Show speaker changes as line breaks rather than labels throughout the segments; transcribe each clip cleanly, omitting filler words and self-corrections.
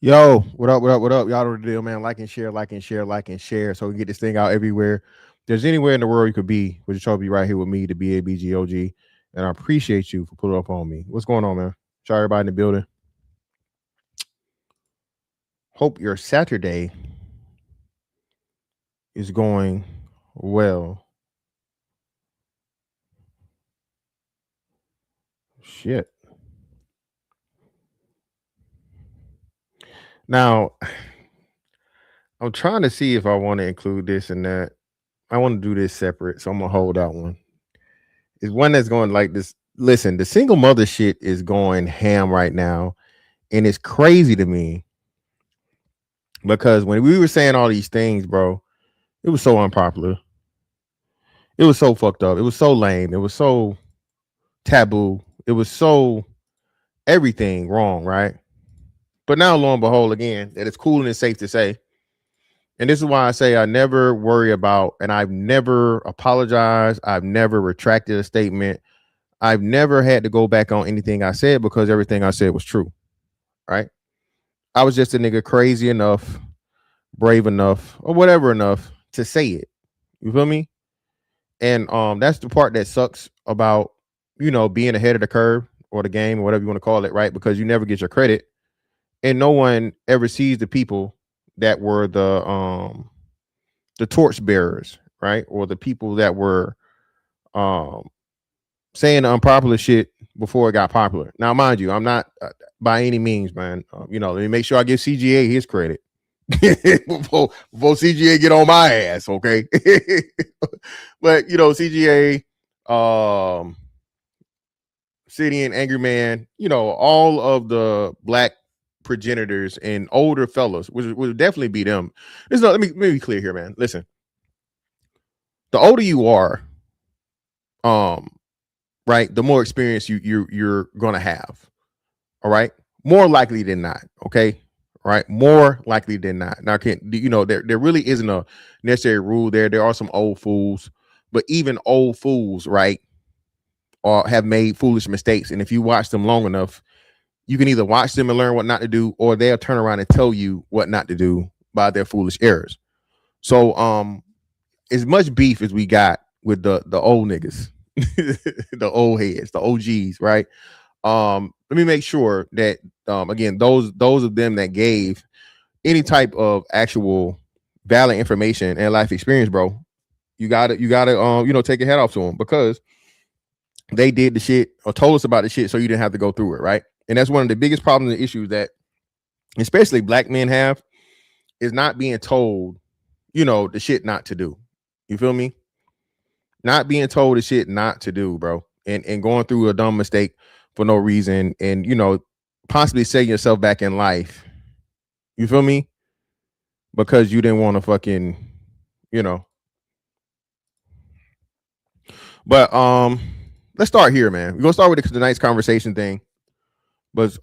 Yo, what up, what up, what up? Y'all know the deal, man. Like and share, like and share, like and share. So we get this thing out everywhere. If there's anywhere in the world you could be, would you try to be right here with me, the BABGOG. And I appreciate you for pulling up on me. What's going on, man? Shout out everybody in the building. Hope your Saturday is going well. Shit. Now, I'm trying to see if I want to include this and that. I want to do this separate, so I'm gonna hold that one. Is one that's going like this. Listen, the single mother shit is going ham right now, and it's crazy to me because when we were saying all these things, bro, it was so unpopular. It was so fucked up. It was so lame. It was so taboo. It was so everything wrong, right? But now, lo and behold, again, that it's cool and it's safe to say. And this is why I say I never worry about, and I've never apologized. I've never retracted a statement. I've never had to go back on anything I said because everything I said was true, right? I was just a nigga crazy enough, brave enough, or whatever enough to say it. You feel me? And that's the part that sucks about, you know, being ahead of the curve or the game or whatever you want to call it, right? Because you never get your credit. And no one ever sees the people that were the torch bearers, right? Or the people that were saying the unpopular shit before it got popular. Now, mind you, I'm not by any means, man. You know, let me make sure I give CGA his credit before CGA get on my ass, okay? But you know, CGA, City and Angry Man, you know, all of the black progenitors and older fellas would definitely be them. Let me be clear here, man. Listen, the older you are, right, the more experience you're gonna have. All right, more likely than not. Okay, right, more likely than not. Now, you know, there really isn't a necessary rule there. There are some old fools, but even old fools, right, or have made foolish mistakes. And if you watch them long enough, you can either watch them and learn what not to do, or they'll turn around and tell you what not to do by their foolish errors. So, as much beef as we got with the old niggas, the old heads, the OGs, right? Let me make sure that again, those of them that gave any type of actual valid information and life experience, bro, You gotta take your hat off to them because they did the shit or told us about the shit so you didn't have to go through it, right? And that's one of the biggest problems and issues that especially black men have is not being told, the shit not to do. You feel me? Not being told the shit not to do, bro. And going through a dumb mistake for no reason and, possibly setting yourself back in life. You feel me? Because you didn't want to fucking, But let's start here, man. We're gonna start with the nice conversation thing. But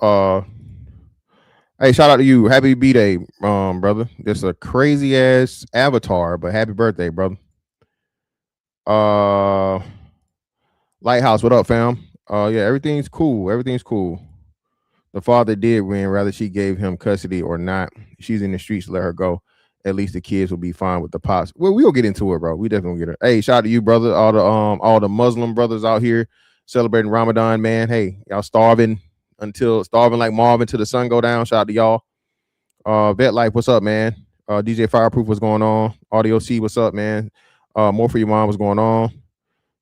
hey, shout out to you. Happy B-Day, brother. This is a crazy ass avatar, but happy birthday, brother. Lighthouse, what up, fam? Yeah, everything's cool. Everything's cool. The father did win, whether she gave him custody or not. She's in the streets, let her go. At least the kids will be fine with the pops. Well, we'll get into it, bro. We definitely get it. Hey, shout out to you, brother. All the Muslim brothers out here celebrating Ramadan, man. Hey, y'all starving like Marvin till the sun go down. Shout out to y'all. Vet Life, what's up, man? DJ Fireproof, what's going on? Audio C, what's up, man? More for your mom, what's going on?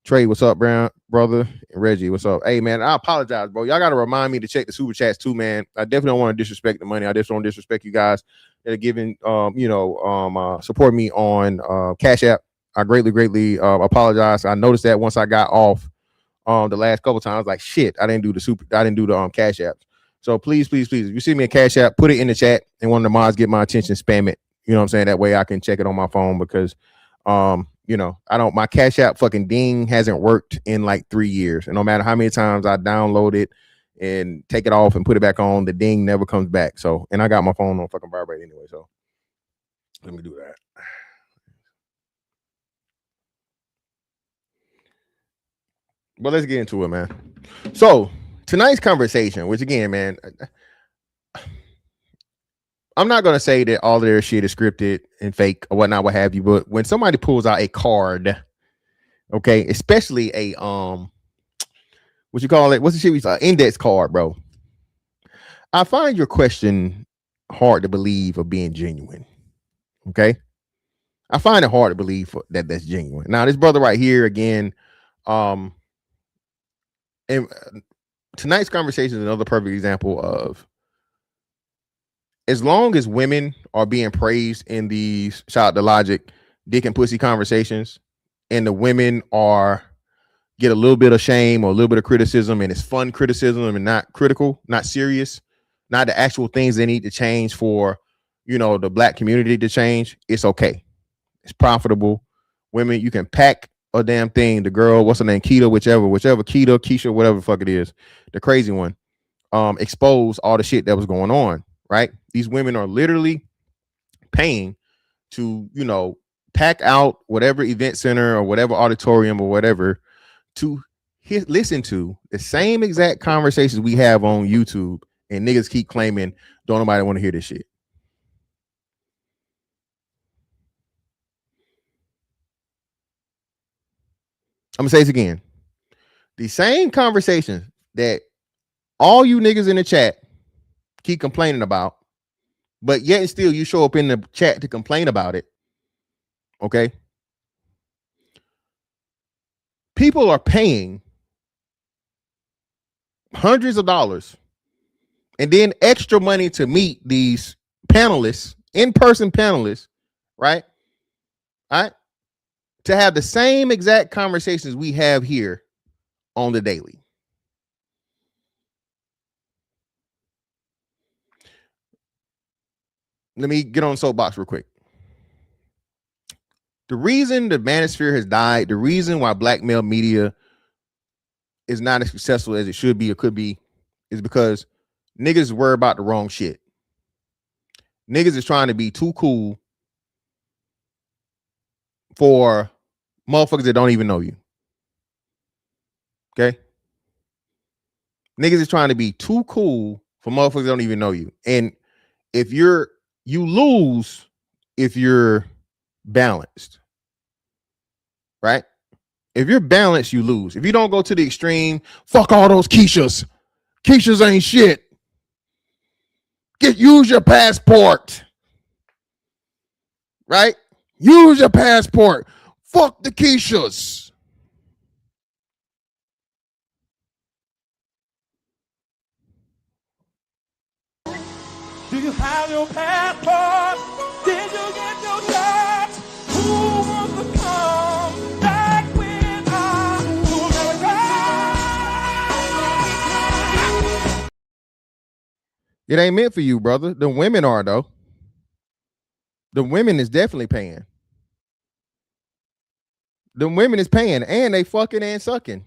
Trey, what's up, Brown brother? And Reggie, what's up? Hey, man, I apologize, bro. Y'all gotta remind me to check the super chats too, man. I definitely don't want to disrespect the money. I just don't disrespect you guys that are giving, support me on Cash App. I greatly apologize. I noticed that once I got off the last couple times, like shit, I didn't do the Cash App. So please, if you see me in Cash App, put it in the chat, and one of the mods get my attention, spam it. You know what I'm saying? That way I can check it on my phone because my Cash App fucking ding hasn't worked in like 3 years. And no matter how many times I download it and take it off and put it back on, the ding never comes back. So, and I got my phone on fucking vibrate anyway. So let me do that. But let's get into it, man. So tonight's conversation, which again, man, I'm not gonna say that all of their shit is scripted and fake or whatnot, what have you. But when somebody pulls out a card, okay, especially a what you call it? What's the shit? Index card, bro. I find your question hard to believe of being genuine. Okay, I find it hard to believe that that's genuine. Now, this brother right here again, and tonight's conversation is another perfect example of, as long as women are being praised in these shout out to Logic dick and pussy conversations, and the women get a little bit of shame or a little bit of criticism, and it's fun criticism and not critical, not serious, not the actual things they need to change for, the black community to change, it's okay. It's profitable. Women, you can pack a damn thing. The girl, what's her name? Keita, whichever, Keisha, whatever the fuck it is, the crazy one, expose all the shit that was going on. Right? These women are literally paying to, pack out whatever event center or whatever auditorium or whatever to listen to the same exact conversations we have on YouTube, and niggas keep claiming don't nobody want to hear this shit. I'm gonna say this again. The same conversations that all you niggas in the chat keep complaining about, but yet and still you show up in the chat to complain about it. Okay. People are paying hundreds of dollars and then extra money to meet these panelists, in-person panelists, right? All right. To have the same exact conversations we have here on the daily. Let me get on soapbox real quick. The reason the manosphere has died, the reason why black male media is not as successful as it should be or could be, is because niggas worry about the wrong shit. Niggas is trying to be too cool for motherfuckers that don't even know you. Okay? Niggas is trying to be too cool for motherfuckers that don't even know you. And if you lose if you're balanced. Right? If you're balanced, you lose. If you don't go to the extreme, fuck all those Keishas. Keishas ain't shit. Use your passport. Right? Use your passport. Fuck the Keishas.
Do you have your passport? Did you get your shot? Who wants to come back with us to America?
It ain't meant for you, brother. The women are, though. The women is definitely paying. The women is paying, and they fucking and sucking.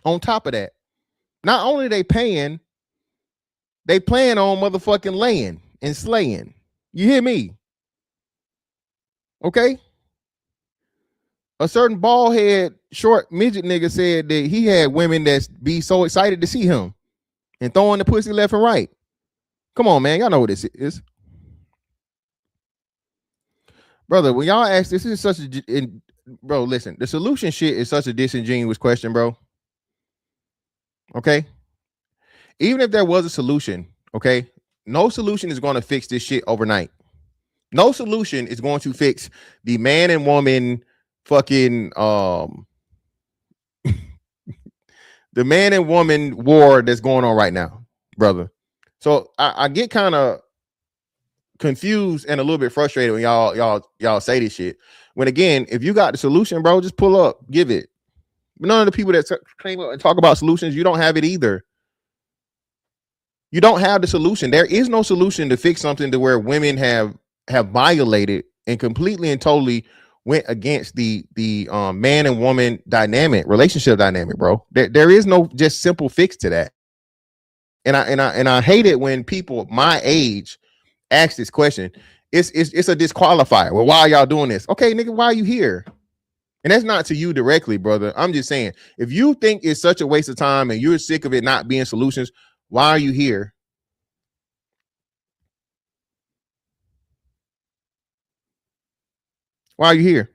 On top of that, not only they paying, they plan on motherfucking laying and slaying. You hear me? Okay? A certain bald head, short midget nigga said that he had women that be so excited to see him and throwing the pussy left and right. Come on, man. Y'all know what this is. Brother, when y'all ask, this is such a... Bro, listen. The solution shit is such a disingenuous question, bro. Okay? Even if there was a solution, okay? No solution is going to fix this shit overnight. No solution is going to fix the man and woman fucking the man and woman war that's going on right now, brother. So I get kind of confused and a little bit frustrated when y'all say this shit. When again, if you got the solution, bro, just pull up, give it. But none of the people that claim and talk about solutions, you don't have it either. You don't have the solution. There is no solution to fix something to where women have violated and completely and totally went against the man and woman relationship dynamic, bro. There is no just simple fix to that. And I hate it when people my age ask this question. It's a disqualifier. Well, why are y'all doing this? Okay, nigga, why are you here? And that's not to you directly, brother. I'm just saying, if you think it's such a waste of time and you're sick of it not being solutions, why are you here? Why are you here?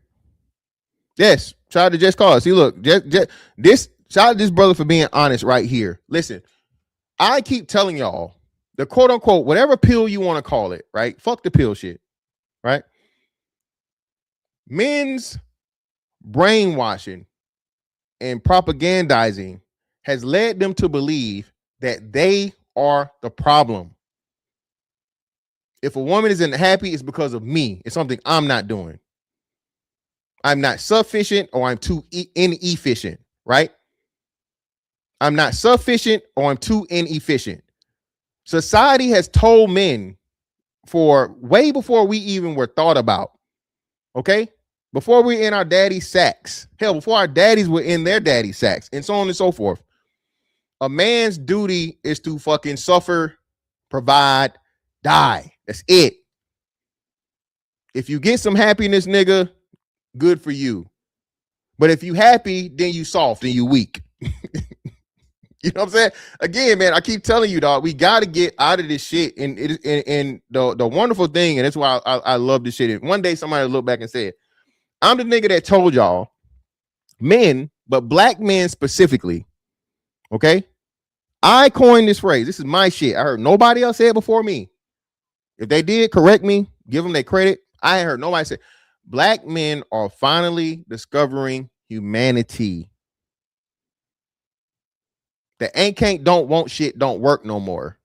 Yes, shout out to Just Cause. See, look, this shout out to this brother for being honest right here. Listen, I keep telling y'all the quote unquote whatever pill you want to call it, right? Fuck the pill shit, right? Men's brainwashing and propagandizing has led them to believe that they are the problem. If a woman isn't happy, it's because of me. It's something I'm not doing. I'm not sufficient or I'm too inefficient, right? I'm not sufficient or I'm too inefficient. Society has told men for way before we even were thought about, okay? Before we were in our daddy's sacks, hell, before our daddies were in their daddy's sacks, and so on and so forth. A man's duty is to fucking suffer, provide, die. That's it. If you get some happiness, nigga, good for you. But if you happy, then you soft and you weak. You know what I'm saying? Again, man, I keep telling you, dog, we got to get out of this shit. And the wonderful thing, and that's why I love this shit. And one day somebody look back and said, I'm the nigga that told y'all, men, but black men specifically, okay? I coined this phrase. This is my shit. I heard nobody else say it before me. If they did, correct me, give them their credit. I ain't heard nobody say, black men are finally discovering humanity. The ain't, can't, don't, won't shit don't work no more.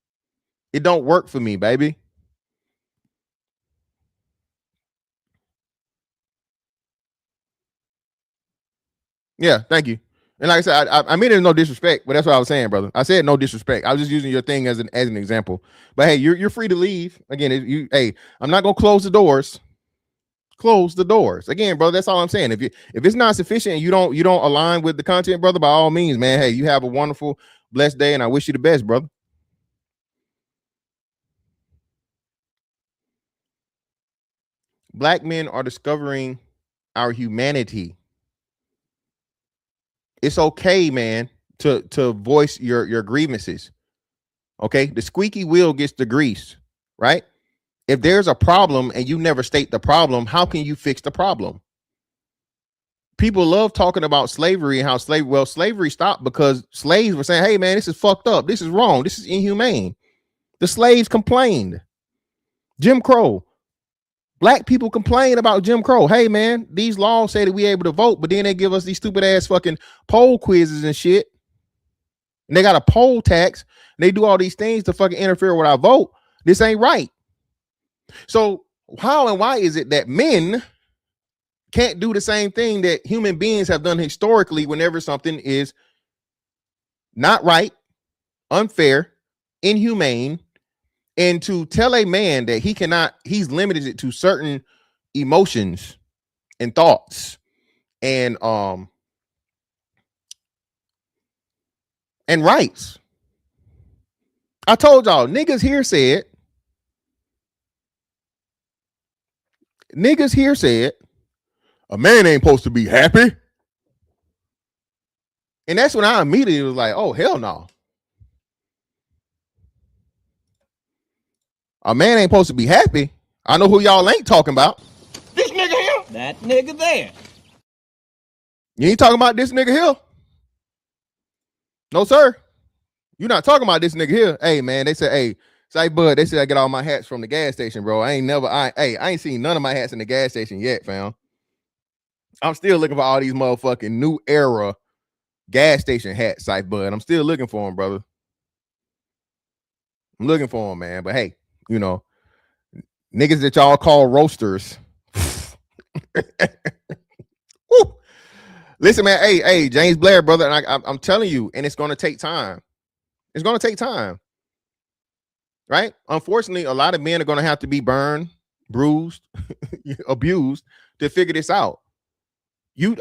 It don't work for me, baby. Yeah, thank you. And like I said, I mean it in no disrespect, but that's what I was saying, brother. I said no disrespect. I was just using your thing as an example. But hey, you're free to leave. Again, hey, I'm not gonna close the doors. Close the doors. Again, brother, that's all I'm saying. If it's not sufficient and you don't align with the content, brother, by all means, man. Hey, you have a wonderful, blessed day, and I wish you the best, brother. Black men are discovering our humanity. It's okay, man, to voice your grievances. Okay, the squeaky wheel gets the grease, right? If there's a problem and you never state the problem, how can you fix the problem? People love talking about slavery and how slavery stopped because slaves were saying, hey, man, this is fucked up. This is wrong. This is inhumane. The slaves complained. Jim Crow. Black people complain about Jim Crow. Hey man, these laws say that we able to vote, but then they give us these stupid ass fucking poll quizzes and shit. And they got a poll tax. They do all these things to fucking interfere with our vote. This ain't right. So how and why is it that men can't do the same thing that human beings have done historically whenever something is not right, unfair, inhumane, and to tell a man that he cannot, he's limited it to certain emotions and thoughts and rights. I told y'all, niggas here said a man ain't supposed to be happy. And that's when I immediately was like, oh, hell no. A man ain't supposed to be happy. I know who y'all ain't talking about.
This nigga here. That nigga there.
You ain't talking about this nigga here. No, sir. You're not talking about this nigga here. Hey, man, they said, hey, say, bud, they said I get all my hats from the gas station, bro. I ain't seen none of my hats in the gas station yet, fam. I'm still looking for all these motherfucking new era gas station hats, Sight Bud. I'm still looking for them, brother. I'm looking for them, man. But hey, you know, niggas that y'all call roasters. Woo. Listen, man. Hey, James Blair, brother. And I'm telling you, and it's going to take time. It's going to take time. Right? Unfortunately, a lot of men are going to have to be burned, bruised, abused to figure this out.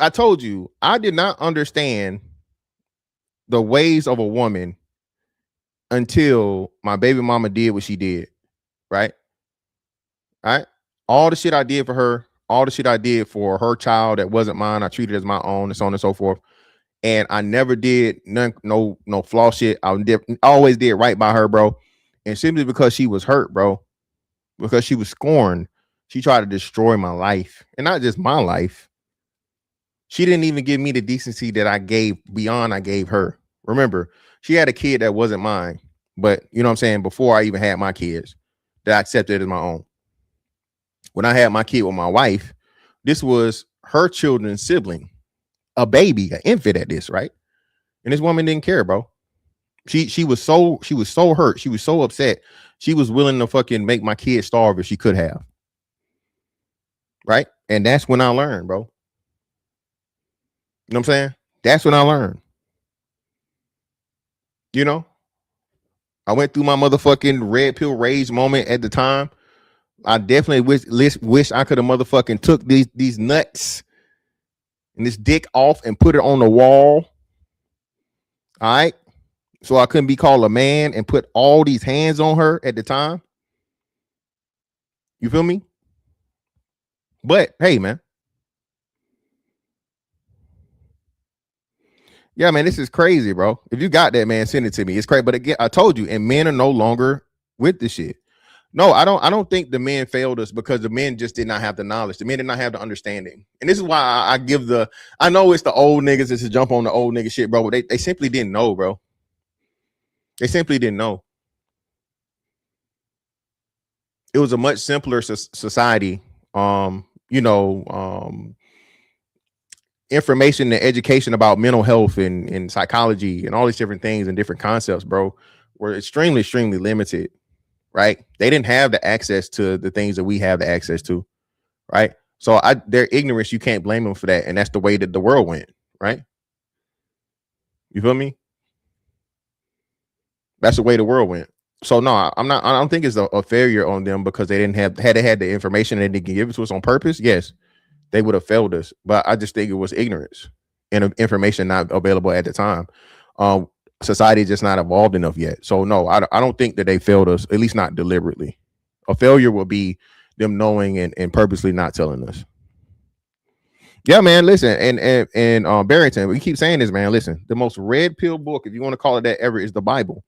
I told you, I did not understand the ways of a woman until my baby mama did what she did. Right? All the shit I did for her, all the shit I did for her child that wasn't mine, I treated as my own, and so on and so forth. And I never did no flaw shit. I always did right by her, bro. And simply because she was hurt, bro, because she was scorned, she tried to destroy my life. And not just my life. She didn't even give me the decency that I gave beyond I gave her. Remember, she had a kid that wasn't mine. But you know what I'm saying? Before I even had my kids, that I accepted as my own. When I had my kid with my wife, this was her children's sibling, a baby, an infant at this, right? And this woman didn't care, bro. She was so hurt. She was so upset. She was willing to fucking make my kid starve if she could have. Right? And that's when I learned, bro. You know what I'm saying? That's when I learned. You know? I went through my motherfucking red pill rage moment at the time. I definitely wish I could have motherfucking took these nuts and this dick off and put it on the wall. All right. So I couldn't be called a man and put all these hands on her at the time. You feel me? But hey, man. Yeah, man, this is crazy, bro. If you got that, man, send it to me. It's crazy. But again, I told you, and men are no longer with this shit. No, I don't think the men failed us because the men just did not have the knowledge. The men did not have the understanding. And this is why I give I know it's the old niggas that's to jump on the old nigga shit, bro. But they simply didn't know, bro. They simply didn't know. It was a much simpler society. Information and education about mental health and psychology and all these different things and different concepts, bro, were extremely, extremely limited. Right? They didn't have the access to the things that we have the access to, right? So their ignorance, you can't blame them for that. And that's the way that the world went, right? You feel me? That's the way the world went. So no, I don't think it's a failure on them because they didn't have, had they had the information and they could give it to us on purpose, yes, they would have failed us. But I just think it was ignorance and information not available at the time. Society just not evolved enough yet. So no, I don't think that they failed us, at least not deliberately. A failure will be them knowing and purposely not telling us. Yeah, man, listen, and Barrington, we keep saying this, man. Listen, the most red pill book, if you want to call it that ever, is the Bible.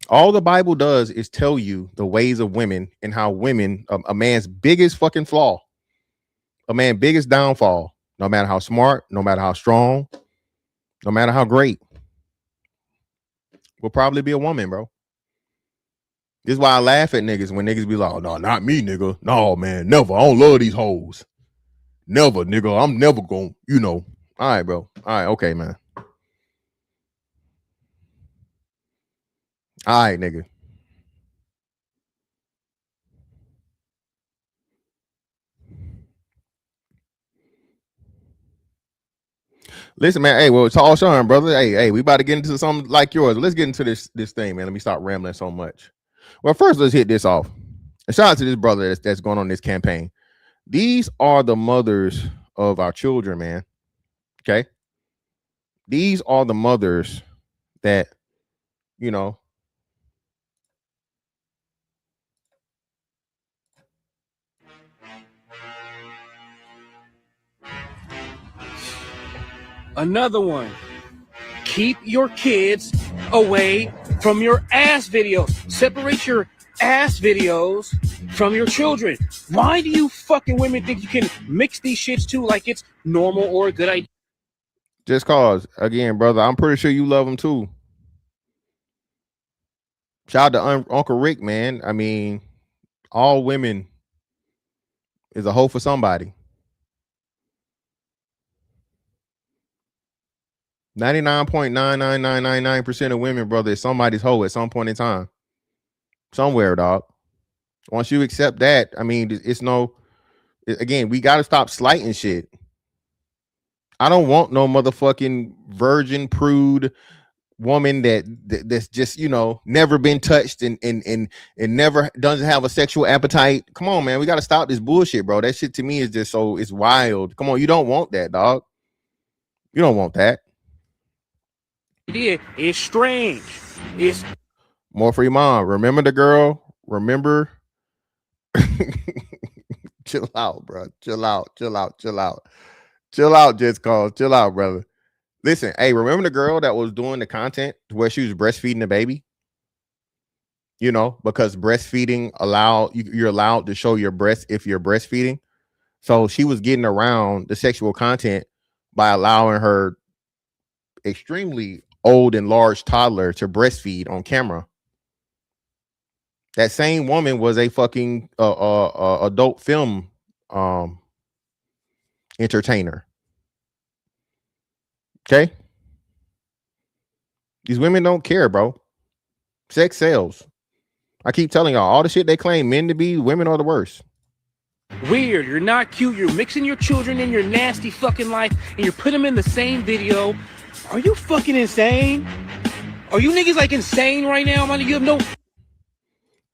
All the Bible does is tell you the ways of women and how women, a man's biggest fucking flaw, a man's biggest downfall, no matter how smart, no matter how strong, no matter how great, will probably be a woman, bro. This is why I laugh at niggas when niggas be like, "Oh, no, not me, nigga. No, man, never. I don't love these hoes. Never, nigga. I'm never going, you know." All right, bro. All right, okay, man. All right, nigga. Listen, man. Hey, well, it's all Sean, brother. Hey, we about to get into something like yours. Let's get into this thing, man. Let me stop rambling so much. Well, first, let's hit this off. And shout out to this brother that's going on this campaign. These are the mothers of our children, man. Okay. These are the mothers that, you know,
Another one. Keep your kids away from your ass videos. Separate your ass videos from your children. Why do you fucking women think you can mix these shits too like it's normal or a good idea?
just cause, again, brother, I'm pretty sure you love them too. Shout out to Uncle Rick, man. I mean, all women is a hoe for somebody. 99.99999% of women, brother, is somebody's hoe at some point in time. Somewhere, dog. Once you accept that, I mean, it's no, again, we got to stop slighting shit. I don't want no motherfucking virgin prude woman that's just, you know, never been touched and never doesn't have a sexual appetite. Come on, man, we got to stop this bullshit, bro. That shit to me is just so, it's wild. Come on, you don't want that, dog. You don't want that.
It's strange. It's
more for your mom. Remember the girl. Remember. Chill out, bro. Chill out. Just cause. Chill out, brother. Listen, hey, remember the girl that was doing the content where she was breastfeeding the baby? You know, because breastfeeding you're allowed to show your breast if you're breastfeeding. So she was getting around the sexual content by allowing her extremely old and large toddler to breastfeed on camera. That same woman was a fucking adult film entertainer. Okay, these women don't care, bro. Sex sells. I keep telling y'all, all the shit they claim men to be, women are the worst.
Weird. You're not cute. You're mixing your children in your nasty fucking life, and you're putting them in the same video. Are you fucking insane? Are you niggas like insane right now, man? You have no.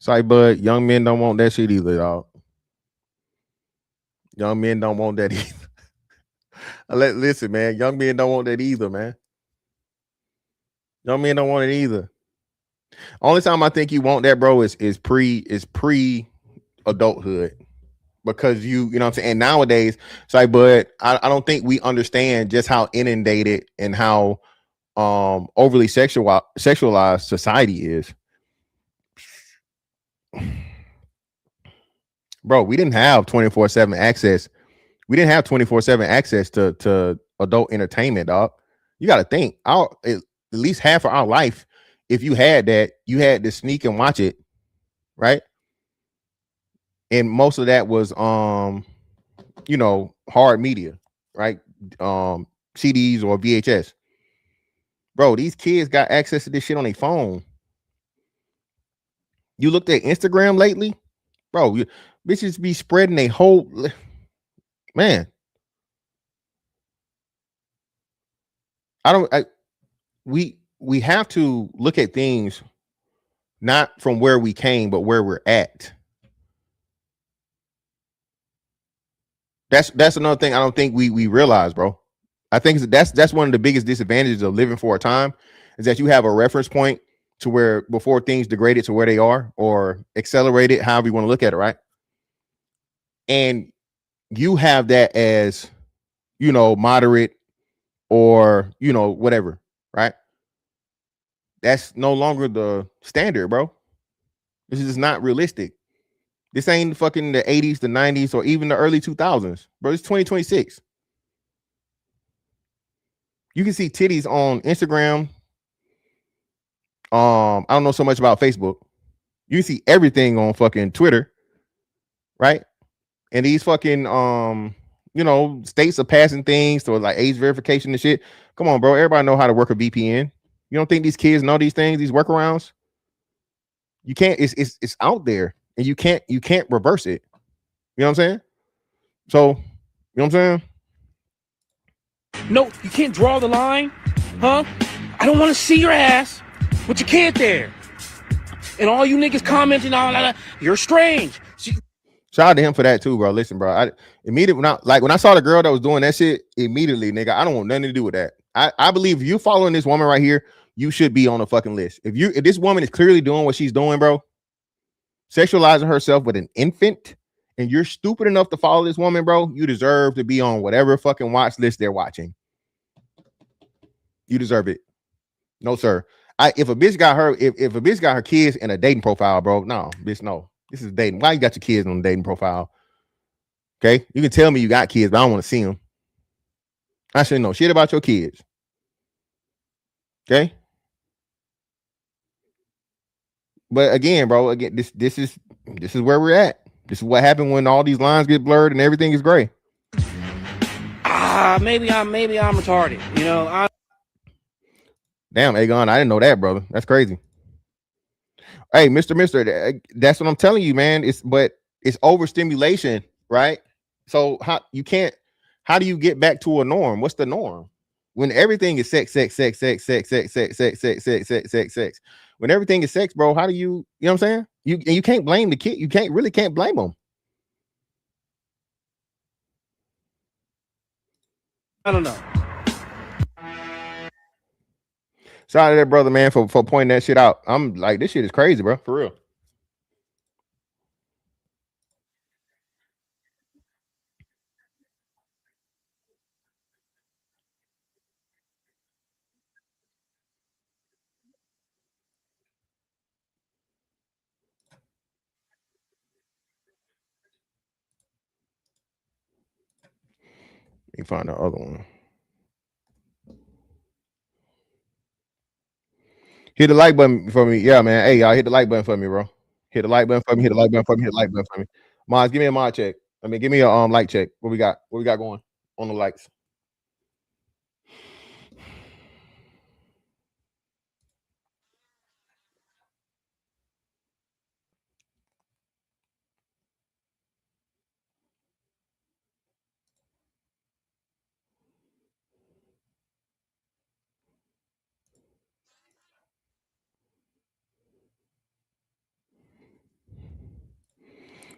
Sorry, bud. Young men don't want that shit either, dog. Young men don't want that either. Listen, man. Young men don't want that either, man. Young men don't want it either. Only time I think you want that, bro, is pre adulthood. Because you know what I'm saying? And nowadays, sorry, bud, I don't think we understand just how inundated and how overly sexualized society is. Bro, we didn't have 24/7 access. We didn't have 24/7 access to adult entertainment, dog. You got to think, at least half of our life, if you had that, you had to sneak and watch it, right? And most of that was you know, hard media, right? CDs or VHS. Bro, these kids got access to this shit on their phone. You looked at Instagram lately, bro. Bitches be spreading a whole man. We have to look at things not from where we came, but where we're at. That's another thing I don't think we realize, bro. I think that's one of the biggest disadvantages of living for a time is that you have a reference point to where before things degraded to where they are or accelerated, however you want to look at it, right? And you have that as, you know, moderate or, you know, whatever, right? That's no longer the standard, bro. This is not realistic. This ain't fucking the 80s, the 90s, or even the early 2000s, bro. It's 2026. You can see titties on Instagram. I don't know so much about Facebook. You see everything on fucking Twitter, right? And these fucking states are passing things to like age verification and shit. Come on, bro. Everybody know how to work a VPN. You don't think these kids know these things, these workarounds? You can't. It's out there, and you can't reverse it. You know what I'm saying? So, you know what I'm saying?
No, you can't draw the line, huh? I don't want to see your ass with your kid there. And all you niggas commenting all that, you're strange.
Shout out to him for that too, bro. Listen, bro. I immediately when I saw the girl that was doing that shit, immediately, nigga, I don't want nothing to do with that. I believe if you following this woman right here, you should be on the fucking list. If this woman is clearly doing what she's doing, bro, sexualizing herself with an infant, and you're stupid enough to follow this woman, bro, you deserve to be on whatever fucking watch list they're watching. You deserve it. No, sir. If a bitch got her kids in a dating profile, bro, no, bitch, no. This is dating. Why you got your kids on the dating profile? Okay, you can tell me you got kids, but I don't want to see them. I shouldn't know shit about your kids. Okay, but again, bro, this is where we're at. This is what happened when all these lines get blurred and everything is gray.
Maybe I'm retarded. You know,
damn, Aegon, I didn't know that, brother. That's crazy. Hey, Mister, that's what I'm telling you, man. It's overstimulation, right? So how do you get back to a norm? What's the norm? When everything is sex. When everything is sex, bro, how do you know what I'm saying? You can't blame the kid. You can't blame them.
I don't know.
Shout out to that brother, man, for pointing that shit out. I'm like, this shit is crazy, bro. For real. Let me find the other one. Hit the like button for me. Yeah, man. Hey, y'all, hit the like button for me, bro. Hit the like button for me. Hit the like button for me. Hit the like button for me. Mods, give me a mod check. I mean, give me a like check. What we got? What we got going on the likes?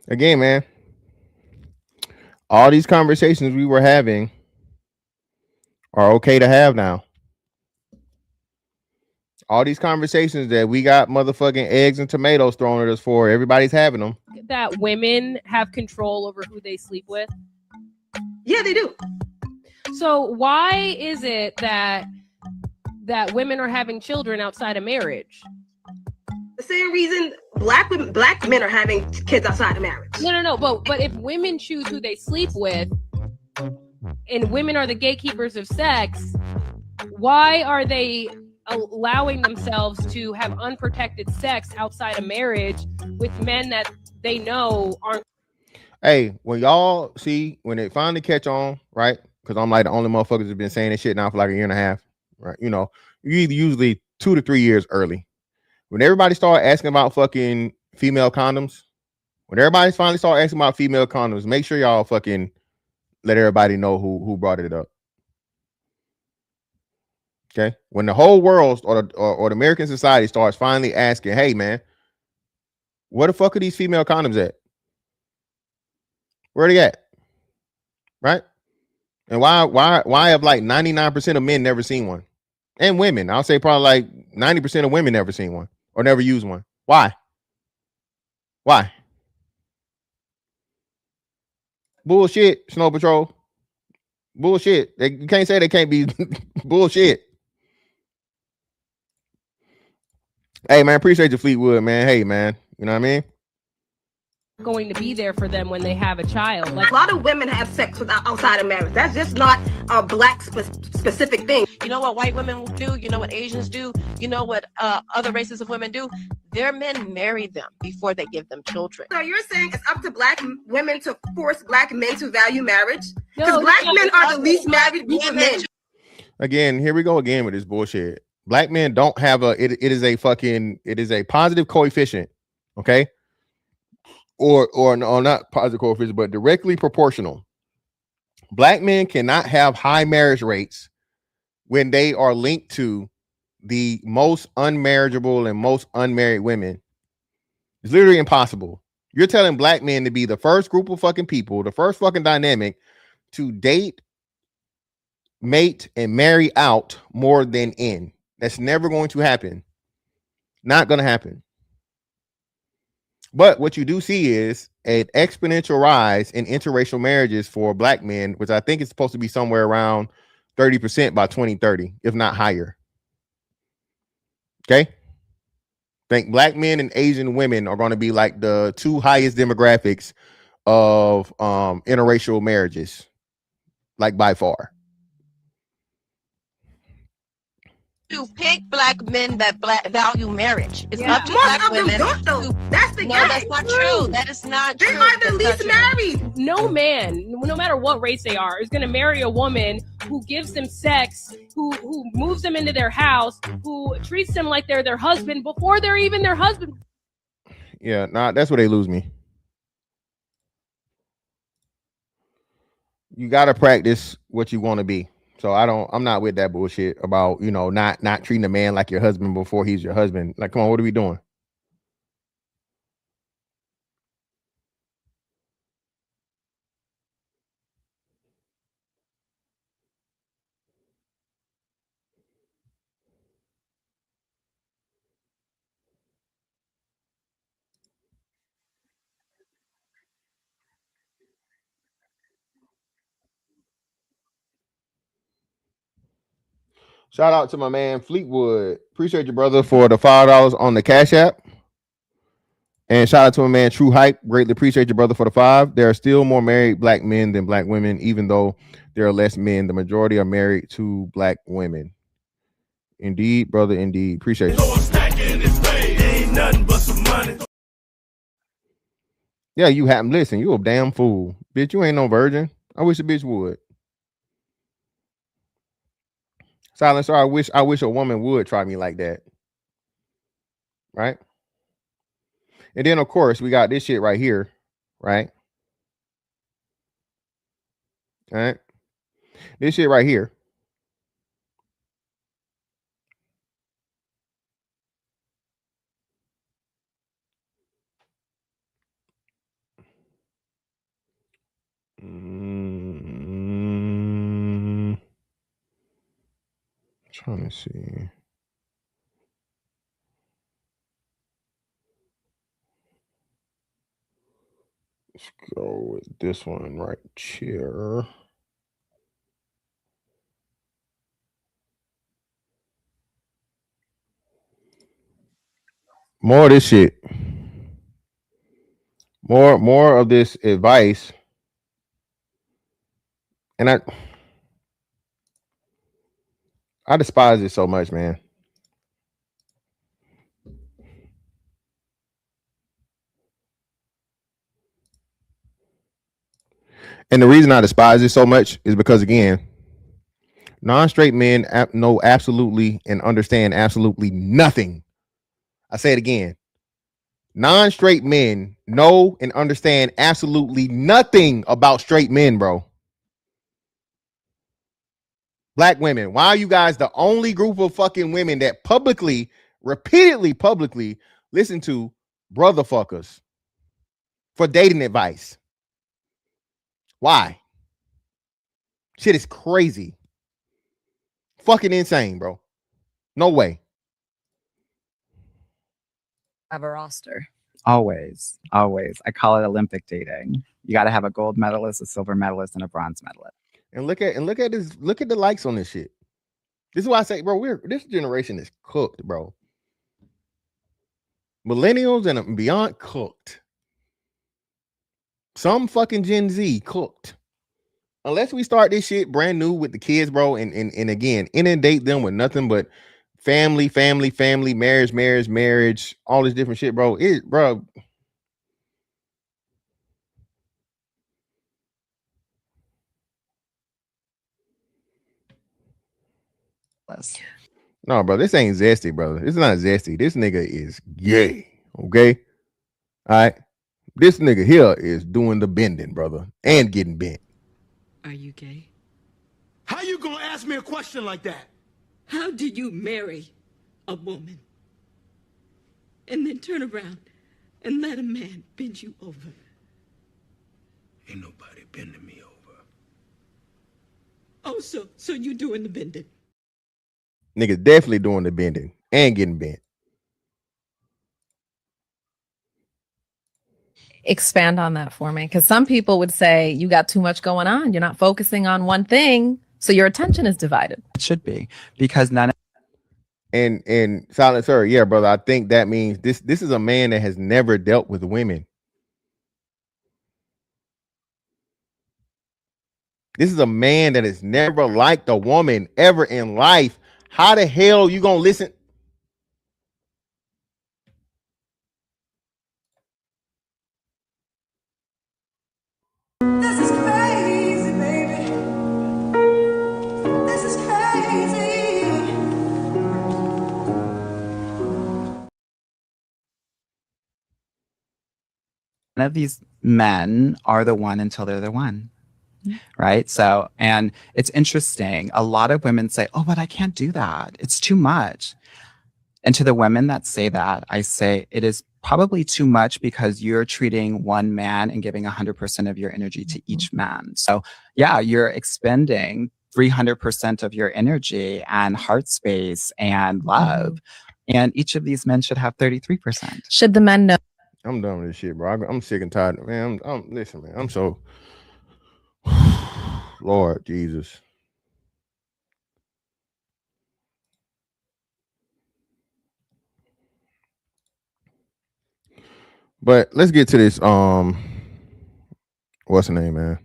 Again, man. All these conversations we were having are okay to have now. All these conversations that we got motherfucking eggs and tomatoes thrown at us for, everybody's having them.
That women have control over who they sleep with?
Yeah, they do.
So why is it that women are having children outside of marriage?
The same reason black men are having kids outside of marriage.
No. But if women choose who they sleep with, and women are the gatekeepers of sex, why are they allowing themselves to have unprotected sex outside of marriage with men that they know aren't?
Hey, when y'all see when it finally catch on, right? Because I'm like the only motherfuckers have been saying this shit now for like a year and a half, right? You know, usually 2 to 3 years early. When everybody started asking about fucking female condoms, when everybody finally started asking about female condoms, make sure y'all fucking let everybody know who brought it up. Okay, when the whole world or the American society starts finally asking, hey man, where the fuck are these female condoms at? Where are they at? Right? And why have like 99% of men never seen one? And women, I'll say probably like 90% of women never seen one or never used one. Why? Bullshit, Snow Patrol. Bullshit. You can't say they can't be bullshit. Hey man, appreciate you, Fleetwood, man. Hey man, you know what I mean?
Going to be there for them when they have a child. Like
a lot of women have sex outside of marriage. That's just not a black specific specific thing.
You know what white women do? You know what Asians do? You know what other races of women do? Their men marry them before they give them children.
So you're saying it's up to black women to force black men to value marriage?
No,
Because black men are the least married group of men.
Again, here we go again with this bullshit. Black men don't have it is a positive coefficient, okay? Or not positive coefficient, but directly proportional. Black men cannot have high marriage rates when they are linked to the most unmarriageable and most unmarried women. It's literally impossible. You're telling black men to be the first group of fucking people, the first fucking dynamic to date, mate, and marry out more than in. That's never going to happen. Not going to happen. But what you do see is an exponential rise in interracial marriages for black men, which I think is supposed to be somewhere around 30% by 2030, if not higher. Okay. Think black men and Asian women are going to be like the two highest demographics of interracial marriages, like by far.
To pick black men that value marriage. It's up to
Most
black
of them
women.
don't, though. That's the
No, that's not true. That is not
they
true.
are the
That's
least
not true.
married.
No man, no matter what race they are, is going to marry a woman who gives them sex, who moves them into their house, who treats them like they're their husband before they're even their husband.
Yeah, that's where they lose me. You got to practice what you want to be. So I'm not with that bullshit about, not treating a man like your husband before he's your husband. Like, come on, what are we doing? Shout out to my man Fleetwood. Appreciate you, brother, for the $5 on the Cash App. And shout out to my man True Hype. Greatly appreciate you, brother, for the $5. There are still more married black men than black women, even though there are less men. The majority are married to black women. Indeed, brother, indeed. Appreciate you.
Ain't nothing but some money.
Yeah, you haven't. Listen, you a damn fool. Bitch, you ain't no virgin. I wish a bitch would. Silencer, I wish a woman would try me like that. Right? And then, of course, we got this shit right here. Right? All right. This shit right here. Trying to see. Let's go with this one right here. More of this shit. More of this advice. And I despise it so much, man. And the reason I despise it so much is because, again, non-straight men know absolutely and understand absolutely nothing. I say it again. Non-straight men know and understand absolutely nothing about straight men, bro. Black women, why are you guys the only group of fucking women that repeatedly publicly listen to brother fuckers for dating advice? Why? Shit is crazy. Fucking insane, bro. No way.
Have a roster. Always. I call it Olympic dating. You got to have a gold medalist, a silver medalist, and a bronze medalist.
And look at this. Look at the likes on this shit. This is why I say, bro, this generation is cooked, bro. Millennials and beyond cooked. Some fucking Gen Z cooked. unless we start this shit brand new with the kids, bro, and again inundate them with nothing but family, marriage, all this different shit, bro. Bro. No, bro, this ain't zesty, brother. This is not zesty. This nigga is gay. Okay. All right. This nigga here is doing the bending, brother, and getting bent.
Are you gay?
How you gonna ask me a question like that?
How do you marry a woman and then turn around and let a man bend you over?
Ain't nobody bending me over.
Oh, so you doing the bending?
Nigga definitely doing the bending and getting bent.
Expand on that for me, because some people would say you got too much going on. You're not focusing on one thing, so your attention is divided.
It should be, because none.
And silent sir, yeah, brother. I think that means this is a man that has never dealt with women. This is a man that has never liked a woman ever in life. How the hell you gonna listen?
This is crazy, baby. This is crazy.
None of these men are the one until they're the one. Right. So, and it's interesting. A lot of women say, oh, but I can't do that. It's too much. And to the women that say that, I say it is probably too much because you're treating one man and giving 100% of your energy to each man. So yeah, you're expending 300% of your energy and heart space and love. And each of these men should have 33%.
Should the men know?
I'm done with this shit, bro. I'm sick and tired. Man, listen, man. I'm so Lord Jesus. But let's get to this. What's the name, man?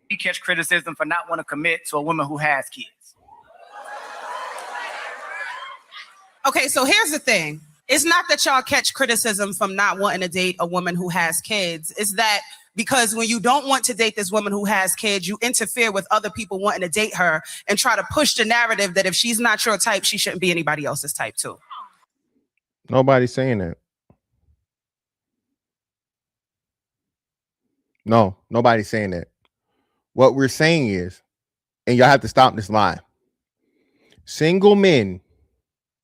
He catch criticism for not want to commit to a woman who has kids.
Okay, so here's the thing. It's not that y'all catch criticism from not wanting to date a woman who has kids. It's that because when you don't want to date this woman who has kids, you interfere with other people wanting to date her and try to push the narrative that if she's not your type, she shouldn't be anybody else's type too.
Nobody's saying that. No, nobody's saying that. What we're saying is, and y'all have to stop this lie. Single men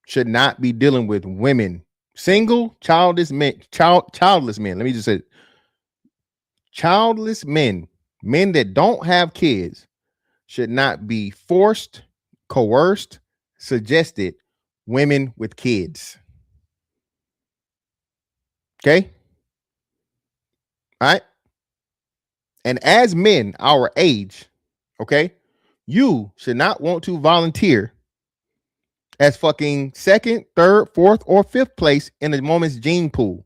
should not be dealing with women. Single, childless men. Childless men. Let me just say, childless men that don't have kids, should not be forced, coerced, suggested women with kids. Okay? All right? And as men our age, okay, you should not want to volunteer as fucking second, third, fourth, or fifth place in the woman's gene pool.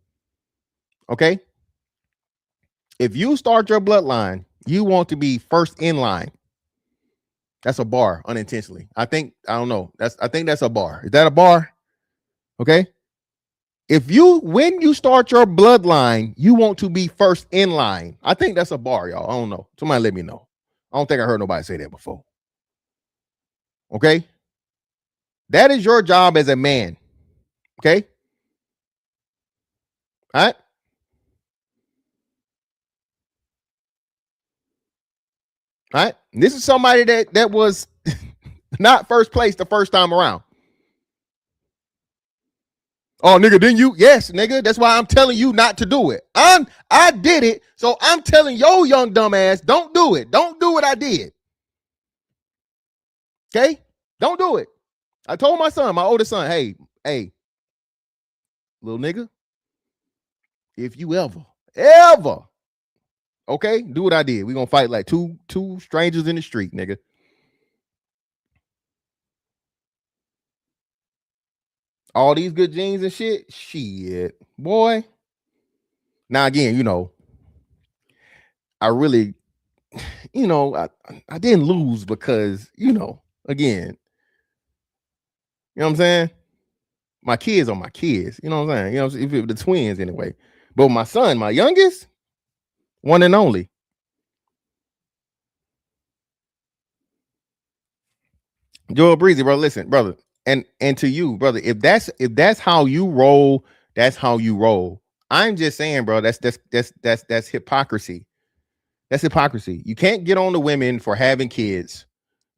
Okay? If you start your bloodline, you want to be first in line. That's a bar unintentionally. I think that's a bar. Is that a bar? Okay. When you start your bloodline, you want to be first in line. I think that's a bar, y'all. I don't know. Somebody let me know. I don't think I heard nobody say that before. Okay. That is your job as a man. Okay. All right. All right. This is somebody that was not first place the first time around. Oh, nigga, didn't you? Yes, nigga. That's why I'm telling you not to do it. I did it, so I'm telling your young dumbass, don't do it. Don't do what I did. Okay? Don't do it. I told my son, my oldest son, hey, little nigga, if you ever, okay, do what I did. We gonna fight like two strangers in the street, nigga. All these good genes and shit, boy. Now again, I really, I didn't lose because, again, you know what I'm saying? My kids are my kids. You know what I'm saying? If it, the twins anyway. But my son, my youngest, one and only. Joel Breezy, bro. Listen, brother, and to you, brother, if that's how you roll, that's how you roll. I'm just saying, bro, that's hypocrisy. That's hypocrisy. You can't get on the women for having kids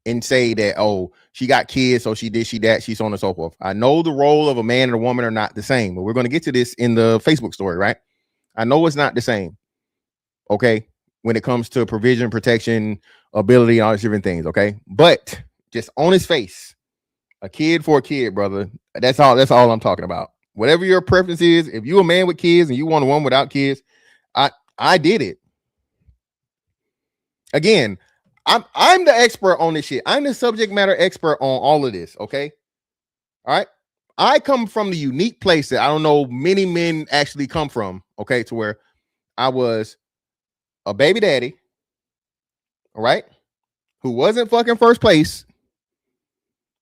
and say that, oh, she got kids, so she did, she that, she's so on and so forth. I know the role of a man and a woman are not the same, but we're going to get to this in the Facebook story, right? I know it's not the same. Okay. When it comes to provision, protection, ability, all these different things. Okay. But just on his face, a kid for a kid, brother. That's all I'm talking about. Whatever your preference is, if you're a man with kids and you want a woman without kids, I did it. Again, I'm the expert on this shit. I'm the subject matter expert on all of this. Okay. All right. I come from the unique place that I don't know many men actually come from. Okay. To where I was a baby daddy. All right. Who wasn't fucking first place,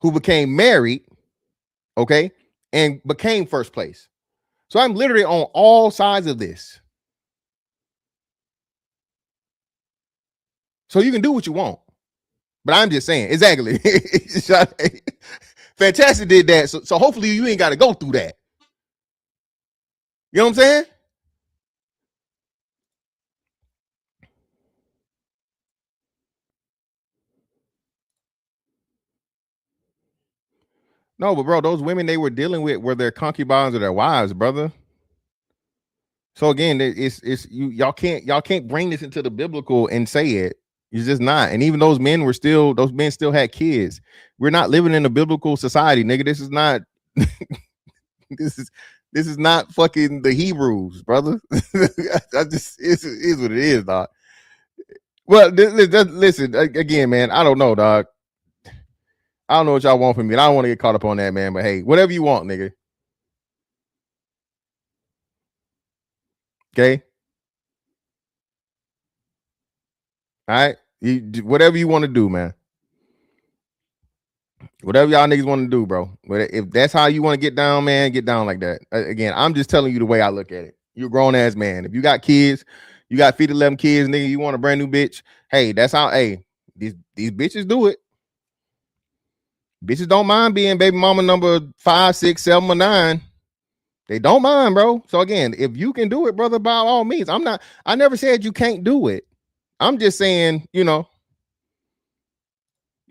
who became married. Okay. And became first place. So I'm literally on all sides of this. So you can do what you want. But I'm just saying, exactly. Fantastic did that. So hopefully you ain't got to go through that. You know what I'm saying? No, but bro, those women they were dealing with were their concubines or their wives, brother. So again, it's y'all can't bring this into the biblical and say it. It's just not. And even those men still had kids. We're not living in a biblical society, nigga. This is not this is not fucking the Hebrews, brother. I just it is what it is, dog. Well, listen again, man. I don't know, dog. I don't know what y'all want from me. I don't want to get caught up on that, man. But hey, whatever you want, nigga. Okay. All right. Whatever you want to do, man. Whatever y'all niggas want to do, bro. But if that's how you want to get down, man, get down like that. Again, I'm just telling you the way I look at it. You're a grown ass man. If you got kids, you got 11 kids, nigga, you want a brand new bitch. Hey, that's how, these bitches do it. Bitches don't mind being baby mama number 5, 6, 7, or 9. They don't mind, bro. So again, if you can do it, brother, by all means. I never said you can't do it. I'm just saying,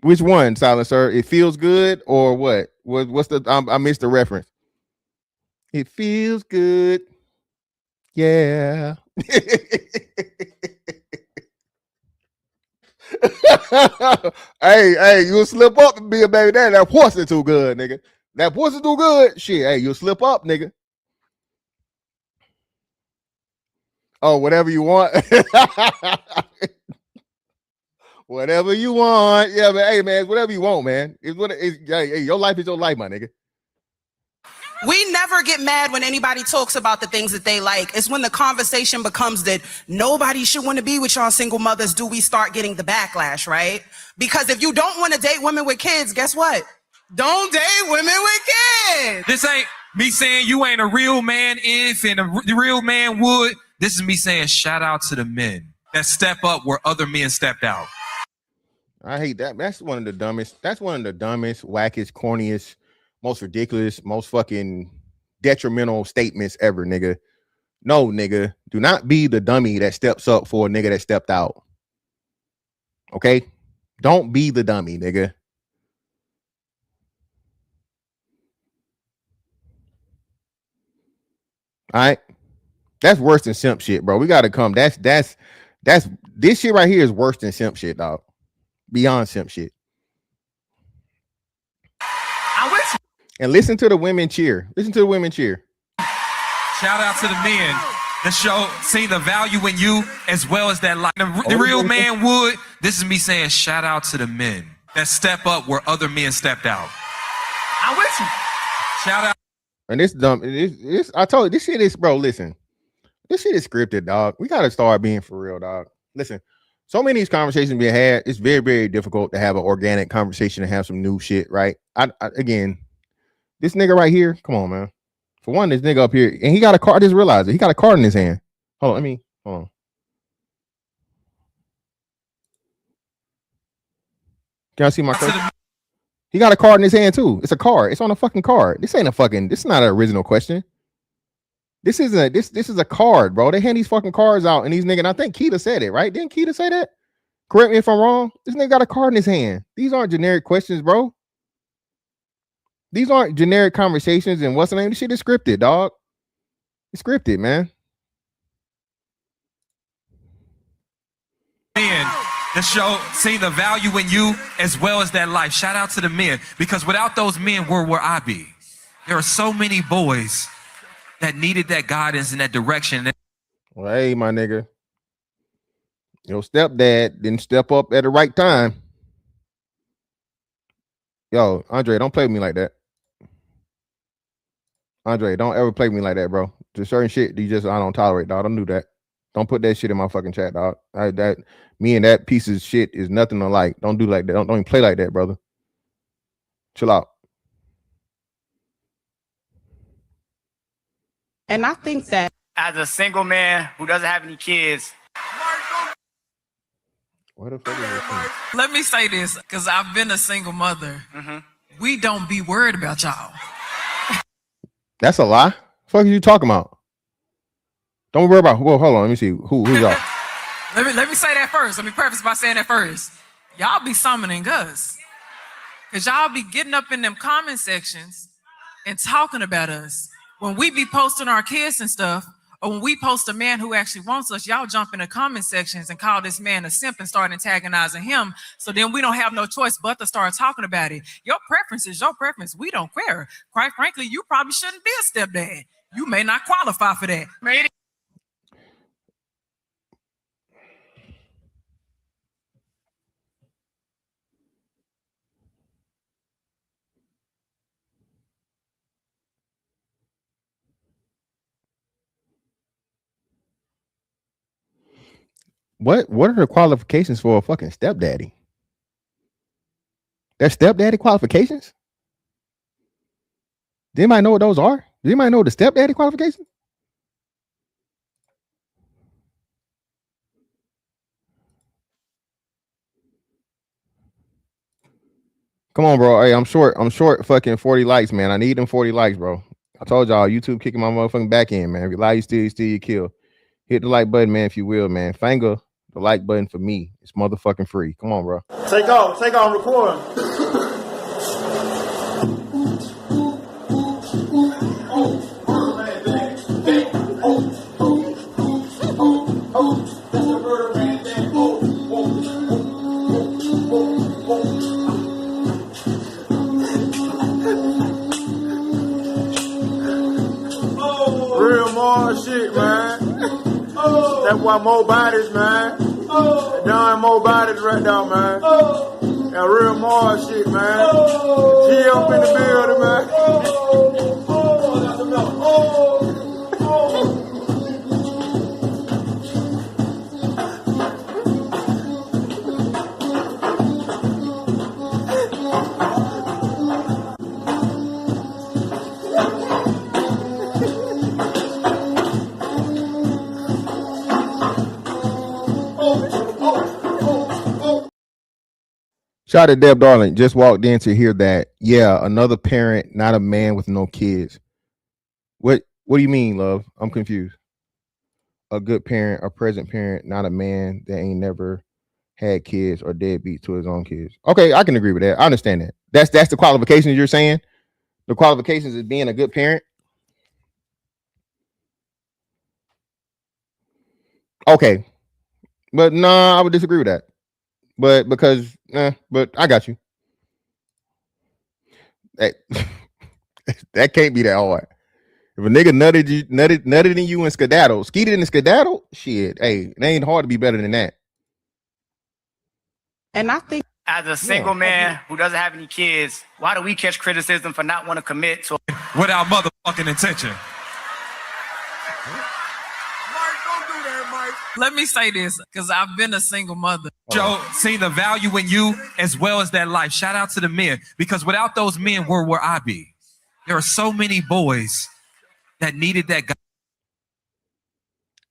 which one, Silent Sir? It feels good or what? What's the? I missed the reference. It feels good. Yeah. hey, you'll slip up and be a baby daddy. That pussy too good, nigga. That pussy too good. Shit, hey, you'll slip up, nigga. Oh, whatever you want. Whatever you want. Yeah, but hey, man, whatever you want, man. Hey, your life is your life, my nigga.
We never get mad when anybody talks about the things that they like. It's when the conversation becomes that nobody should want to be with y'all single mothers, do we start getting the backlash, right? Because if you don't want to date women with kids, guess what? Don't date women with kids.
This ain't me saying you ain't a real man if and a real man would. This is me saying shout out to the men that step up where other men stepped out.
I hate that. That's one of the dumbest, wackest, corniest, most ridiculous, most fucking detrimental statements ever, nigga. No, nigga, do not be the dummy that steps up for a nigga that stepped out. Okay? Don't be the dummy, nigga. All right. That's worse than simp shit, bro. We gotta come. That's this shit right here is worse than simp shit, dog. Beyond simp shit.
I'm with you.
And listen to the women cheer. Listen to the women cheer.
Shout out to the men that show see the value in you as well as that life. The real man would. This is me saying shout out to the men that step up where other men stepped out. I'm with you. Shout out.
And this dumb. This I told you this shit is, bro. Listen, this shit is scripted, dog. We gotta start being for real, dog. Listen, so many of these conversations being had. It's very, very difficult to have an organic conversation and have some new shit, right? Again, this nigga right here. Come on, man. For one, this nigga up here, and he got a card. I just realized it. He got a card in his hand. Hold on. Hold Can I see my card? He got a card in his hand too. It's a card. It's on a fucking card. This ain't a fucking. This is not an original question. This is a card, bro. They hand these fucking cards out, and these niggas. And I think Keita said it, right? Didn't Keita say that? Correct me if I'm wrong. This nigga got a card in his hand. These aren't generic questions, bro. These aren't generic conversations. And what's the name? This shit is scripted, dog. It's scripted, man.
Men that show see the value in you as well as that life. Shout out to the men, because without those men, where would I be? There are so many boys that needed that guidance and that direction.
Well, hey, my nigga, your stepdad didn't step up at the right time. Yo, Andre, don't play with me like that. Andre, don't ever play with me like that, bro. There's certain shit I don't tolerate, dog. Don't do that. Don't put that shit in my fucking chat, dog. Me and that piece of shit is nothing alike. Don't do like that. Don't even play like that, brother. Chill out.
And I think that
as a single man who doesn't have any kids.
What the fuck is this?
Let me say this, because I've been a single mother. We don't be worried about y'all.
That's a lie. Fuck are you talking about? Don't worry about. Well, hold on. Let me see. Who's y'all?
Let me say that first. Let me preface by saying that first. Y'all be summoning us, because y'all be getting up in them comment sections and talking about us. When we be posting our kids and stuff, or when we post a man who actually wants us, y'all jump in the comment sections and call this man a simp and start antagonizing him. So then we don't have no choice but to start talking about it. Your preference is your preference. We don't care. Quite frankly, you probably shouldn't be a stepdad. You may not qualify for that.
What are the qualifications for a fucking stepdaddy? There's stepdaddy qualifications? Does anybody know what those are? Does anybody know the stepdaddy qualifications? Come on, bro. Hey, I'm short fucking 40 likes, man. I need them 40 likes, bro. I told y'all, YouTube kicking my motherfucking back end, man. If you lie, you steal, you kill. Hit the like button, man, if you will, man. Finger the like button for me. It's motherfucking free. Come on, bro.
Take off, record. Real more shit, man. That's why more bodies, man. Done more bodies right now, man. That real more shit, man. G up in the building,
Shout out to Deb Darling. Just walked in to hear that. Yeah, another parent, not a man with no kids. What do you mean, love? I'm confused. A good parent, a present parent, not a man that ain't never had kids or deadbeat to his own kids. Okay, I can agree with that. I understand that. That's the qualifications you're saying. The qualifications is being a good parent. Okay, but no, I would disagree with that. But because, but I got you. That, that can't be that hard. If a nigga nutted in you and skedaddle, skeeted in the skedaddle, shit, hey, it ain't hard to be better than that.
And I think
as a single man who doesn't have any kids, why do we catch criticism for not want to commit to
without motherfucking intention?
Let me say this, because I've been a single mother.
Joe, seen the value in you as well as that life. Shout out to the men, because without those men, where would I be? There are so many boys that needed that guy.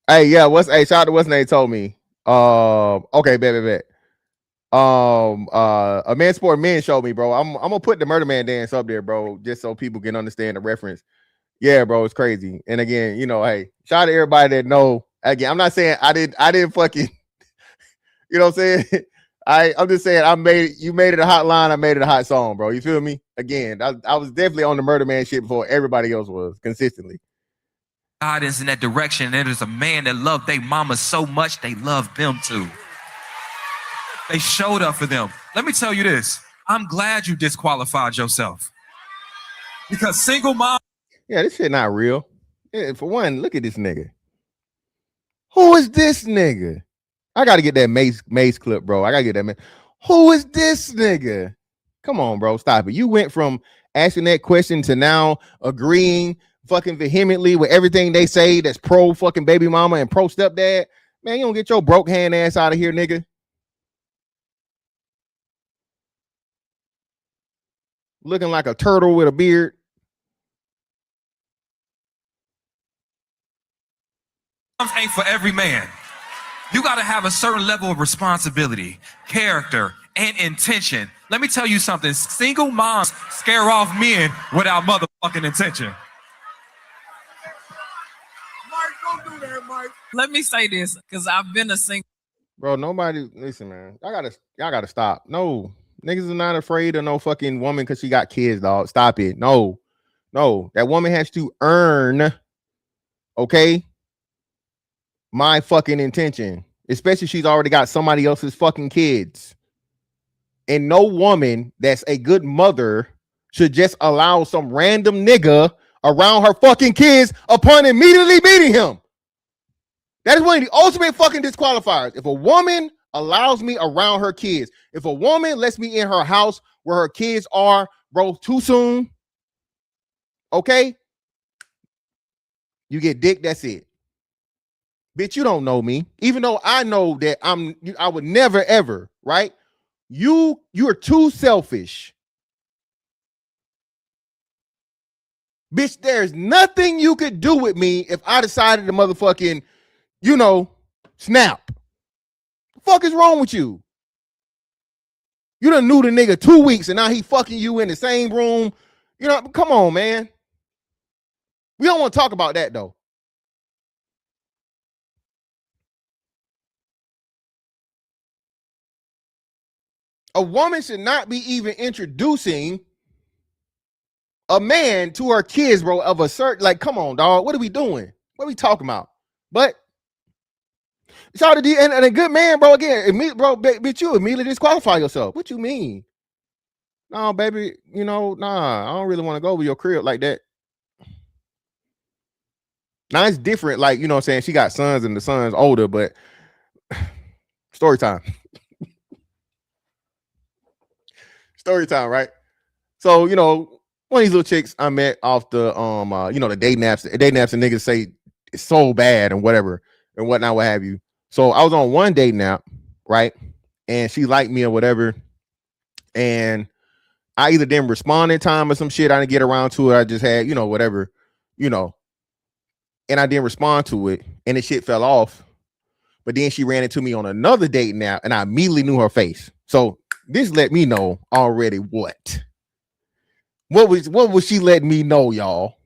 Hey, yeah, shout out to what's name told me. Okay, bet. A Man Sport Men showed me, bro. I'm gonna put the Murder Man dance up there, bro, just so people can understand the reference. Yeah, bro, it's crazy. And again, you know, hey, shout out to everybody that know. Again, I'm not saying I didn't fucking, you know what I'm saying? I'm just saying you made it a hot line, I made it a hot song, bro. You feel me? Again, I was definitely on the Murder Man shit before everybody else was consistently.
Guidance in that direction. And there's a man that loved their mama so much they loved them too. They showed up for them. Let me tell you this. I'm glad you disqualified yourself. Because single mom.
Yeah, this shit not real. Yeah, for one, look at this nigga. Who is this nigga? I gotta get that Mace clip, bro. I gotta get that man. Who is this nigga? Come on, bro. Stop it. You went from asking that question to now agreeing fucking vehemently with everything they say that's pro fucking baby mama and pro stepdad. Man, you don't get your broke hand ass out of here, nigga. Looking like a turtle with a beard.
Ain't for every man. You got to have a certain level of responsibility, character, and intention. Let me tell you something. Single moms scare off men without motherfucking intention.
Mike, don't do that, Mike. Let me say this, because I've been a single.
Bro, nobody, listen, man. Y'all gotta stop. No, niggas are not afraid of no fucking woman because she got kids, dog. Stop it. No, that woman has to earn, okay, my fucking intention, especially she's already got somebody else's fucking kids. And no woman that's a good mother should just allow some random nigga around her fucking kids upon immediately meeting him. That is one of the ultimate fucking disqualifiers. If a woman allows me around her kids, if a woman lets me in her house where her kids are, bro, too soon, okay, you get dick, that's it. Bitch, you don't know me. Even though I know that I would never ever, right? You are too selfish. Bitch, there's nothing you could do with me if I decided to motherfucking, you know, snap. The fuck is wrong with you? You done knew the nigga 2 weeks and now he fucking you in the same room. You know, come on, man. We don't want to talk about that though. A woman should not be even introducing a man to her kids, bro, of a certain, like, come on, dog. What are we doing? What are we talking about? But shout out to and a good man, bro. Again, bro, bitch, you immediately disqualify yourself. What you mean? No, baby, you know, nah, I don't really want to go over your crib like that. Now it's different, like, you know what I'm saying? She got sons and the son's older, but story time. Story time, right? So, you know, one of these little chicks I met off the you know, the dating apps and niggas say it's so bad and whatever and whatnot, what have you. So I was on one dating app, right? And she liked me or whatever. And I either didn't respond in time or some shit. I didn't get around to it. I just had, you know, whatever, you know, and I didn't respond to it. And the shit fell off. But then she ran into me on another dating app and I immediately knew her face. So this let me know already what was she letting me know, y'all?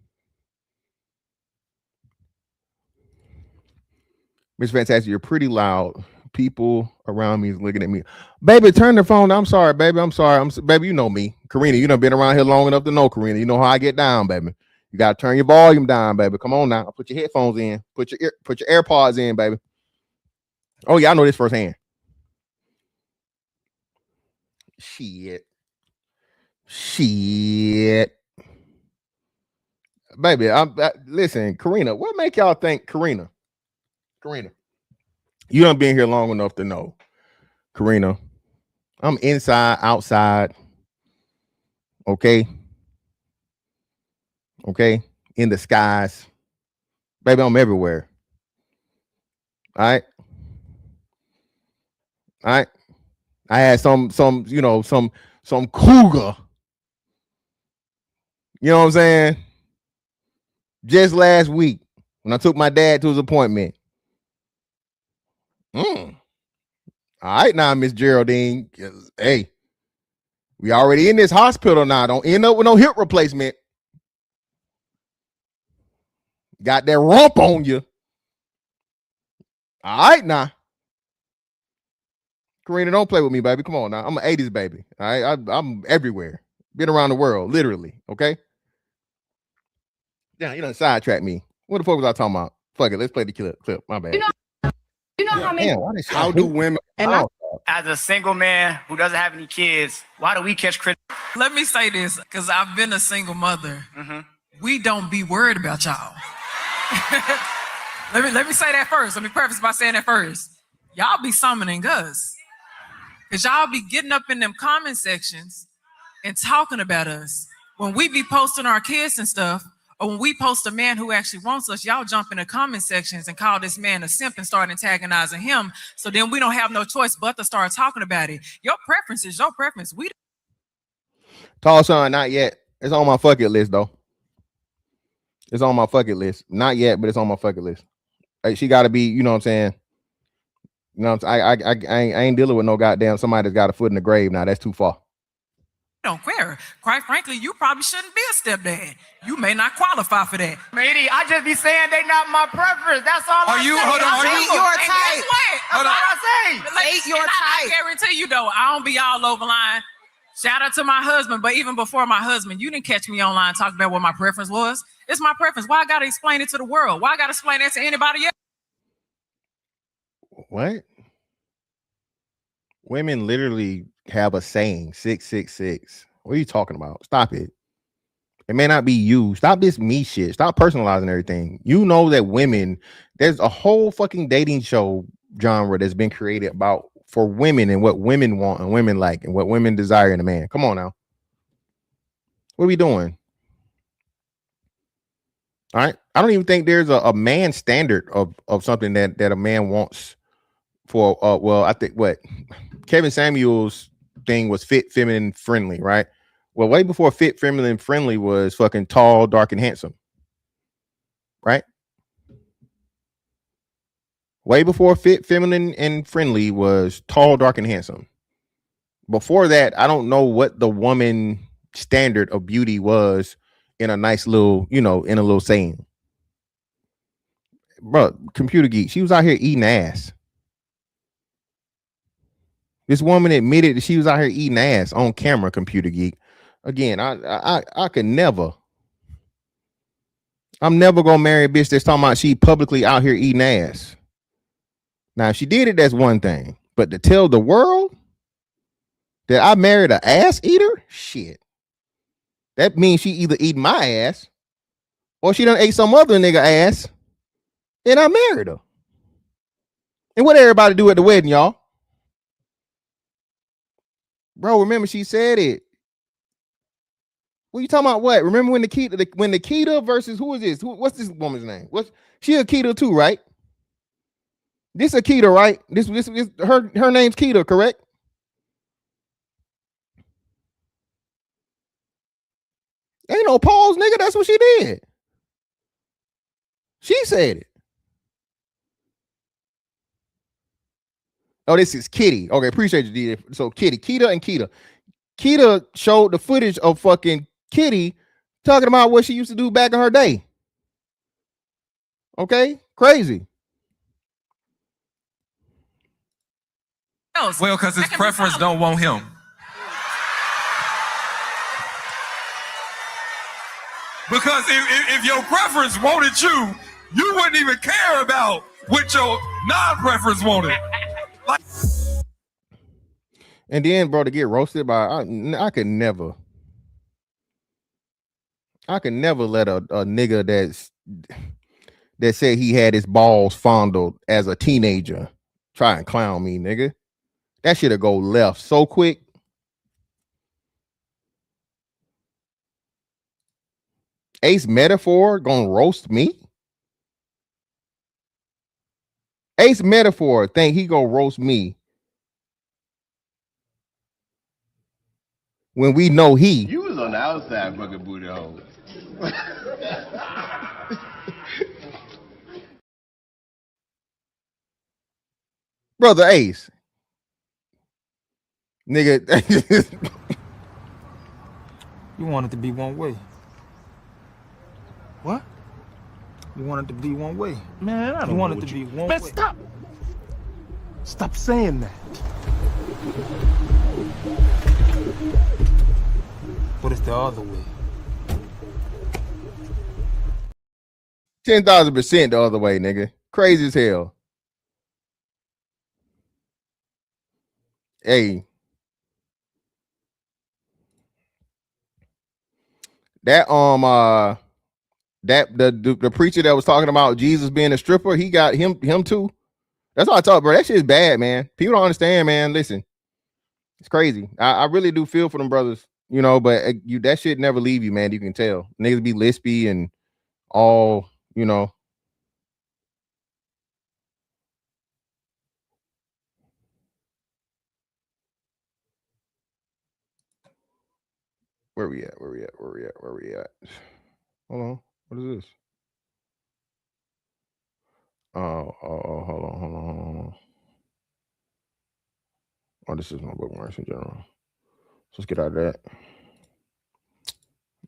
Miss Fantastic, you're pretty loud. People around me is looking at me. Baby, turn the phone. I'm sorry, baby. I'm sorry. Baby, you know me. Karina, you done been around here long enough to know, Karina. You know how I get down, baby. You gotta turn your volume down, baby. Come on now. Put your headphones in. Put your AirPods in, baby. Oh yeah, I know this firsthand. Shit. Baby, listen, Karina, what make y'all think Karina, you done been here long enough to know, Karina, I'm inside, outside, okay, in the skies, baby, I'm everywhere. All right. I had some cougar, you know what I'm saying, just last week when I took my dad to his appointment. All right now, Miss Geraldine, hey, we already in this hospital now. Don't end up with no hip replacement. Got that rump on you. All right now. Karina, don't play with me, baby. Come on now. I'm an 80s baby. All right. I'm everywhere. Been around the world, literally. Okay. Yeah, you done sidetrack me. What the fuck was I talking about? Fuck it. Let's play the clip. My bad.
You know how many?
How do women?
As a single man who doesn't have any kids, why do we catch criticism?
Let me say this, because I've been a single mother. We don't be worried about y'all. let me say that first. Let me preface by saying that first. Y'all be summoning us. Because y'all be getting up in them comment sections and talking about us. When we be posting our kids and stuff, or when we post a man who actually wants us, y'all jump in the comment sections and call this man a simp and start antagonizing him. So then we don't have no choice but to start talking about it. Your preference is your preference.
Tall son, not yet. It's on my fuck it list though. It's on my fuck it list. Not yet, but it's on my fuck it list. Like, she got to be, you know what I'm saying? You know what I'm saying? I ain't dealing with no goddamn somebody that's got a foot in the grave now. That's too far.
Don't care. Quite frankly, you probably shouldn't be a stepdad. You may not qualify for that.
Matey, I just be saying they not my preference. That's all I say.
Hold on,
Date
your type.
That's all I say.
Date your
I
type.
guarantee you though, I don't be all over line. Shout out to my husband, but even before my husband, you didn't catch me online talking about what my preference was. It's my preference. Why I gotta explain it to the world? Why I gotta explain that to anybody else?
What? Women literally have a saying, 666. What are you talking about? Stop it. It may not be you. Stop this me shit. Stop personalizing everything. You know that women, there's a whole fucking dating show genre that's been created about for women and what women want and women like and what women desire in a man. Come on now. What are we doing? All right. I don't even think there's a man standard of something that a man wants for well, I think what Kevin Samuel's thing was fit, feminine, friendly, right? Well, way before fit, feminine, friendly was fucking tall, dark, and handsome, right? Way before fit, feminine, and friendly was tall, dark, and handsome. Before that, I don't know what the woman standard of beauty was in a nice little, in a little saying. Bro, computer geek, she was out here eating ass. This woman admitted that she was out here eating ass on camera, computer geek. Again, I could never. I'm never gonna marry a bitch that's talking about she publicly out here eating ass. Now, if she did it, that's one thing. But to tell the world that I married an ass eater, shit. That means she either eat my ass or she done ate some other nigga ass and I married her. And what everybody do at the wedding, y'all? Bro, remember she said it. What you talking about? What? Remember when Nikita versus who is this? What's this woman's name? She Akita too, right? This Akita, right? This her name's Kita, correct? Ain't no pause, nigga. That's what she did. She said it. Oh, this is Kitty. Okay, appreciate you, D. So Kitty, Kita and Kita. Kita showed the footage of fucking Kitty talking about what she used to do back in her day. Okay, crazy.
Well, because his preference don't want him. Because if your preference wanted you, you wouldn't even care about what your non-preference wanted.
And then, bro, to get roasted by I could never let a nigga that said he had his balls fondled as a teenager try and clown me, nigga. That shit'll go left so quick. Ace Metaphor gonna roast me? Ace Metaphor think he gonna roast me when we know he.
You was on the outside fucking booty hole.
Brother Ace. Nigga.
You want it to be one way. What? You want it to be one way.
Man, I don't
You want
know
it to
what
be one
Man,
way.
stop! Stop saying that.
But it's the other way.
10,000% the other way, nigga. Crazy as hell. Hey. That the preacher that was talking about Jesus being a stripper, he got him too. That's all I talk, bro. That shit is bad, man. People don't understand, man. Listen, it's crazy. I really do feel for them brothers, you know, but that shit never leave you, man. You can tell niggas be lispy and all, you know. Where we at? Hold on. What is this? Oh, hold on. Oh, this is my bookmarks in general. So let's get out of that.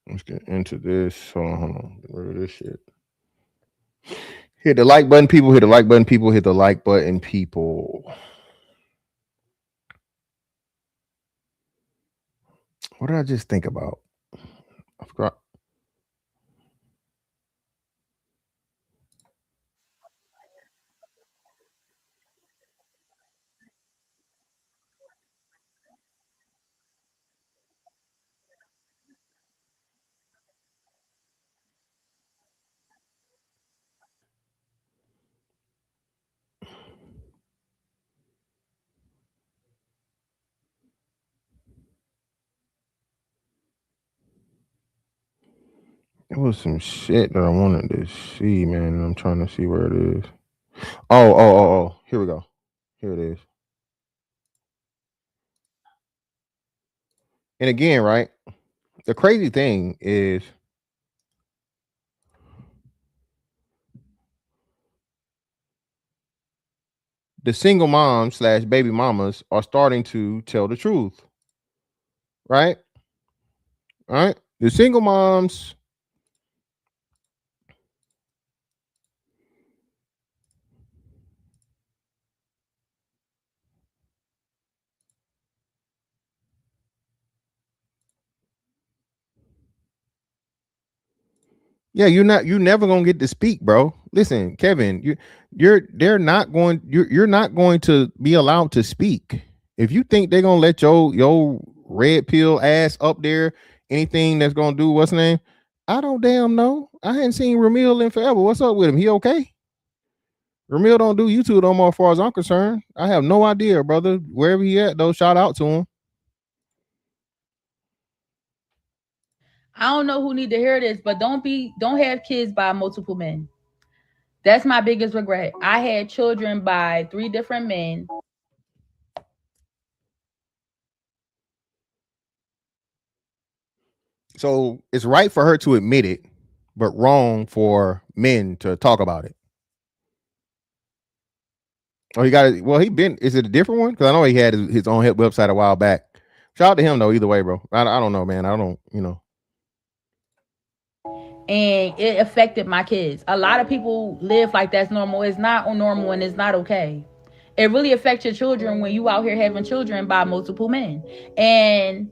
Let's get into this. Hold on. Get rid of this shit. Hit the like button, people. Hit the like button, people. Hit the like button, people. What did I just think about? I forgot. It was some shit that I wanted to see, man, and I'm trying to see where it is. Oh. Here we go. Here it is. And again, right? The crazy thing is the single moms / baby mamas are starting to tell the truth. Right? All right. The single moms. Yeah, you're never gonna get to speak, bro. Listen, Kevin, you're not going to be allowed to speak. If you think they're gonna let your red pill ass up there, anything that's gonna do what's the name? I don't damn know. I hadn't seen Ramil in forever. What's up with him? He okay? Ramil don't do YouTube no more, as far as I'm concerned. I have no idea, brother. Wherever he at, though, shout out to him.
I don't know who need to hear this, but don't have kids by multiple men. That's my biggest regret. I had children by 3 different men.
So it's right for her to admit it, but wrong for men to talk about it. Oh, he got it. Well, is it a different one? Because I know he had his own website a while back. Shout out to him though, either way, bro. I don't know, man. I don't, you know.
And it affected my kids. A lot of people live like that's normal. It's not normal and it's not okay. It really affects your children when you out here having children by multiple men. And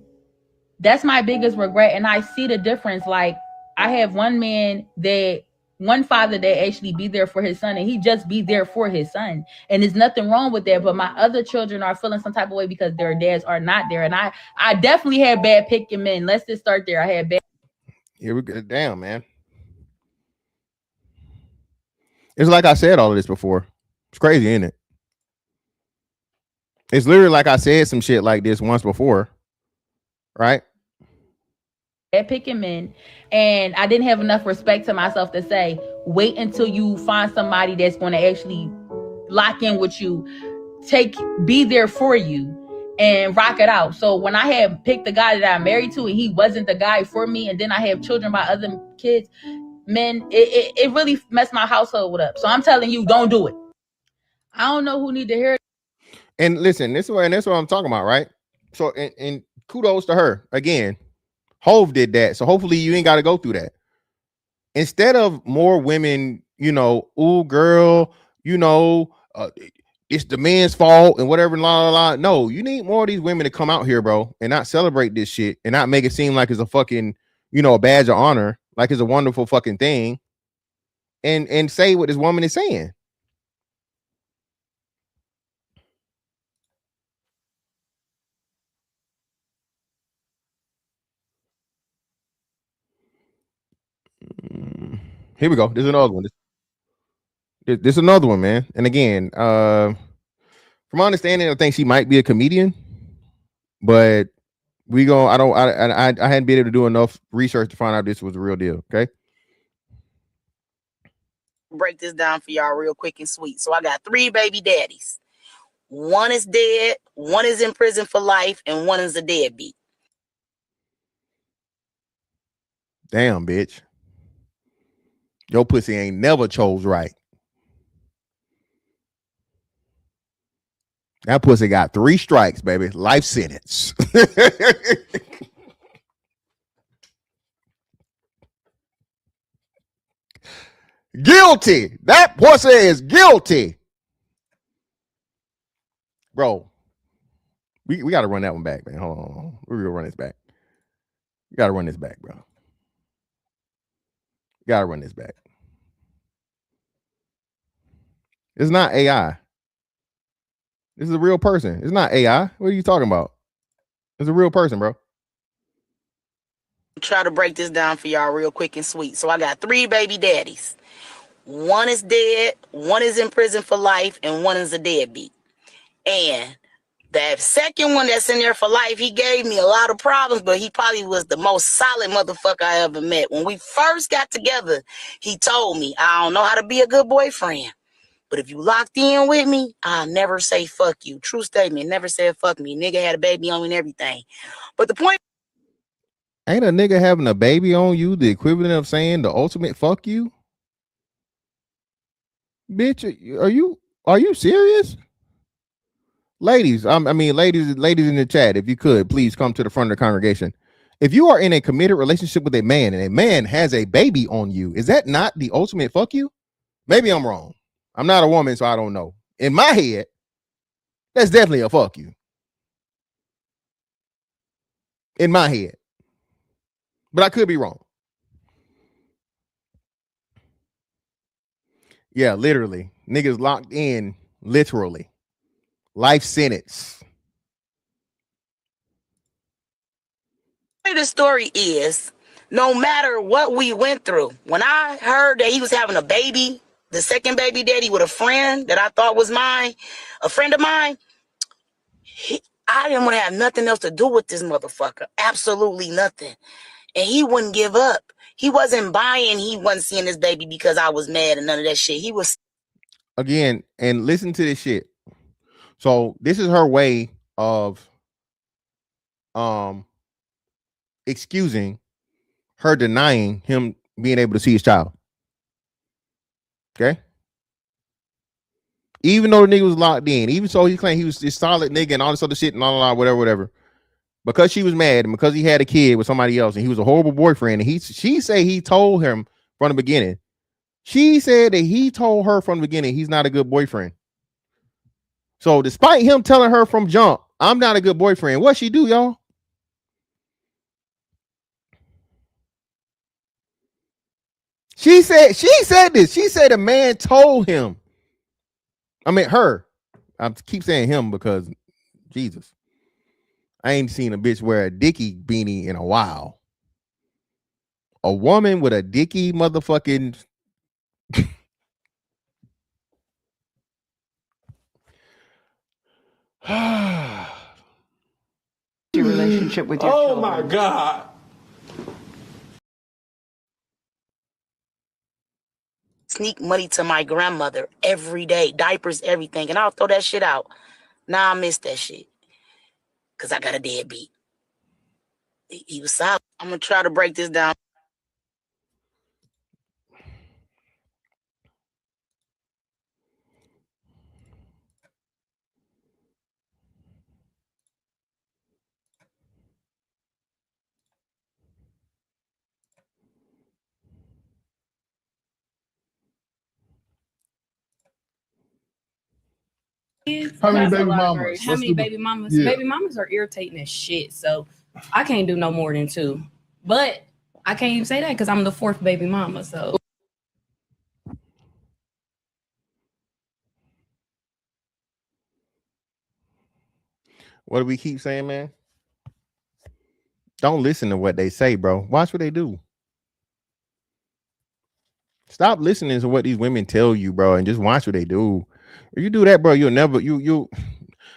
that's my biggest regret. And I see the difference. Like, I have one man that one father that actually be there for his son, and he just be there for his son, and there's nothing wrong with that. But my other children are feeling some type of way because their dads are not there, and I definitely had bad picking men. Let's just start there. I had bad.
Here we go. Damn, man. It's like I said all of this before. It's crazy, isn't it? It's literally like I said some shit like this once before, right?
Bad picking men, and I didn't have enough respect to myself to say, wait until you find somebody that's going to actually lock in with you, be there for you, and rock it out. So when I had picked the guy that I'm married to, and he wasn't the guy for me, and then I have children by other kids, men, it really messed my household up. So I'm telling you, don't do it. I don't know who need to hear it.
And listen, that's what I'm talking about, right? So, and kudos to her again. Hove did that, so hopefully you ain't got to go through that. Instead of more women, ooh, girl, it's the man's fault and whatever, la la la. No, you need more of these women to come out here, bro, and not celebrate this shit and not make it seem like it's a fucking, a badge of honor, like it's a wonderful fucking thing, and say what this woman is saying. Here we go. There's another one. This is another one, man. And again, from my understanding, I think she might be a comedian, but I hadn't been able to do enough research to find out this was the real deal. Okay.
Break this down for y'all real quick and sweet. So I got 3 baby daddies. One is dead, one is in prison for life, and one is a deadbeat.
Damn, bitch. Your pussy ain't never chose right. That pussy got 3 strikes, baby. Life sentence. Guilty. That pussy is guilty. Bro, we got to run that one back, man. Hold on. We're going to run this back. We got to run this back, bro. Got to run this back. It's not AI. This is a real person. It's not AI. What are you talking about? It's a real person, bro.
Try to break this down for y'all real quick and sweet. So I got 3 baby daddies. One is dead, one is in prison for life, and one is a deadbeat. And that second one that's in there for life, he gave me a lot of problems, but he probably was the most solid motherfucker I ever met. When we first got together, he told me, I don't know how to be a good boyfriend, but if you locked in with me, I'll never say fuck you. True statement, never said fuck me. Nigga had a baby on me and everything. But the point,
ain't a nigga having a baby on you the equivalent of saying the ultimate fuck you? Bitch, are you serious? Ladies, ladies in the chat, if you could, please come to the front of the congregation. If you are in a committed relationship with a man and a man has a baby on you, is that not the ultimate fuck you? Maybe I'm wrong. I'm not a woman, so I don't know. In my head, that's definitely a fuck you. In my head. But I could be wrong. Yeah, literally. Niggas locked in, literally. Life sentence.
the story is, no matter what we went through, when I heard that he was having a baby, the second baby daddy with a friend that I thought was mine, a friend of mine, I didn't want to have nothing else to do with this motherfucker. Absolutely nothing. And he wouldn't give up. He wasn't buying, he wasn't seeing this baby because I was mad and none of that shit. He was.
Again, and listen to this shit. So this is her way of excusing her denying him being able to see his child. Okay. Even though the nigga was locked in, even so he claimed he was this solid nigga and all this other shit and all whatever. Because she was mad and because he had a kid with somebody else and he was a horrible boyfriend, and she said he told him from the beginning. She said that he told her from the beginning he's not a good boyfriend. So despite him telling her from jump, I'm not a good boyfriend, what she do, y'all? She said this. She said a man told him. I mean her. I keep saying him because Jesus. I ain't seen a bitch wear a Dickie beanie in a while. A woman with a Dickie motherfucking
your relationship with your children.
Oh my God.
Sneak money to my grandmother every day, diapers, everything, and I'll throw that shit out. Now I miss that shit because I got a deadbeat. He was solid. I'm gonna try to break this down.
How many
That's a
baby
lot of
mamas?
variation. How
Let's
many
do the-
baby mamas?
Yeah.
Baby mamas are irritating as shit. So I can't do no more than 2. But I can't even say that because I'm the 4th baby mama. So
What do we keep saying, man? Don't listen to what they say, bro. Watch what they do. Stop listening to what these women tell you, bro, and just watch what they do. If you do that, bro, you'll never I'm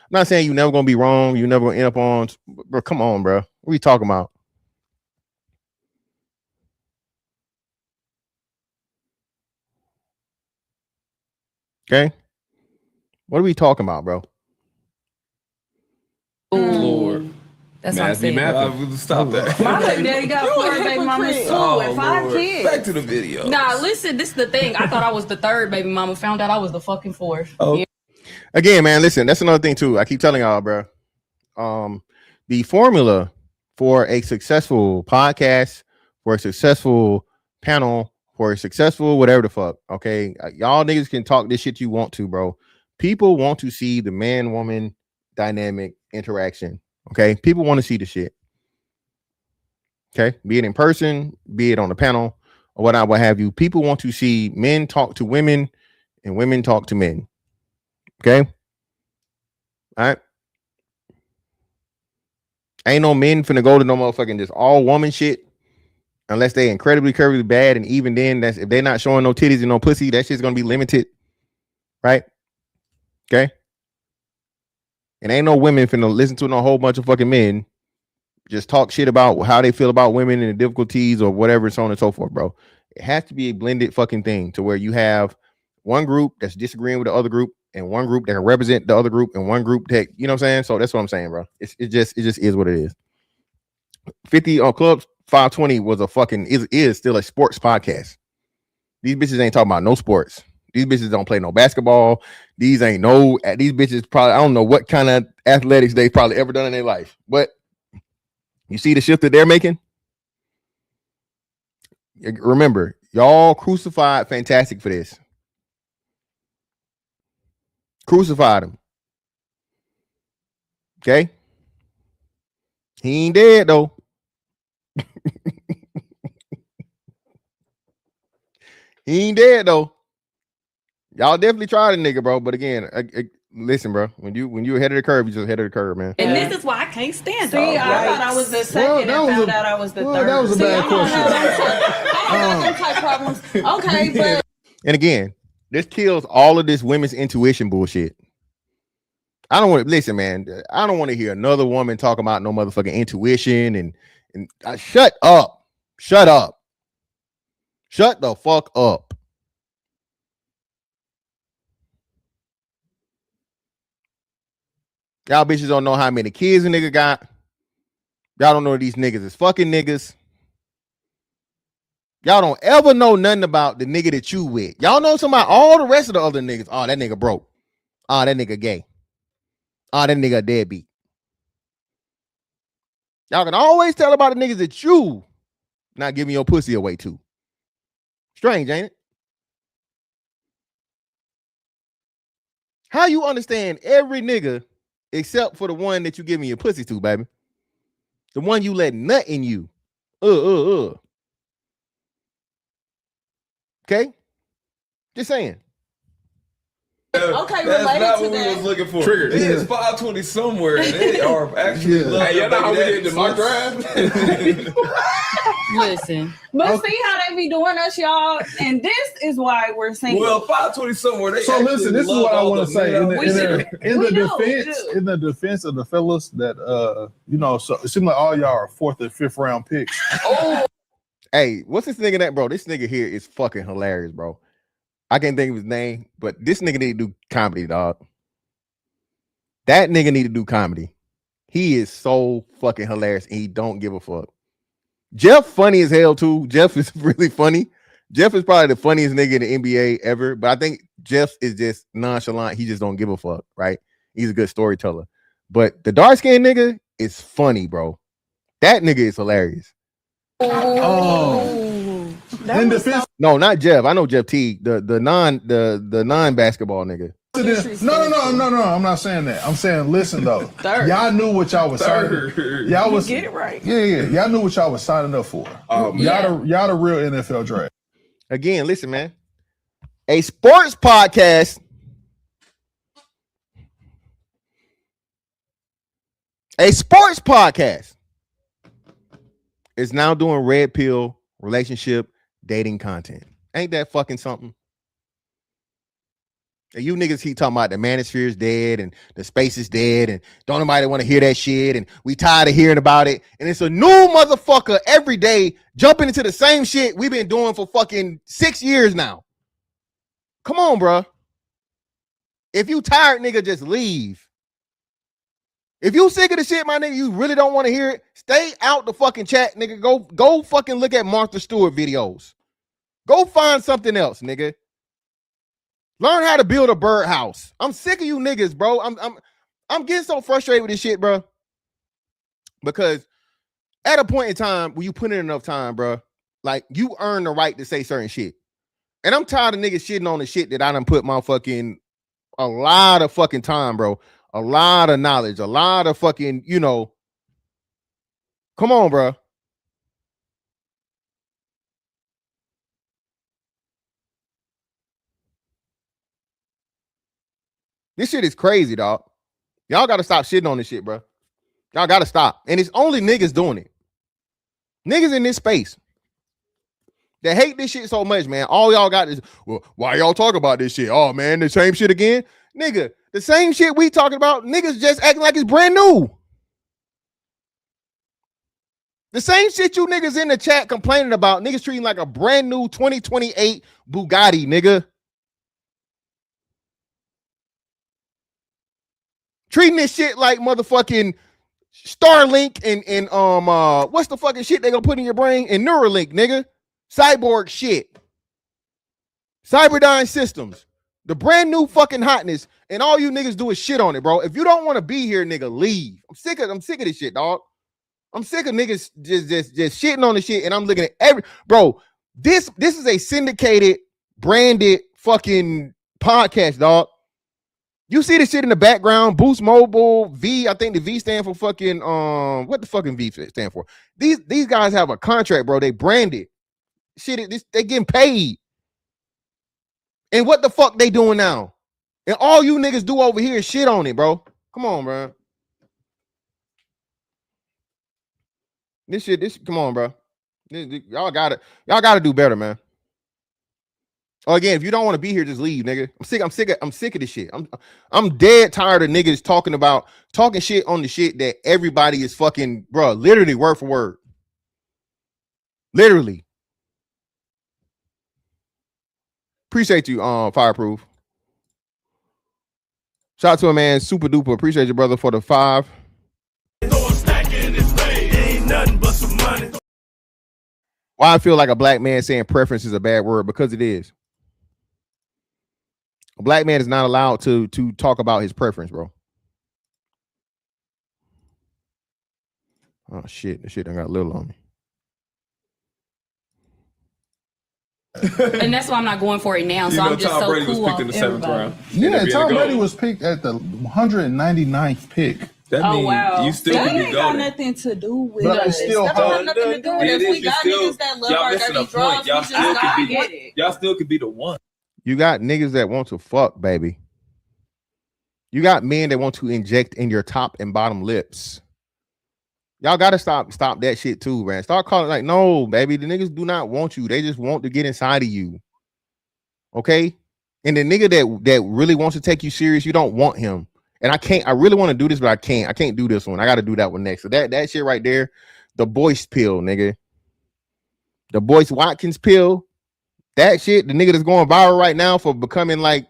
not saying you're never gonna be wrong, you're never gonna end up on, bro. Come on, bro. What are you talking about? Okay. What are we talking about, bro?
Lord. That's what I'm saying.
Stop that.
My baby daddy got 4 baby mamas too and 5 kids.
Back to the video.
Nah, listen, this is the thing. I thought I was the 3rd baby mama. Found out I was the fucking 4th.
Oh.
Yeah.
Again, man, listen, that's another thing too. I keep telling y'all, bro. The formula for a successful podcast, for a successful panel, for a successful whatever the fuck. Okay, y'all niggas can talk this shit you want to, bro. People want to see the man-woman dynamic interaction. Okay, people want to see the shit. Okay, be it in person, be it on the panel, or what have you. People want to see men talk to women and women talk to men. Okay, all right. Ain't no men finna go to no motherfucking just all woman shit unless they incredibly curvy bad, and even then, that's if they're not showing no titties and no pussy, that shit's gonna be limited, right? Okay. And ain't no women finna listen to no whole bunch of fucking men just talk shit about how they feel about women and the difficulties or whatever, so on and so forth, bro. It has to be a blended fucking thing to where you have one group that's disagreeing with the other group and one group that can represent the other group and one group that, you know what I'm saying? So that's what I'm saying, bro. It just is what it is. 50 on Club 520 was a fucking is still a sports podcast. These bitches ain't talking about no sports. These bitches don't play no basketball. These bitches probably, I don't know what kind of athletics they probably ever done in their life. But you see the shift that they're making? Remember, y'all crucified Fantastic for this. Crucified him. Okay? He ain't dead though. He ain't dead though. Y'all definitely tried a nigga, bro. But again, listen, bro. When you ahead of the curve, you just ahead of the curve, man.
And this is why I can't stand
See,
it.
I thought I was the 2nd and found out I was the 3rd.
That was a bad question.
I don't have them type problems. Okay, but
And again, this kills all of this women's intuition bullshit. I don't want to listen, man. I don't want to hear another woman talk about no motherfucking intuition and shut up. Shut up. Shut the fuck up. Y'all bitches don't know how many kids a nigga got. Y'all don't know these niggas is fucking niggas. Y'all don't ever know nothing about the nigga that you with. Y'all know something about all the rest of the other niggas. Oh, that nigga broke. Oh, that nigga gay. Oh, that nigga a deadbeat. Y'all can always tell about the niggas that you not giving your pussy away to. Strange, ain't it? How you understand every nigga except for the one that you giving your pussy to, baby? The one you let nut in you. Okay, just saying.
Okay,
That's
related
not
to
what we
that.
was looking for.
Triggered.
It is 520 somewhere. And they are actually love
Hey, y'all know how we did the mock
draft?
Listen.
But see how they be doing us, y'all, and this is why we're saying.
Well, 520 somewhere. They
So listen, this is what I want to say. In the
do.
defense of the fellas that so it seems like all y'all are 4th and 5th round picks.
Hey, what's this nigga that, bro? This nigga here is fucking hilarious, bro. I can't think of his name, but this nigga need to do comedy, dog. That nigga need to do comedy. He is so fucking hilarious, and he don't give a fuck. Jeff funny as hell too. Jeff is really funny. Jeff is probably the funniest nigga in the NBA ever, but I think Jeff is just nonchalant. He just don't give a fuck, right? He's a good storyteller. But the dark-skinned nigga is funny, bro. That nigga is hilarious.
In defense,
no, not Jeff. I know Jeff Teague, the non-basketball nigga.
No. I'm not saying that. I'm saying, listen though. Y'all knew what y'all was signing. Y'all was
get it right.
Yeah. Y'all knew what y'all was signing up for. Y'all the real NFL draft.
Again, listen, man. A sports podcast. A sports podcast is now doing red pill relationship dating content. Ain't that fucking something? And you niggas keep talking about the manosphere is dead and the space is dead and don't nobody want to hear that shit and we tired of hearing about it. And it's a new motherfucker every day jumping into the same shit we've been doing for fucking 6 years now. Come on, bro. If you tired, nigga, just leave. If you sick of the shit, my nigga, you really don't want to hear it, stay out the fucking chat, nigga. Go fucking look at Martha Stewart videos. Go find something else, nigga. Learn how to build a birdhouse. I'm sick of you niggas, bro. I'm getting so frustrated with this shit, bro. Because at a point in time when you put in enough time, bro, like you earn the right to say certain shit. And I'm tired of niggas shitting on the shit that I done put my fucking a lot of fucking time, bro. A lot of knowledge, a lot of fucking, come on, bro. This shit is crazy, dog. Y'all got to stop shitting on this shit, bro. Y'all got to stop. And it's only niggas doing it. Niggas in this space that hate this shit so much, man. All y'all got is, well, why y'all talk about this shit? Oh, man, the same shit again? Nigga, the same shit we talking about, niggas just acting like it's brand new. The same shit you niggas in the chat complaining about, niggas treating like a brand new 2028 Bugatti, nigga. Treating this shit like motherfucking Starlink and what's the fucking shit they gonna put in your brain? And Neuralink, nigga. Cyborg shit. Cyberdyne Systems. The brand new fucking hotness, and all you niggas do is shit on it, bro. If you don't want to be here, nigga, leave. I'm sick of this shit, dog. I'm sick of niggas just shitting on the shit, and I'm looking at bro. This is a syndicated, branded fucking podcast, dog. You see the shit in the background, Boost Mobile, V. I think the V stand for fucking what the fucking V stand for? These guys have a contract, bro. They branded shit. They getting paid. And what the fuck they doing now? And all you niggas do over here is shit on it, bro. Come on, bro. This come on, bro. Y'all gotta do better, man. Oh, again, if you don't want to be here, just leave, nigga. I'm sick of this shit. I'm dead tired of niggas talking shit on the shit that everybody is fucking, bro, literally word for word. Literally. Appreciate you, Fireproof. Shout out to a man, Super Duper. Appreciate you, brother, for the 5. Why I feel like a black man saying preference is a bad word? Because it is. A black man is not allowed to talk about his preference, bro. Oh shit, the shit done got little on me.
And that's why I'm not going for it now. So I'm just so cool off everybody.
Yeah, Tom Brady was picked at the 199th pick.
That means
wow.
you still
That
can be
ain't got
golden.
nothing to do with
But
us.
it's still
That don't have
hard.
nothing to do with
It
us.
is.
We
You
got
still,
niggas that love
y'all
our
missing
dirty
a point.
draws.
Y'all
We just
still
not
could be.
get it.
Y'all still could be the one.
You got niggas that want to fuck, baby. You got men that want to inject in your top and bottom lips. Y'all gotta stop that shit too, man. Start calling like, no, baby. The niggas do not want you. They just want to get inside of you. Okay? And the nigga that really wants to take you serious, you don't want him. And I really want to do this, but I can't. I can't do this one. I gotta do that one next. So that shit right there, the Boyce pill, nigga. The Boyce Watkins pill. That shit, the nigga that's going viral right now for becoming like,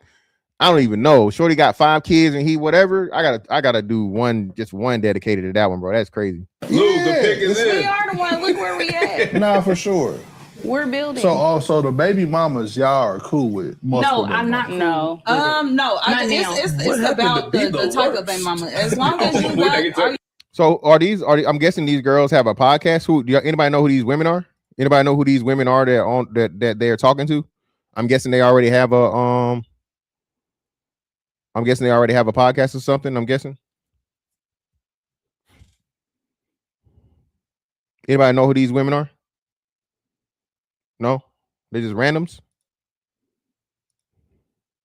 I don't even know. Shorty got 5 kids and he whatever. I gotta do just one dedicated to that one, bro. That's crazy.
Lose the pick is
We
in.
are the one. Look where we at.
Nah, for sure.
We're building.
So also the baby mamas y'all are cool with.
No, I'm not. No, no. It's about the type of baby mama. As long as you got.
So are these? I'm guessing these girls have a podcast. Anybody know who these women are? Anybody know who these women are that they are talking to? I'm guessing they already have a I'm guessing they already have a podcast or something. I'm guessing. Anybody know who these women are? No, they're just randoms.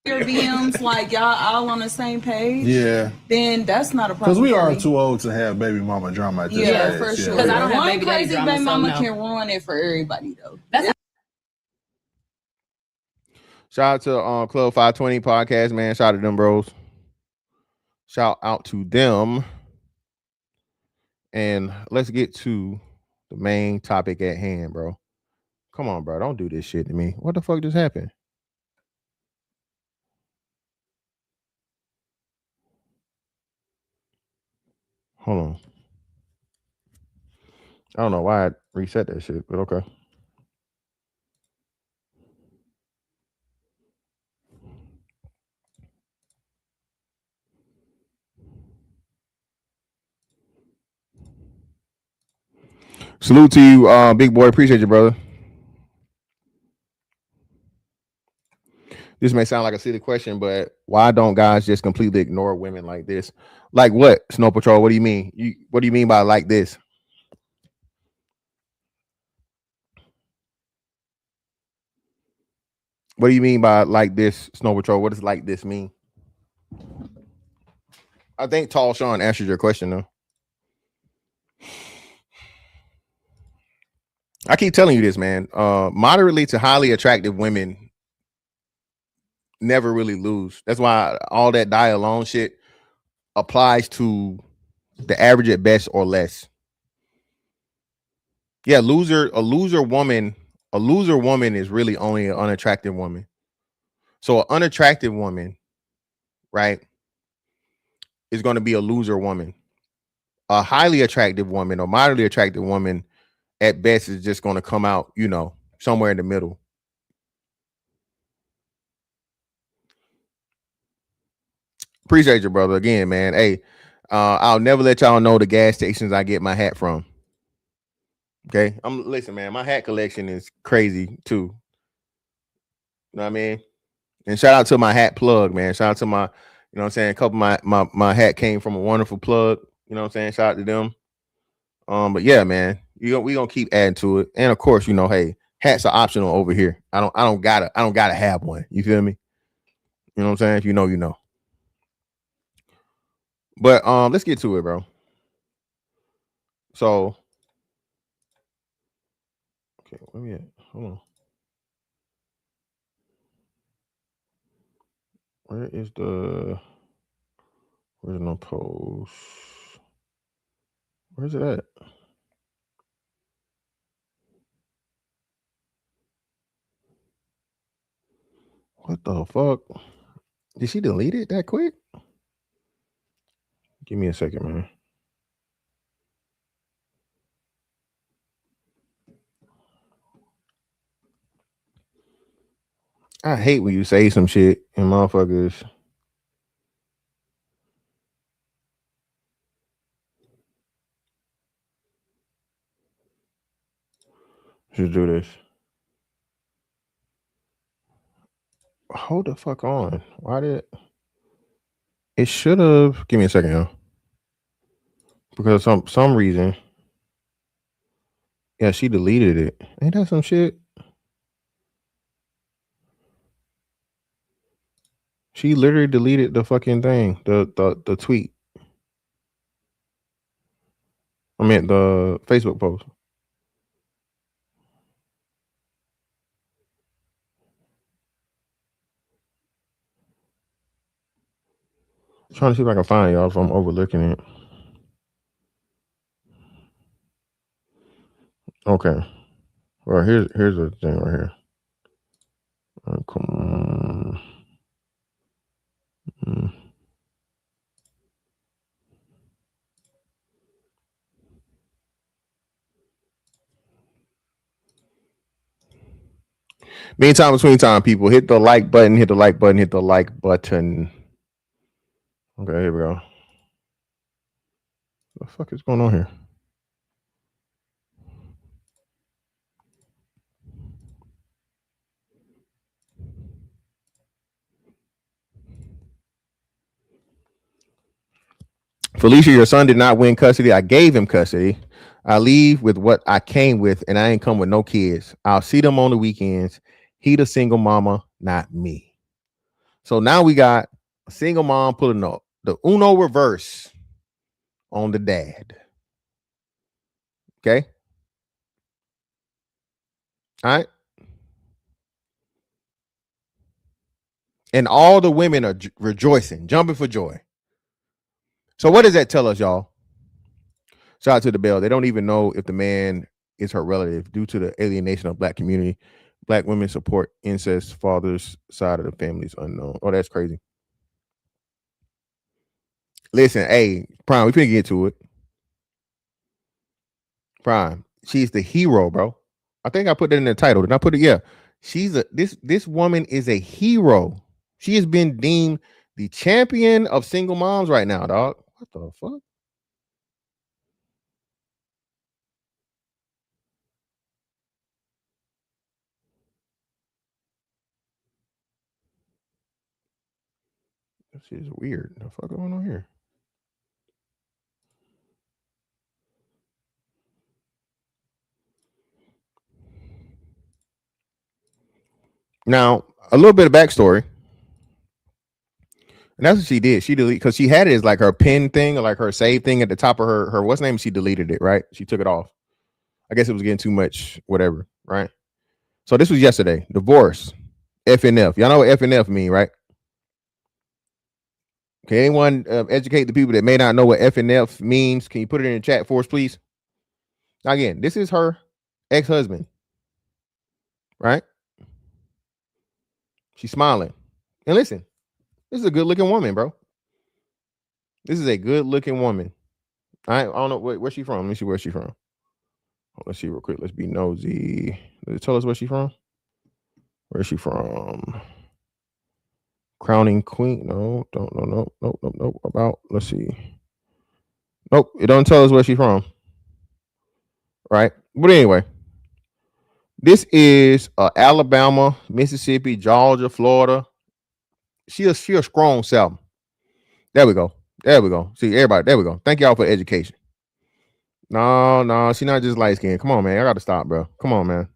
Your DMs like y'all all on the same page.
Yeah.
Then that's not a problem.
Because we
for
are
me.
too old to have baby mama drama at this
Yeah,
age.
for sure.
Yeah.
Because I don't have
One
baby
crazy
drama,
baby
so
mama
no.
can
ruin it for everybody though.
Shout out to Club 520 podcast, man. Shout out to them bros. Shout out to them. And let's get to the main topic at hand, bro. Come on, bro. Don't do this shit to me. What the fuck just happened? Hold on. I don't know why I reset that shit, but okay. Salute to you, big boy. Appreciate you, brother. This may sound like a silly question, but why don't guys just completely ignore women like this? Like what, Snow Patrol? What do you mean? What do you mean by like this? What do you mean by like this, Snow Patrol? What does like this mean? I think Tall Sean answered your question though. I keep telling you this, man. Moderately to highly attractive women never really lose. That's why all that die alone shit applies to the average at best or less. Yeah, a loser woman is really only an unattractive woman. So an unattractive woman, right, is going to be a loser woman. A highly attractive woman or moderately attractive woman at best is just going to come out, somewhere in the middle. Appreciate you, brother. Again, man. Hey, I'll never let y'all know the gas stations I get my hat from. Okay. Listen, man, my hat collection is crazy too. You know what I mean? And shout out to my hat plug, man. Shout out to my, you know what I'm saying? A couple of my hat came from a wonderful plug. You know what I'm saying? Shout out to them. But yeah, man, we gonna keep adding to it. And of course, hey, hats are optional over here. I don't gotta have one. You feel me? You know what I'm saying? If you know, you know. But let's get to it, bro. So okay, where we at? Hold on. Where's no post? Where's it at? What the fuck? Did she delete it that quick? Give me a second, man. I hate when you say some shit and motherfuckers should do this. Hold the fuck on. Why did it should have? Give me a second, y'all. because some reason. Yeah, she deleted it. Ain't that some shit? She literally deleted the fucking thing, the tweet. I mean the Facebook post. I'm trying to see if I can find y'all if I'm overlooking it. Okay. Well, here's the thing right here. Come on. Meantime, between time, people, hit the like button, hit the like button, hit the like button. Okay, here we go. What the fuck is going on here? Felicia, your son did not win custody. I gave him custody. I leave with what I came with, and I ain't come with no kids. I'll see them on the weekends. He the single mama, not me. So now we got a single mom pulling up the Uno reverse on the dad. Okay. All right. And all the women are rejoicing, jumping for joy. So what does that tell us, y'all? Shout out to the Bell. They don't even know if the man is her relative due to the alienation of black community. Black women support incest. Father's side of the family is unknown. Oh, that's crazy. Listen, hey, Prime, we finna get to it. Prime, she's the hero, bro. I think I put that in the title. Did I put it? Yeah. This woman is a hero. She has been deemed the champion of single moms right now, dog. What the fuck? This is weird. The fuck going on here? Now, a little bit of backstory. And that's what she did. She deleted because she had it as like her pin thing or like her save thing at the top of her what's name? She deleted it, right? She took it off. I guess it was getting too much, whatever, right? So this was yesterday. Divorce. FNF. Y'all know what FNF mean, right? Can anyone educate the people that may not know what FNF means? Can you put it in the chat for us, please? Now, again, this is her ex-husband, right? She's smiling. And listen, this is a good-looking woman, bro. This is a good-looking woman. I don't know where's she from. Let me see where she's from. Let's see real quick. Let's be nosy. Does it tell us where she's from? Where's she from? Crowning Queen. No, nope. About, let's see. Nope, it don't tell us where she's from. Right? But anyway, this is Alabama, Mississippi, Georgia, Florida. She a strong South. There we go. See, everybody, there we go. Thank y'all for education. No, she's not just light skinned. Come on, man. I gotta stop, bro. Come on, man.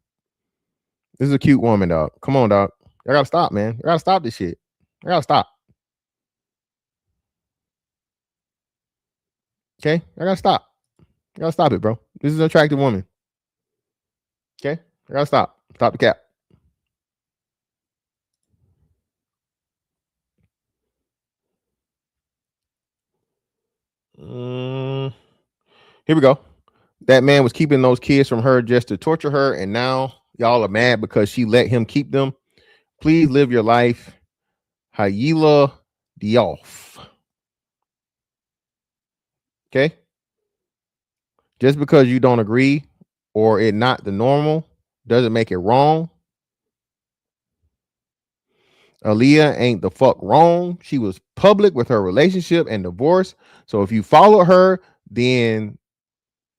This is a cute woman, dog. Come on, dog. I gotta stop, man. I gotta stop this shit. I gotta stop. Okay? I gotta stop. I gotta stop it, bro. This is an attractive woman. Okay? I gotta stop. Stop the cap. Here we go. That man was keeping those kids from her just to torture her, and now y'all are mad because she let him keep them. Please live your life. Hayila Diouf. Okay? Just because you don't agree or it not the normal doesn't make it wrong. Aaliyah ain't the fuck wrong. She was public with her relationship and divorce. So if you follow her, then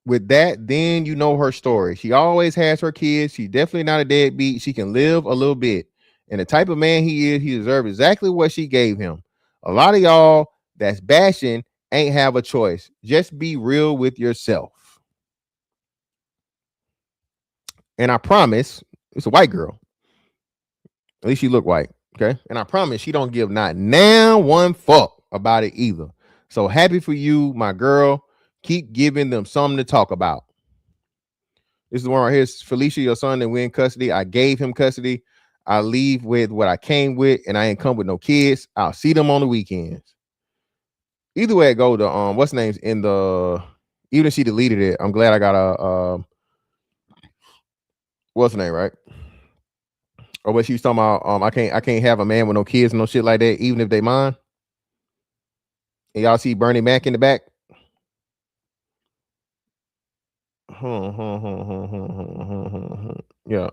with that, then you know her story. She always has her kids. She's definitely not a deadbeat. She can live a little bit. And the type of man he is, he deserves exactly what she gave him. A lot of y'all that's bashing ain't have a choice. Just be real with yourself. And I promise, it's a white girl. At least she look white. Okay. And I promise she don't give not now one fuck about it either. So happy for you, my girl. Keep giving them something to talk about. This is one right here. Felicia, your son, and we're in custody. I gave him custody. I leave with what I came with, and I ain't come with no kids. I'll see them on the weekends. Either way it go, the what's the name's in the, even if she deleted it, I'm glad I got a what's the name, right? Or what she was talking about, I can't have a man with no kids and no shit like that, even if they mine. And y'all see Bernie Mac in the back. Yeah,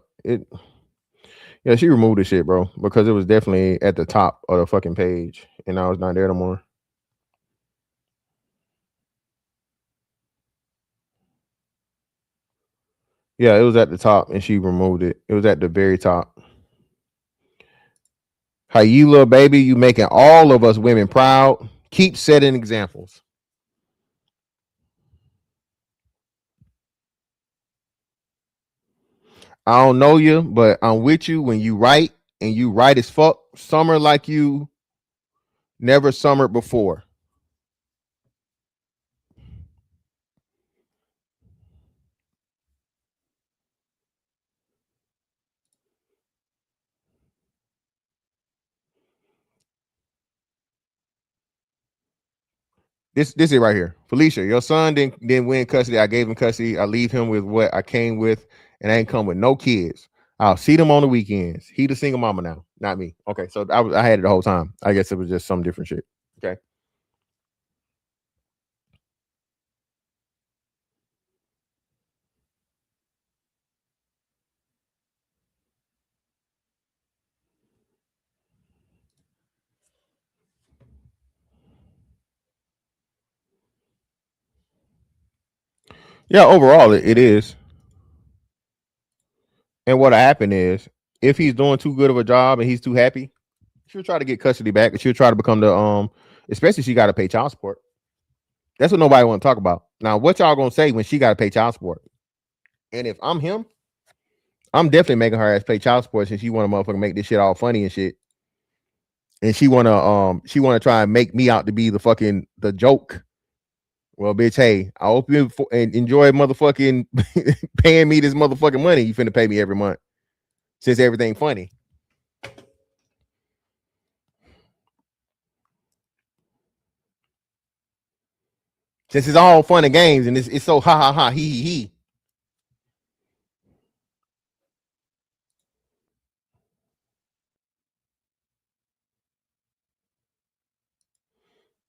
yeah, she removed the shit, bro, because it was definitely at the top of the fucking page, and I was not there no more. Yeah, it was at the top, and she removed it. It was at the very top. How you, little baby, you making all of us women proud. Keep setting examples. I don't know you, but I'm with you when you write, and you write as fuck. Summer like you never summered before. This is right here. Felicia, your son didn't win custody. I gave him custody. I leave him with what I came with, and I ain't come with no kids. I'll see them on the weekends. He the single mama now, not me. Okay, so I had it the whole time. I guess it was just some different shit. Okay. Yeah, overall it is. And what happened is, if he's doing too good of a job and he's too happy, she'll try to get custody back, and she'll try to become the especially she got to pay child support. That's what nobody want to talk about. Now, what y'all gonna say when she got to pay child support? And if I'm him, I'm definitely making her ass pay child support since she want to motherfucker make this shit all funny and shit. And she wanna try and make me out to be the joke. Well, bitch, hey, I hope you enjoy motherfucking paying me this motherfucking money you finna pay me every month since everything funny. Since it's all fun and games and it's so ha ha ha he.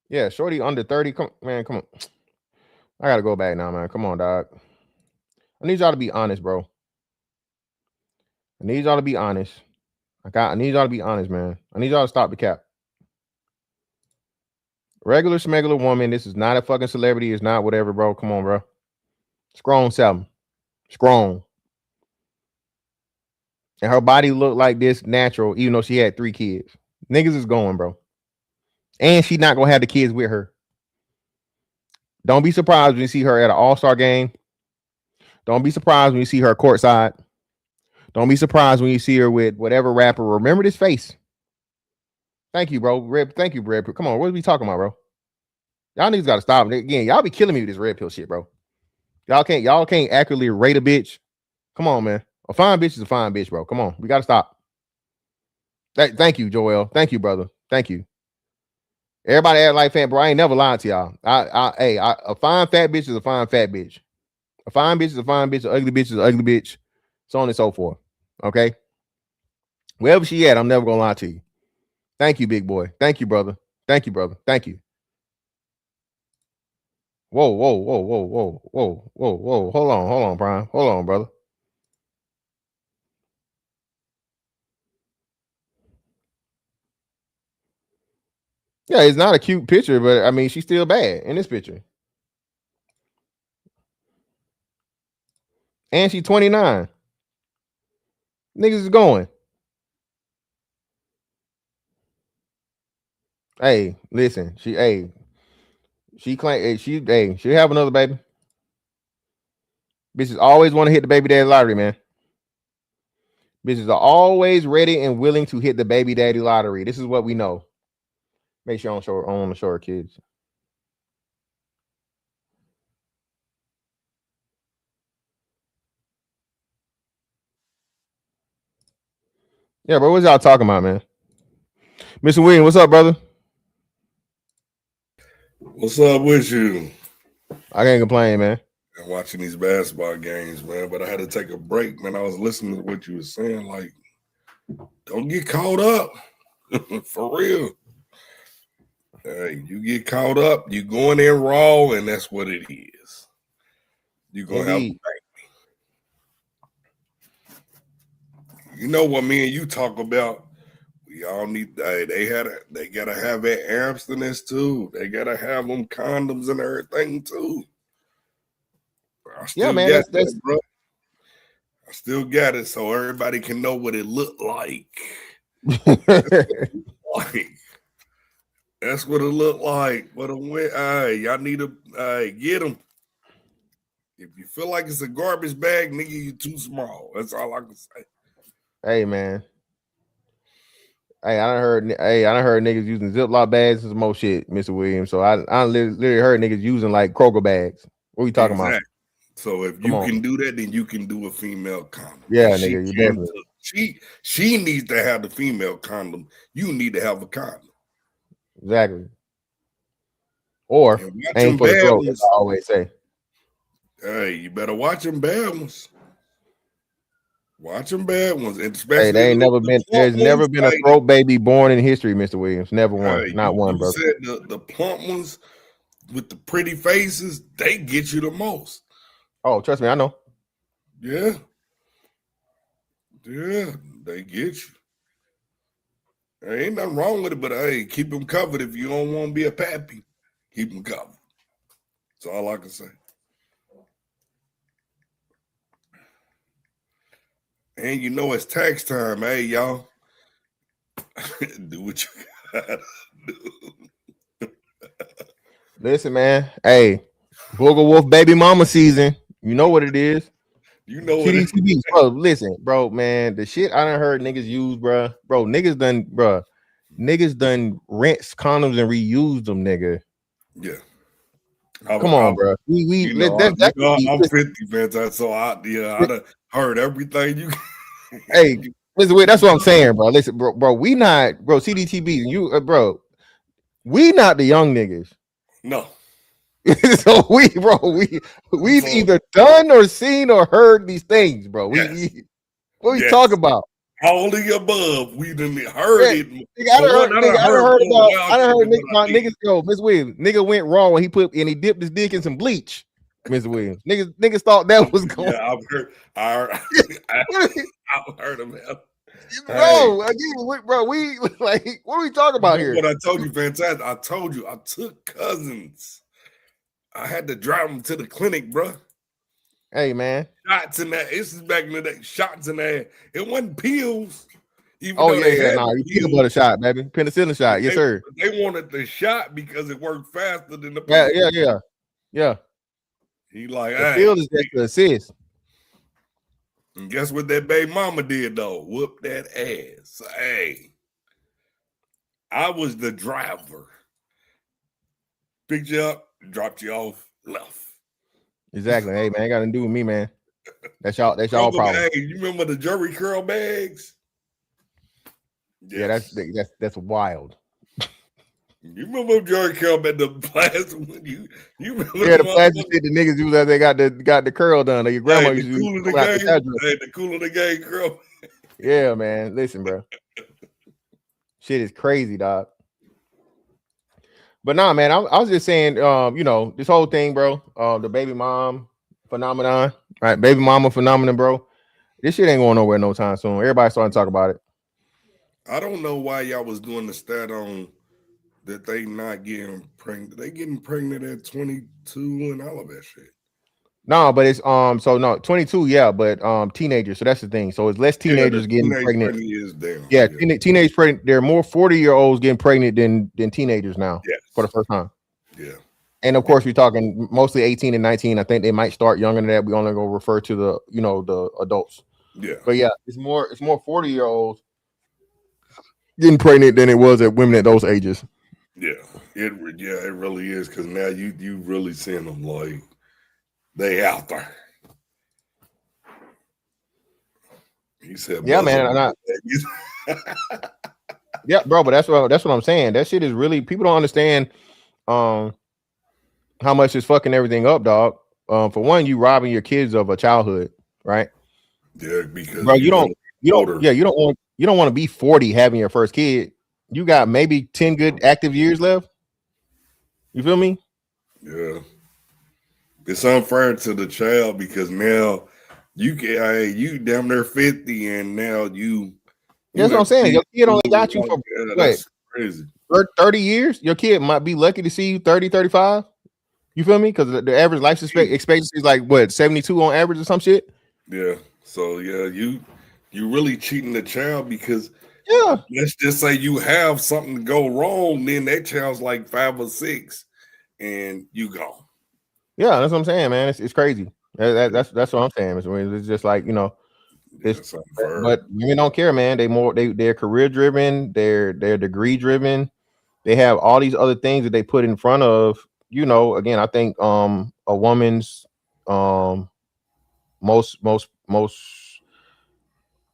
Yeah, shorty under 30. Come on. I gotta go back now, man. Come on, dog. I need y'all to be honest, bro. I need y'all to be honest. I need y'all to be honest, man. I need y'all to stop the cap. Regular smegular woman. This is not a fucking celebrity. It's not whatever, bro. Come on, bro. Strong selling. Strong. And her body looked like this natural, even though she had 3 kids. Niggas is going, bro. And she not gonna have the kids with her. Don't be surprised when you see her at an all-star game. Don't be surprised when you see her courtside. Don't be surprised when you see her with whatever rapper. Remember this face. Thank you, bro. Red, thank you, Red. Come on, what are we talking about, bro? Y'all niggas gotta stop. Again, y'all be killing me with this red pill shit, bro. Y'all can't accurately rate a bitch. Come on, man. A fine bitch is a fine bitch, bro. Come on. We gotta stop. Thank you, Joel. Thank you, brother. Thank you. Everybody act like fan, bro. I ain't never lied to y'all. A fine fat bitch is a fine fat bitch. A fine bitch is a fine bitch. An ugly bitch is an ugly bitch. So on and so forth. Okay. Wherever she at, I'm never gonna lie to you. Thank you, big boy. Thank you, brother. Thank you, brother. Thank you. Whoa. Hold on, Brian. Hold on, brother. Yeah, it's not a cute picture, but I mean, she's still bad in this picture. And she's 29. Niggas is going. Hey, listen, she She claim she'll have another baby. Bitches always want to hit the baby daddy lottery, man. Bitches are always ready and willing to hit the baby daddy lottery. This is what we know. Make sure on the show her kids. Yeah, bro. What y'all talking about, man? Mr. William, what's up, brother?
What's up with you?
I can't complain, man.
I'm watching these basketball games, man, but I had to take a break, man. I was listening to what you were saying, like, don't get caught up. For real. Hey, you get caught up, you going in raw, and that's what it is. You're gonna have a baby. You know what me and you talk about? We all need they gotta have that abstinence too. They gotta have them condoms and everything too. I still
man,
got
that's
bro. I still got it so everybody can know what it looked like. That's what it looked like. But y'all need to get them. If you feel like it's a garbage bag, nigga, you too small. That's all I can say.
Hey, man. Hey, I done heard niggas using Ziploc bags and some more shit, Mr. Williams. So I literally heard niggas using like Kroger bags. What are you talking about?
So if you can do that, then you can do a female condom.
Yeah, nigga, you definitely.
She needs to have the female condom. You need to have a condom.
Exactly. Or aim for the throat, as I always say.
Hey, you better watch them bad ones. Watch them bad ones. And especially
hey, there's never been a throat baby born in history, Mr. Williams. Never one.
Hey,
Not one, bro.
Said the plump ones with the pretty faces, they get you the most.
Oh, trust me, I know.
Yeah. Yeah, they get you. There ain't nothing wrong with it, but hey, keep them covered. If you don't want to be a pappy, keep them covered. That's all I can say. And you know it's tax time, hey y'all. Do what you gotta do.
Listen, man. Hey, Booger Wolf baby mama season. You know what it is.
You know what it
is. Bro, listen, bro, man. The shit I done heard niggas use, bro. Bro, niggas done rinse condoms and reuse them, nigga.
Yeah.
Come on, bro.
I'm 50, man. So I done heard everything you.
Hey, listen, that's what I'm saying, bro. Listen, bro. We not, bro. CDTB, you, bro. We not the young niggas.
No.
So we've either done or seen or heard these things, bro. What we talking about?
All the above. We done heard it.
I done heard niggas go, Miss Williams. Nigga went wrong when he dipped his dick in some bleach. Miss Williams. Niggas thought that was going.
Yeah, I've heard of that.
Bro, again, bro, we like, what are we talking about here?
What I told you, fantastic. I told you, I took cousins. I had to drive them to the clinic, bro.
Hey, man.
Shots in that. This is back in the day. Shots in that. It wasn't pills.
You peanut butter shot, baby. Penicillin shot. Yes, sir.
They wanted the shot because it worked faster than the pill.
Yeah.
He like,
the pill is just to assist.
And guess what that baby mama did, though? Whoop that ass. Hey. I was the driver. Picked you up, dropped you off, left.
Exactly. Hey, man, ain't got nothing to do with me, man. That's y'all problem.
Hey, you remember the Jerry curl bags?
Yes. Yeah, that's wild.
You remember Jerry curl bag, the plastic one? You remember
the plastic shit the niggas use as they got the curl done. Or your grandma used to use
the cool of the game curl.
Yeah, man. Listen, bro. Shit is crazy, dog. But nah, man, I was just saying, this whole thing, bro, the baby mom phenomenon, right? Baby mama phenomenon, bro. This shit ain't going nowhere no time soon. Everybody's starting to talk about it.
I don't know why y'all was doing the stat on that they not getting pregnant. They getting pregnant at 22 and all of that shit.
No, but it's 22, yeah, but teenagers. So that's the thing. So it's less teenagers getting pregnant. Teenage pregnant. There are more 40-year-olds getting pregnant than teenagers now for the first time.
Yeah.
And of course, we're talking mostly 18 and 19. I think they might start younger than that. We only go refer to the, the adults.
Yeah.
But yeah, it's more 40-year-olds getting pregnant than it was at women at those ages.
Yeah, it really is, because now you really seeing them like they out there. He said,
Yeah, man. Yeah, bro, but that's what I'm saying. That shit is really, people don't understand how much it's fucking everything up, dog. For one, you robbing your kids of a childhood, right?
Yeah, because
bro, you don't want to be 40 having your first kid. You got maybe 10 good active years left. You feel me?
Yeah. It's unfair to the child, because now you damn near 50, and now you
that's what I'm saying. Your kid only got you for
that's crazy.
30 years. Your kid might be lucky to see you 30, 35. You feel me? Because the average life expectancy is like what, 72 on average or some shit.
Yeah. So yeah, you really cheating the child, because let's just say you have something to go wrong, then that child's like 5 or 6, and you go.
Yeah, that's what I'm saying, man. It's crazy. That's what I'm saying. It's just like, it's but women don't care, man. They're career driven, they're degree driven. They have all these other things that they put in front of. Again, I think a woman's most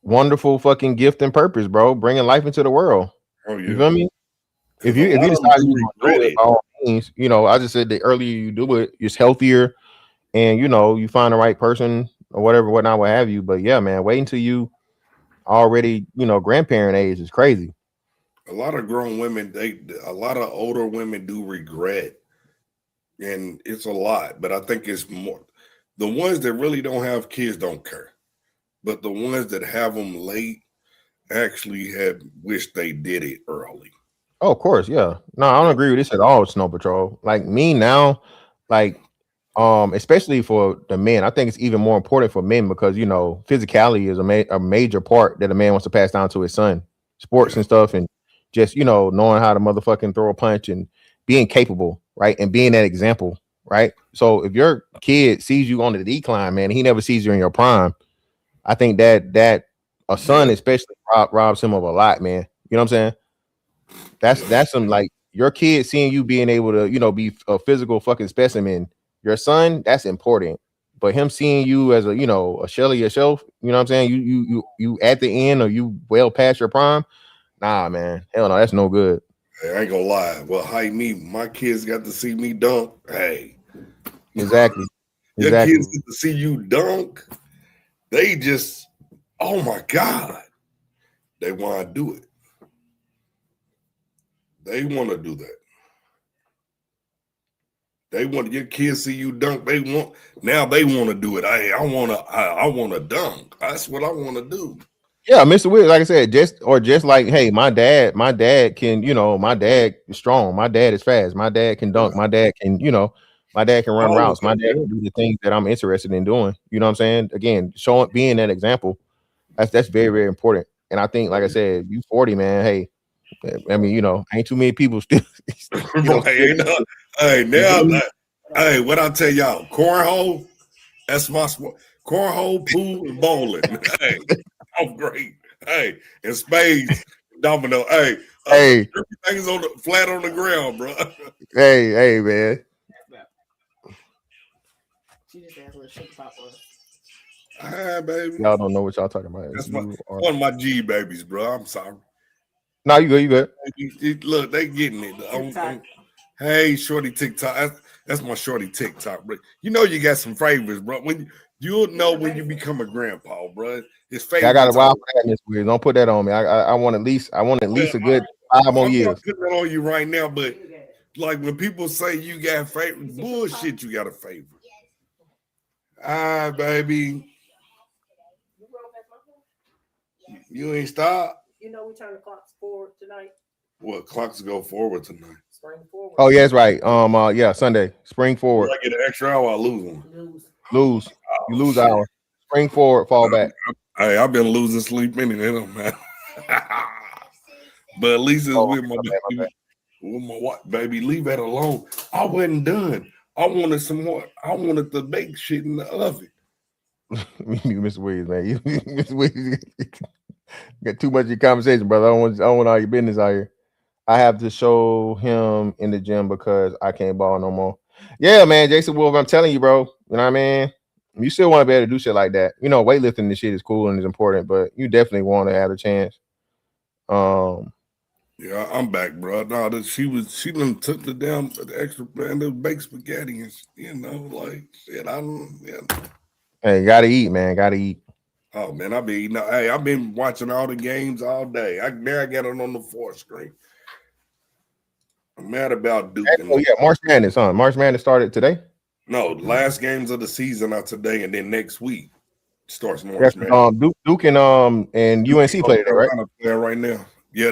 wonderful fucking gift and purpose, bro, bringing life into the world.
Oh yeah.
You feel me? If you decide you regret it, by all means, I just said the earlier you do it, it's healthier, and you find the right person or whatever, whatnot, what have you. But yeah, man, wait until you already, grandparent age is crazy.
A lot of grown women, a lot of older women do regret, and it's a lot. But I think it's more the ones that really don't have kids don't care, but the ones that have them late actually had wished they did it early.
Oh, of course, yeah. No, I don't agree with this at all, Snow Patrol. Like me now, like especially for the men, I think it's even more important for men, because physicality is a major part that a man wants to pass down to his son. Sports and stuff, and just knowing how to motherfucking throw a punch and being capable, right? And being that example, right? So if your kid sees you on the decline, man, he never sees you in your prime, I think that a son especially robs him of a lot, man. You know what I'm saying? That's some, like, your kid seeing you being able to be a physical fucking specimen. Your son, that's important. But him seeing you as a shell of yourself, you know what I'm saying? You at the end, or you well past your prime. Nah, man. Hell no, that's no good.
Hey, I ain't gonna lie. Well, my kids got to see me dunk. Hey.
Exactly.
Your kids get to see you dunk. They just, oh my God. They want to do it. They want to do that. They want your kids see you dunk. They want to do it. Hey, I want to dunk. That's what I want to do.
Yeah, Mr. Witt, like I said, just like, hey, my dad can, my dad is strong. My dad is fast. My dad can dunk. My dad can, my dad can run routes. My dad can do the things that I'm interested in doing. You know what I'm saying? Again, being that example, that's very, very important. And I think, like I said, you 40, man. Hey, I mean, ain't too many people still.
Hey, what I tell y'all, cornhole, that's my sport. Cornhole, pool, and bowling. Hey, I'm great. Hey, and spades, domino. Hey, everything's flat on the ground, bro.
Hey, man.
Hi, baby.
Y'all don't know what y'all talking about.
That's one of my G babies, bro. I'm sorry.
No, you good.
Look, they getting it. Hey, shorty TikTok. That's my shorty TikTok, bro. You got some favorites, bro. When you'll know when you become a grandpa, bro. His favorite.
I got a wild madness with. Don't put that on me. I want at least a good 5 more years.
I'm not putting that on you right now, but like when people say you got favorite, bullshit, you got a favorite. Hi, baby. You ain't stop.
We turn the clocks forward tonight.
What clocks go forward tonight?
Spring forward.
Oh yeah, that's right. Yeah, Sunday. Spring forward.
Do I get an extra hour? I lose one.
Lose. You lose an hour. Spring forward, fall back.
Hey, I've been losing sleep anyway. It don't matter. But at least it's with my baby. With my wife, baby, leave that alone. I wasn't done. I wanted some more. I wanted to bake shit in the oven.
You, Mr. Williams, man. You, Mr. Williams, got too much of your conversation, brother. I don't want all your business out here. I have to show him in the gym because I can't ball no more. Yeah, man, Jason Wolf, I'm telling you, bro. You know what I mean? You still want to be able to do shit like that. You know, weightlifting this shit is cool and is important, but you definitely want to have a chance.
Yeah, I'm back, bro. No, she done took the extra brand of baked spaghetti and like shit.
Hey, gotta eat, man. Gotta eat.
Oh man, I've been watching all the games all day. I got it on the 4th screen. I'm mad about Duke.
Oh yeah, March Madness, huh? March Madness started today.
No, last games of the season are today, and then next week starts March
Yes,
Madness.
Duke and UNC play today, right?
Playing right now. Yeah,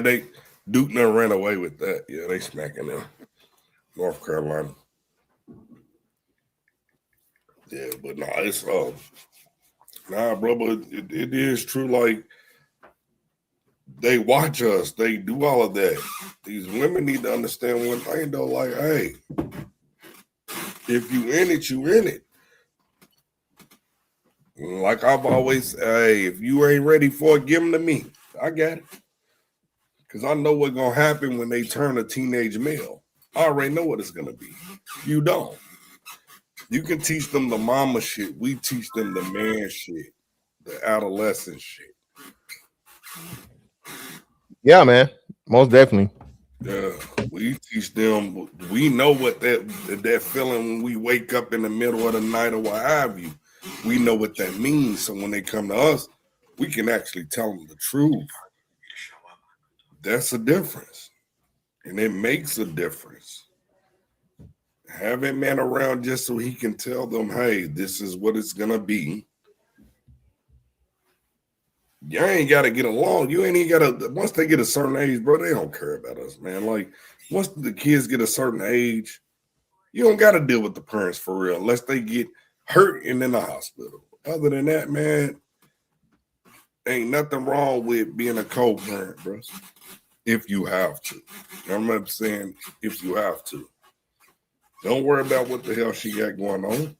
Duke never ran away with that. Yeah, they smacking them. North Carolina. Yeah, but nah, it's bro, but it is true. Like they watch us, they do all of that. These women need to understand one thing though. Like, hey, if you in it, you in it. Like I've always said, hey, if you ain't ready for it, give them to me. I got it. Because I know what's going to happen when they turn a teenage male. I already know what it's going to be. You don't. You can teach them the mama shit. We teach them the man shit, the adolescent shit.
Yeah, man. Most definitely.
Yeah, we teach them. We know what that feeling when we wake up in the middle of the night or what have you. We know what that means. So when they come to us, we can actually tell them the truth. That's a difference. And it makes a difference. Having man around just so he can tell them, hey, this is what it's going to be. You ain't got to get along. You ain't even got to, once they get a certain age, bro, they don't care about us, man. Like, once the kids get a certain age, you don't got to deal with the parents for real unless they get hurt and in the hospital. Other than that, man, ain't nothing wrong with being a co-parent, bro. If you have to. I'm not saying if you have to. Don't worry about what the hell she got going on.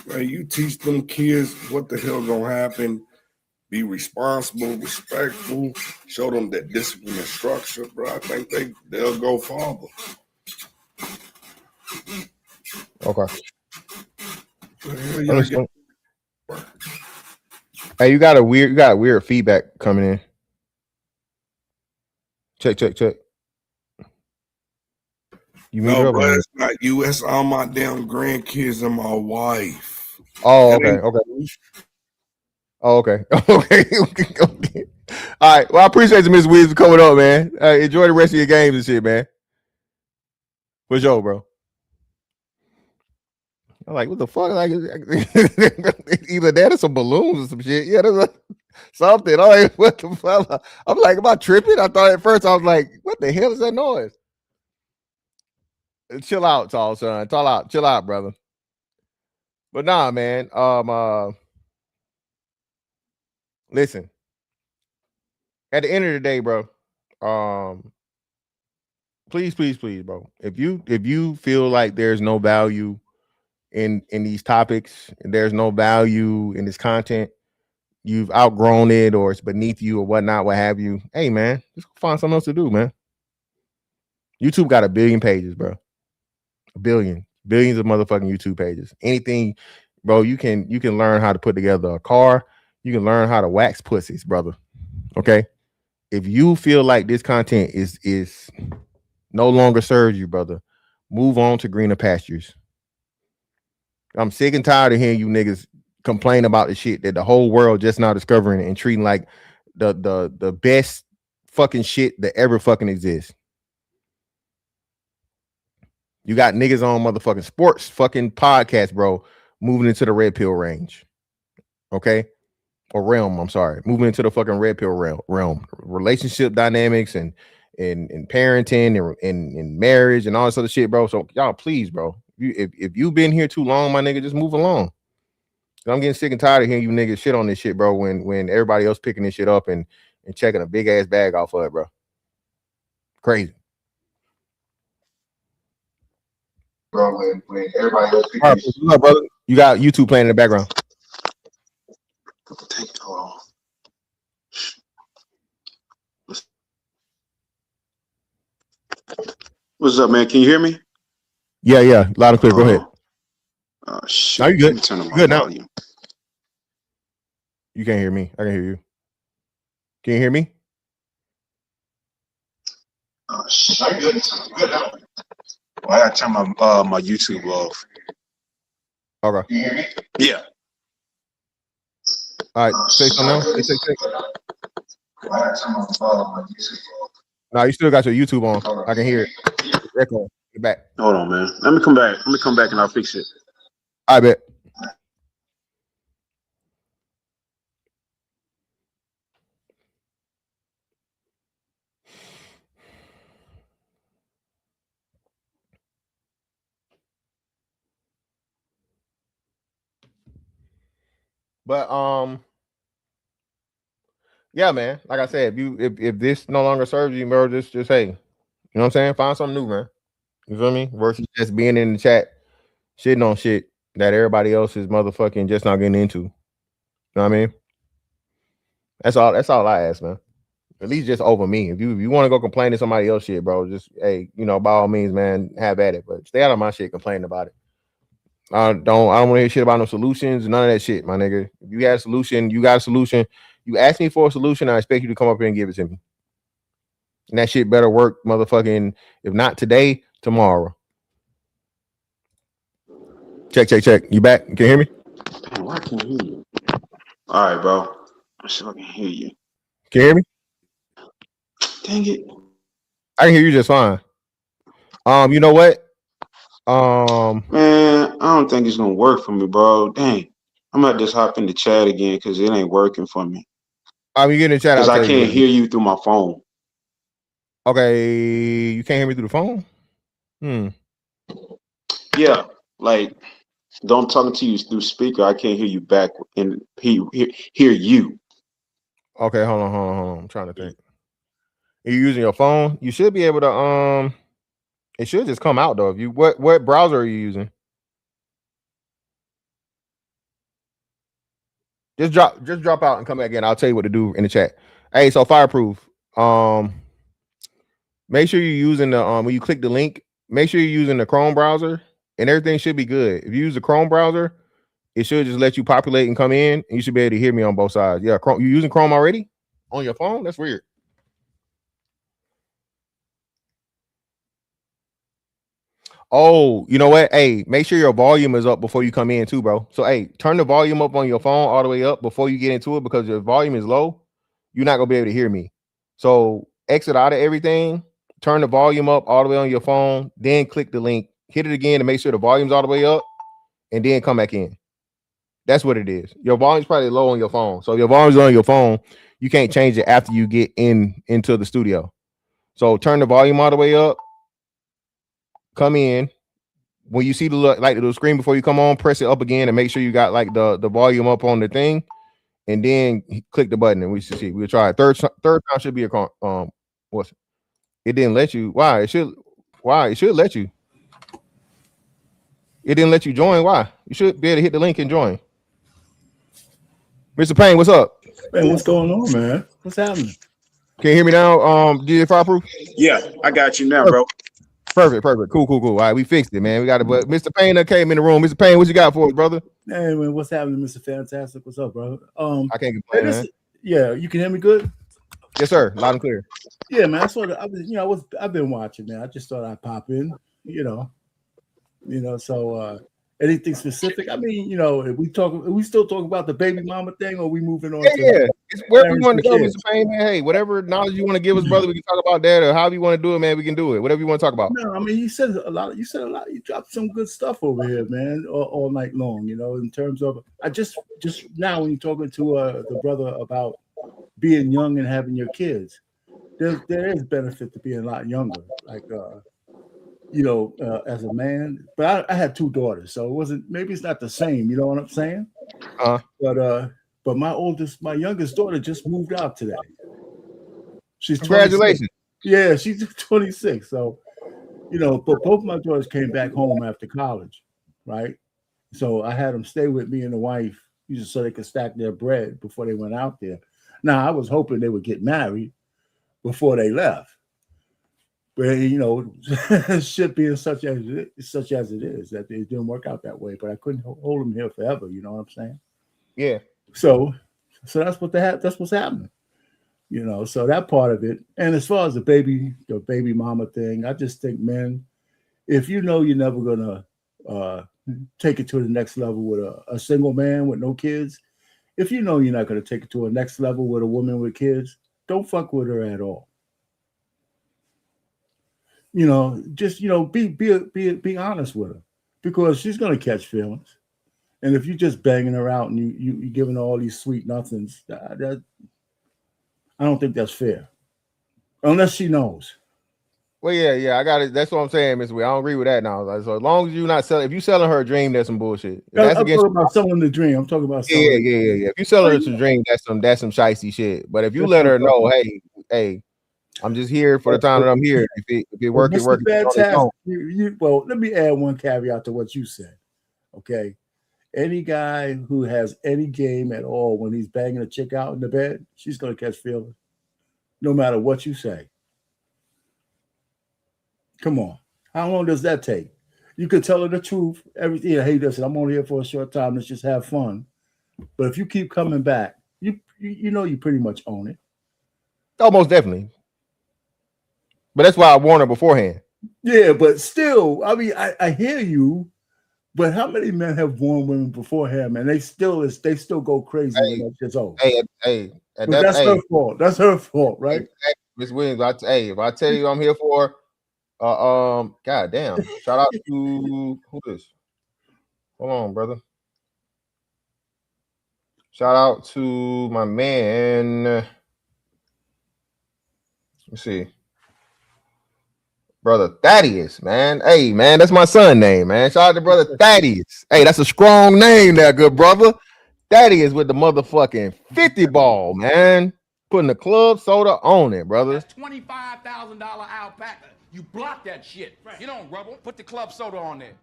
Man, you teach them kids what the hell gonna happen. Be responsible, respectful. Show them that discipline and structure, bro. I think they'll go farther.
Okay.
Yeah,
hey, you got weird feedback coming in. Check. You
no, bro, it's not you. It's all my damn grandkids and my wife.
Oh, okay. Oh, okay. Okay. All right. Well, I appreciate you, Miss Williams, for coming up, man. Enjoy the rest of your games and shit, man. For sure, bro. I'm like, what the fuck? Like, either that or some balloons or some shit. Yeah, there's something. I'm like, what the fuck? I'm like, am I tripping? I thought at first I was like, what the hell is that noise? Chill out, tall son. Chill out, brother. But nah, man. Listen. At the end of the day, bro. Please, bro. If you feel like there's no value in these topics, and there's no value in this content, you've outgrown it or it's beneath you or whatnot, what have you. Hey, man, just find something else to do, man. YouTube got 1 billion pages, bro. 1 billion. Billions of motherfucking YouTube pages. Anything, bro, you can learn how to put together a car. You can learn how to wax pussies, brother. Okay? If you feel like this content is no longer serves you, brother, move on to greener pastures. I'm sick and tired of hearing you niggas complain about the shit that the whole world just now discovering and treating like the best fucking shit that ever fucking exists. You got niggas on motherfucking sports fucking podcast, bro, moving into the red pill range. Okay? Or realm, I'm sorry. Moving into the fucking red pill realm. Relationship dynamics and parenting and marriage and all this other shit, bro. So y'all, please, bro. If you've been here too long, my nigga, just move along. I'm getting sick and tired of hearing you niggas shit on this shit, bro, when everybody else picking this shit up and checking a big ass bag off of it, bro. Crazy.
bro, when everybody else
All right, what's up, brother? You got YouTube playing in the background.
hold on. What's up, man? Can you hear me?
Yeah, loud and clear. Go ahead.
Oh shit.
Now you good.
Let me turn on my
Good now.
volume.
You can't hear me. I can hear you. Can you hear me?
Oh shit. Good now. Well, I gotta turn my my YouTube off.
Okay.
Can you hear me? Yeah.
All right. Say something now. Say.
Well, I gotta turn my YouTube off.
No, you still got your YouTube on. I can hear it. Echo. Get back.
Hold on, man. Let me come back and I'll fix it.
I bet. But yeah, man. Like I said, if this no longer serves you, bro, just hey, you know what I'm saying? Find something new, man. You feel me? Versus just being in the chat, shitting on shit that everybody else is motherfucking just not getting into. You know what I mean? That's all I ask, man. At least just over me. If you want to go complain to somebody else shit, bro, just hey, you know, by all means, man, have at it. But stay out of my shit complaining about it. I don't want to hear shit about no solutions, none of that shit, my nigga. If you got a solution, you got a solution. You ask me for a solution, I expect you to come up here and give it to me. And that shit better work, motherfucking, if not today, tomorrow. Check. You back? You can hear me?
Damn, why can't I hear you? All right, bro. I sure can hear you.
Can you hear me?
Dang it.
I can hear you just fine. You know what?
Man, I don't think it's gonna work for me, bro. Dang. I'm gonna just hop in the chat again because it ain't working for me.
You get in the chat.
Because I can't hear you through my phone.
Okay, you can't hear me through the phone?
Yeah, like don't talk to you through speaker. I can't hear you back and hear you.
Okay, hold on. I'm trying to think. Are you using your phone? You should be able to it should just come out though. If you what browser are you using? Just drop out and come back in. I'll tell you what to do in the chat. Hey, so Fireproof. Make sure you're using the when you click the link, make sure you're using the Chrome browser and everything should be good. If you use the Chrome browser, it should just let you populate and come in, and you should be able to hear me on both sides. Yeah, Chrome, you using Chrome already on your phone? That's weird. Oh, you know what? Hey, make sure your volume is up before you come in too, bro. So hey, turn the volume up on your phone all the way up before you get into it, because your volume is low. You're not gonna be able to hear me. So exit out of everything, turn the volume up all the way on your phone, then click the link, hit it again to make sure the volume's all the way up, and then come back in. That's what it is. Your volume's probably low on your phone. So if your volume's on your phone, you can't change it after you get into the studio. So turn the volume all the way up, come in. When you see the screen before you come on, press it up again and make sure you got like the volume up on the thing, and then click the button and we should see. We'll try it. Third time should be a what's it didn't let you. Why? It should let you. It didn't let you join. Why? You should be able to hit the link and join. Mr. Payne, what's up?
Man, what's going on, man? What's happening?
Can you hear me now? DJ Fireproof?
Yeah, I got you now, bro.
Perfect. Cool. All right, we fixed it, man. We got it. But Mr. Payne that came in the room. Mr. Payne, what you got for us, brother?
Hey, man, what's happening, Mr. Fantastic? What's up, brother?
I can't complain, man.
Yeah, you can hear me good?
Yes, sir. Loud and clear.
Yeah, man. I've been watching, man. I just thought I'd pop in, so anything specific? I mean, if we still talk about the baby mama thing, or are we moving on?
Yeah. It's wherever you want to go, Mr. Payne, man. Hey, whatever knowledge you want to give us, brother, we can talk about that, or however you want to do it, man. We can do it. Whatever you want to talk about.
No, I mean, you said a lot. You dropped some good stuff over here, man, all night long. In terms of, I just now when you're talking to the brother about being young and having your kids, there is benefit to being a lot younger, like as a man. But I had two daughters, so it wasn't. Maybe it's not the same. You know what I'm saying? But my youngest daughter just moved out today. She's 26.
Congratulations.
Yeah, she's 26. So You know, but both my daughters came back home after college, right? So I had them stay with me and the wife, just so they could stack their bread before they went out there. Now I was hoping they would get married before they left, but you know, shit being such as it is, that it didn't work out that way. But I couldn't hold them here forever. You know what I'm saying?
Yeah.
So that's what that's what's happening. You know, so that part of it. And as far as the baby mama thing, I just think, man, if you know you're never gonna take it to the next level with a single man with no kids, if you know you're not gonna take it to a next level with a woman with kids, don't fuck with her at all. You know, just be honest with her, because she's gonna catch feelings. And if you're just banging her out and you giving her all these sweet nothings, that I don't think that's fair, unless she knows.
Well, yeah, I got it. That's what I'm saying, Miss Wee. I don't agree with that now. Like, so as long as you're not selling, if you selling her a dream, that's some bullshit. If that's
I'm
against
talking about selling the dream. I'm talking about
yeah. If you selling her a dream, that's some shiesty shit. But if you let her know, hey, I'm just here for the time that I'm here. If it work, it works.
Fantastic. Well, let me add one caveat to what you said. Okay. Any guy who has any game at all when he's banging a chick out in the bed, she's going to catch feelings, no matter what you say. Come on. How long does that take? You could tell her the truth. Everything. Hey, listen, I'm only here for a short time. Let's just have fun. But if you keep coming back, you know you pretty much own it.
Oh, most definitely. But that's why I warned her beforehand.
Yeah, but still, I mean, I hear you. But how many men have warned women beforehand, man? They still go crazy when that shit's over.
Hey,
that's her fault. That's her fault, right?
Miss Williams, if I tell you I'm here for, god damn. Shout out to who this? Hold on, brother. Shout out to my man. Let's see. Brother Thaddeus, man. Hey, man, that's my son name, man. Shout out to brother Thaddeus. Hey, that's a strong name there, good brother. Thaddeus with the motherfucking 50 ball, man. Putting the club soda on it, brother.
That's $25,000 alpaca. You block that shit. You don't rubble. Put the club soda on there.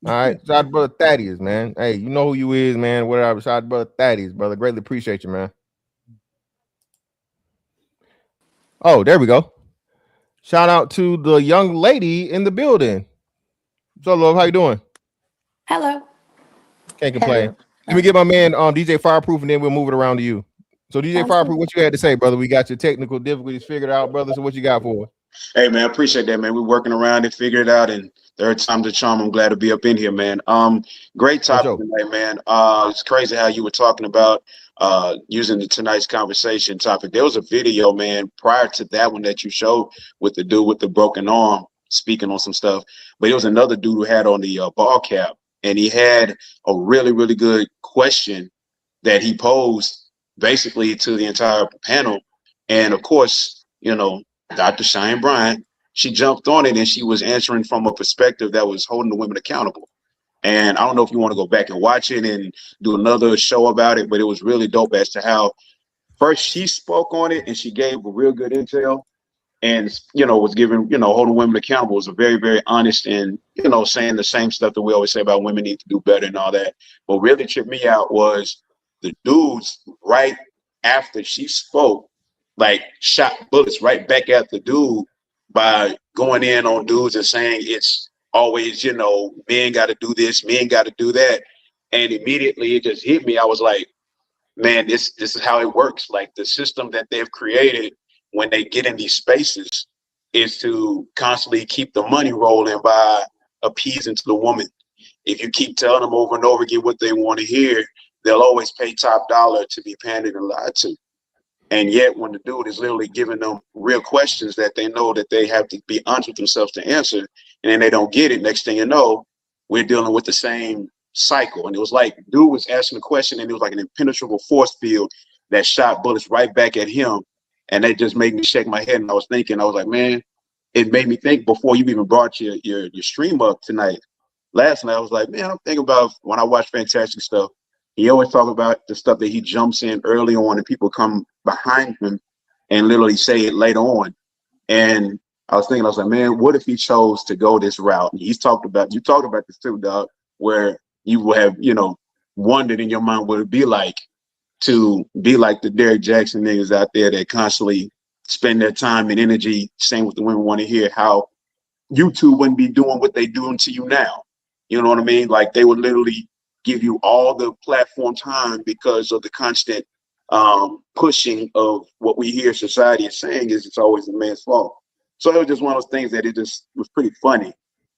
All right. Shout out to brother Thaddeus, man. Hey, you know who you is, man. Whatever. Shout out to brother Thaddeus, brother. Greatly appreciate you, man. Oh, there we go. Shout out to the young lady in the building. So, love, how you doing?
Hello.
Can't complain. Hello. Let me get my man DJ Fireproof, and then we'll move it around to you. So, DJ Fireproof, what you had to say, brother? We got your technical difficulties figured out, brother. So, what you got for us?
Hey, man, I appreciate that, man. We're working around it, figured it out, and third time's a charm. I'm glad to be up in here, man. Great topic tonight, man. It's crazy how you were talking about using the tonight's conversation topic. There was a video, man, prior to that one that you showed with the dude with the broken arm speaking on some stuff. But it was another dude who had on the ball cap, and he had a really, really good question that he posed basically to the entire panel. And of course, you know, Dr. Cheyenne Bryant, she jumped on it and she was answering from a perspective that was holding the women accountable. And I don't know if you want to go back and watch it and do another show about it, but it was really dope as to how first she spoke on it and she gave a real good intel and, you know, was giving, you know, holding women accountable. It was a very, very honest and, you know, saying the same stuff that we always say about women need to do better and all that. What really tripped me out was the dudes right after she spoke, like shot bullets right back at the dude by going in on dudes and saying it's always, you know, men got to do this, men got to do that. And immediately it just hit me. I was like, man, this is how it works. Like the system that they've created when they get in these spaces is to constantly keep the money rolling by appeasing to the woman. If you keep telling them over and over again what they want to hear, they'll always pay top dollar to be pandered and lied to. And yet when the dude is literally giving them real questions that they know that they have to be honest with themselves to answer, and then they don't get it, next thing you know, we're dealing with the same cycle. And it was like, dude was asking a question and it was like an impenetrable force field that shot bullets right back at him. And that just made me shake my head. And I was like, man, it made me think before you even brought your stream up tonight. Last night, I was like, man, I'm thinking about when I watch Fantastic stuff. He always talk about the stuff that he jumps in early on and people come behind him and literally say it later on. And I was like, man, what if he chose to go this route? And you talked about this too, dog, where you will have, wondered in your mind what it'd be like to be like the Derrick Jackson niggas out there that constantly spend their time and energy saying what the women want to hear, how YouTube wouldn't be doing what they doing to you now. You know what I mean? Like they would literally give you all the platform time because of the constant pushing of what we hear society is saying is it's always the man's fault. So it was just one of those things that it just was pretty funny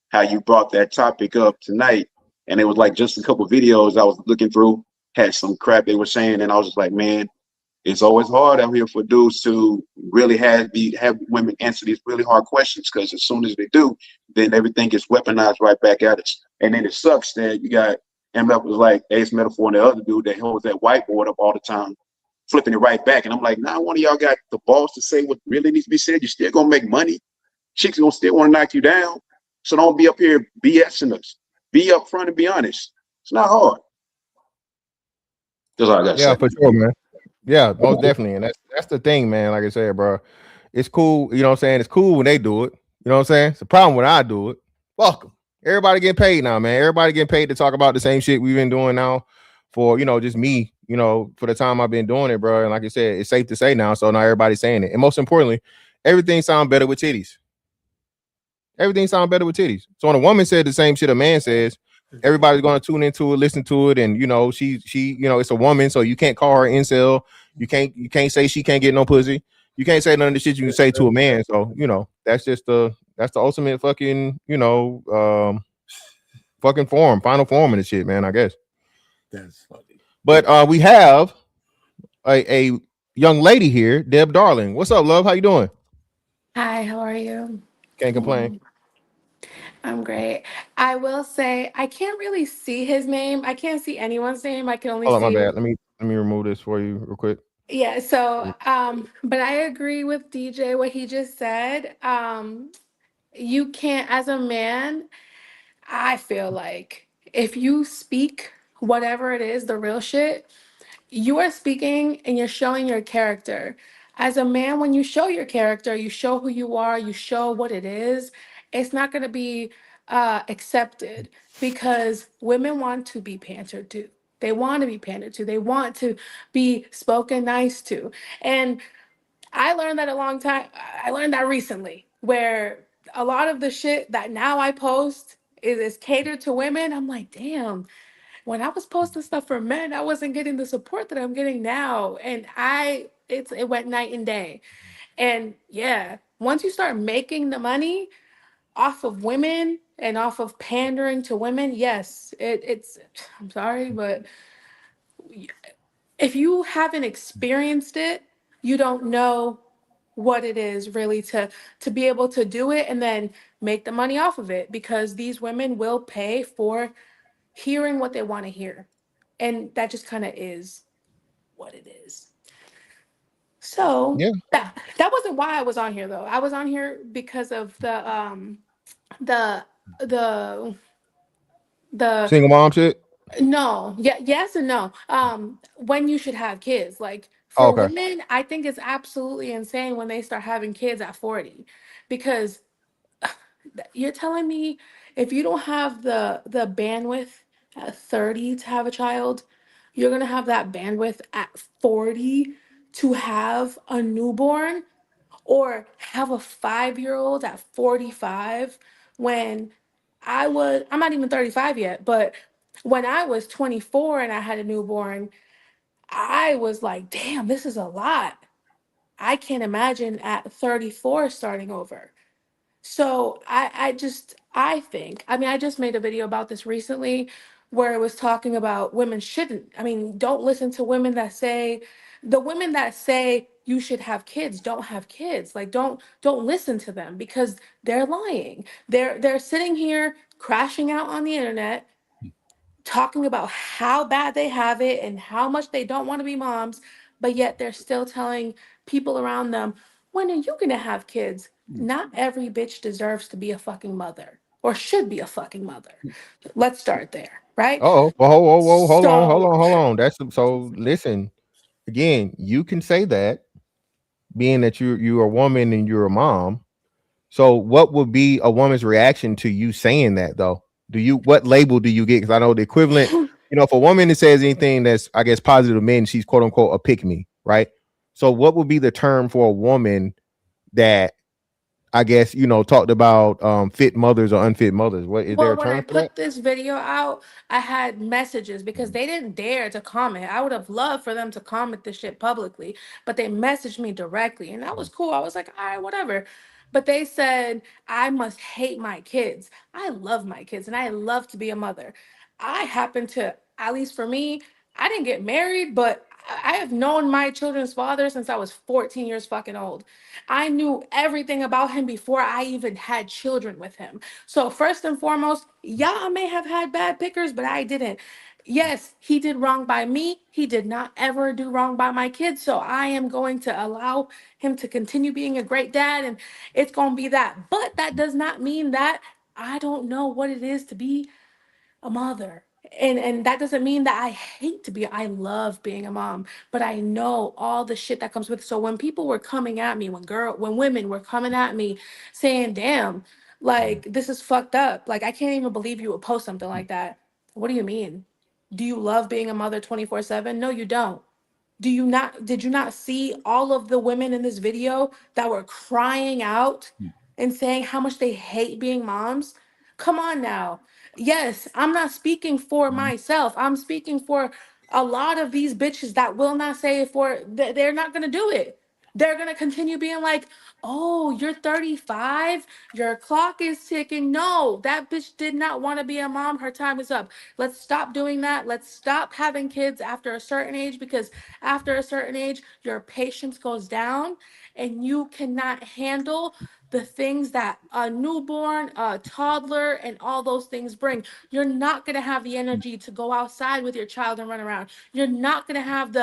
how you brought that topic up tonight. And it was like just a couple videos I was looking through had some crap they were saying, and I was just like, man, it's always hard out here for dudes to really have women answer these really hard questions, because as soon as they do, then everything gets weaponized right back at us. And then it sucks that you got MF was like Ace Metaphor and the other dude that holds that whiteboard up all the time, flipping it right back. And I'm like, nah, one of y'all got the balls to say what really needs to be said. You're still gonna make money. Chicks gonna still want to knock you down. So don't be up here BSing us. Be upfront and be honest. It's not hard. That's all I got to say.
Yeah, for sure, man. Yeah, most definitely. And that's the thing, man. Like I said, bro, it's cool. You know what I'm saying? It's cool when they do it. You know what I'm saying? It's a problem when I do it. Fuck them. Everybody getting paid now, man. Everybody getting paid to talk about the same shit we've been doing now for, just me, for the time I've been doing it, bro. And like I said, it's safe to say now. So now everybody's saying it. And most importantly, everything sounds better with titties. Everything sounds better with titties. So when a woman said the same shit a man says, everybody's going to tune into it, listen to it, and she it's a woman, so you can't call her incel. You can't say she can't get no pussy. You can't say none of the shit you can say to a man. So that's just the ultimate fucking fucking form, final form of the shit, man. I guess.
That's funny.
But we have a young lady here, Deb Darling. What's up, love? How you doing?
Hi, how are you?
Can't complain.
I'm great. I will say I can't really see his name. I can't see anyone's name. I can only
Hold on,
see.
my bad. Let me remove this for you real quick.
Yeah, so but I agree with DJ what he just said. You can't, as a man, I feel like if you speak whatever it is, the real shit, you are speaking and you're showing your character. As a man, when you show your character, you show who you are, you show what it is, it's not going to be accepted, because women want to be pandered to. They want to be pandered to. They want to be spoken nice to. And I learned that I learned that recently, where a lot of the shit that now I post is catered to women. I'm like, damn, when I was posting stuff for men, I wasn't getting the support that I'm getting now. And it went night and day. And yeah, once you start making the money off of women and off of pandering to women, yes, it's I'm sorry, but if you haven't experienced it, you don't know what it is really to be able to do it and then make the money off of it, because these women will pay for hearing what they want to hear. And that just kind of is what it is. So
yeah,
that wasn't why I was on here though. I was on here because of the the the
single mom shit.
no, yeah, yes and no. When you should have kids. Like
Oh,
for
okay.
women, I think it's absolutely insane when they start having kids at 40, because you're telling me if you don't have the bandwidth at 30 to have a child, you're gonna have that bandwidth at 40 to have a newborn, or have a 5-year-old at 45. When I'm not even 35 yet, but when I was 24 and I had a newborn, I was like, damn, this is a lot. I can't imagine at 34 starting over. So I think, I mean, I just made a video about this recently where it was talking about women shouldn't, I mean, don't listen to the women that say you should have kids don't have kids. Like don't listen to them, because they're lying. They're sitting here crashing out on the internet talking about how bad they have it and how much they don't want to be moms, but yet they're still telling people around them, when are you gonna have kids? Not every bitch deserves to be a fucking mother or should be a fucking mother. Let's start there, right?
Oh, whoa, hold
So
on. That's so. Listen, again, you can say that, being that you are a woman and you're a mom. So what would be a woman's reaction to you saying that though? What label do you get? Because I know the equivalent, if a woman that says anything that's, I guess, positive to men, she's quote unquote a pick me, right? So what would be the term for a woman that, I guess, talked about fit mothers or unfit mothers? What is there
Well,
a
when I
term for that?
put this video out, I had messages because they didn't dare to comment. I would have loved for them to comment this shit publicly, but they messaged me directly, and that was cool. I was like, all right, whatever. But they said, I must hate my kids. I love my kids and I love to be a mother. I happen to, at least for me, I didn't get married, but I have known my children's father since I was 14 years fucking old. I knew everything about him before I even had children with him. So first and foremost, y'all may have had bad pickers, but I didn't. Yes, he did wrong by me. He did not ever do wrong by my kids. So I am going to allow him to continue being a great dad, and it's going to be that. But that does not mean that I don't know what it is to be a mother. And that doesn't mean that I hate to be, I love being a mom, but I know all the shit that comes with it. So when people were coming at me, when women were coming at me saying, damn, like this is fucked up. Like I can't even believe you would post something like that. What do you mean? Do you love being a mother 24/7? No, you don't. Did you not see all of the women in this video that were crying out and saying how much they hate being moms? Come on now. Yes, I'm not speaking for myself. I'm speaking for a lot of these bitches that will not say it for they're not going to do it. They're going to continue being like, "Oh, you're 35, your clock is ticking." No, that bitch did not want to be a mom. Her time is up. Let's stop doing that. Let's stop having kids after a certain age, because after a certain age, your patience goes down and you cannot handle the things that a newborn, a toddler, and all those things bring. You're not going to have the energy to go outside with your child and run around. You're not going to have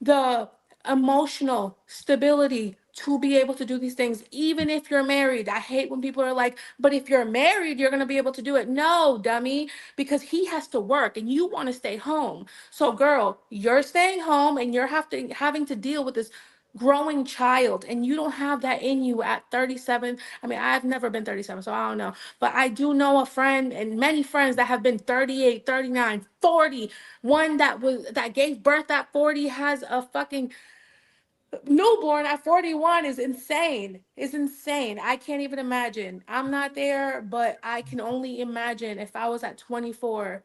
the emotional stability to be able to do these things, even if you're married. I hate when people are like, but if you're married, you're going to be able to do it. No, dummy, because he has to work and you want to stay home. So girl, you're staying home and you're having to deal with this growing child, and you don't have that in you at 37. I mean, I've never been 37, so I don't know, but I do know a friend and many friends that have been 38, 39, 40. One that gave birth at 40 has a fucking newborn at 41. Is insane. Is insane. I can't even imagine. I'm not there, but I can only imagine if I was at 24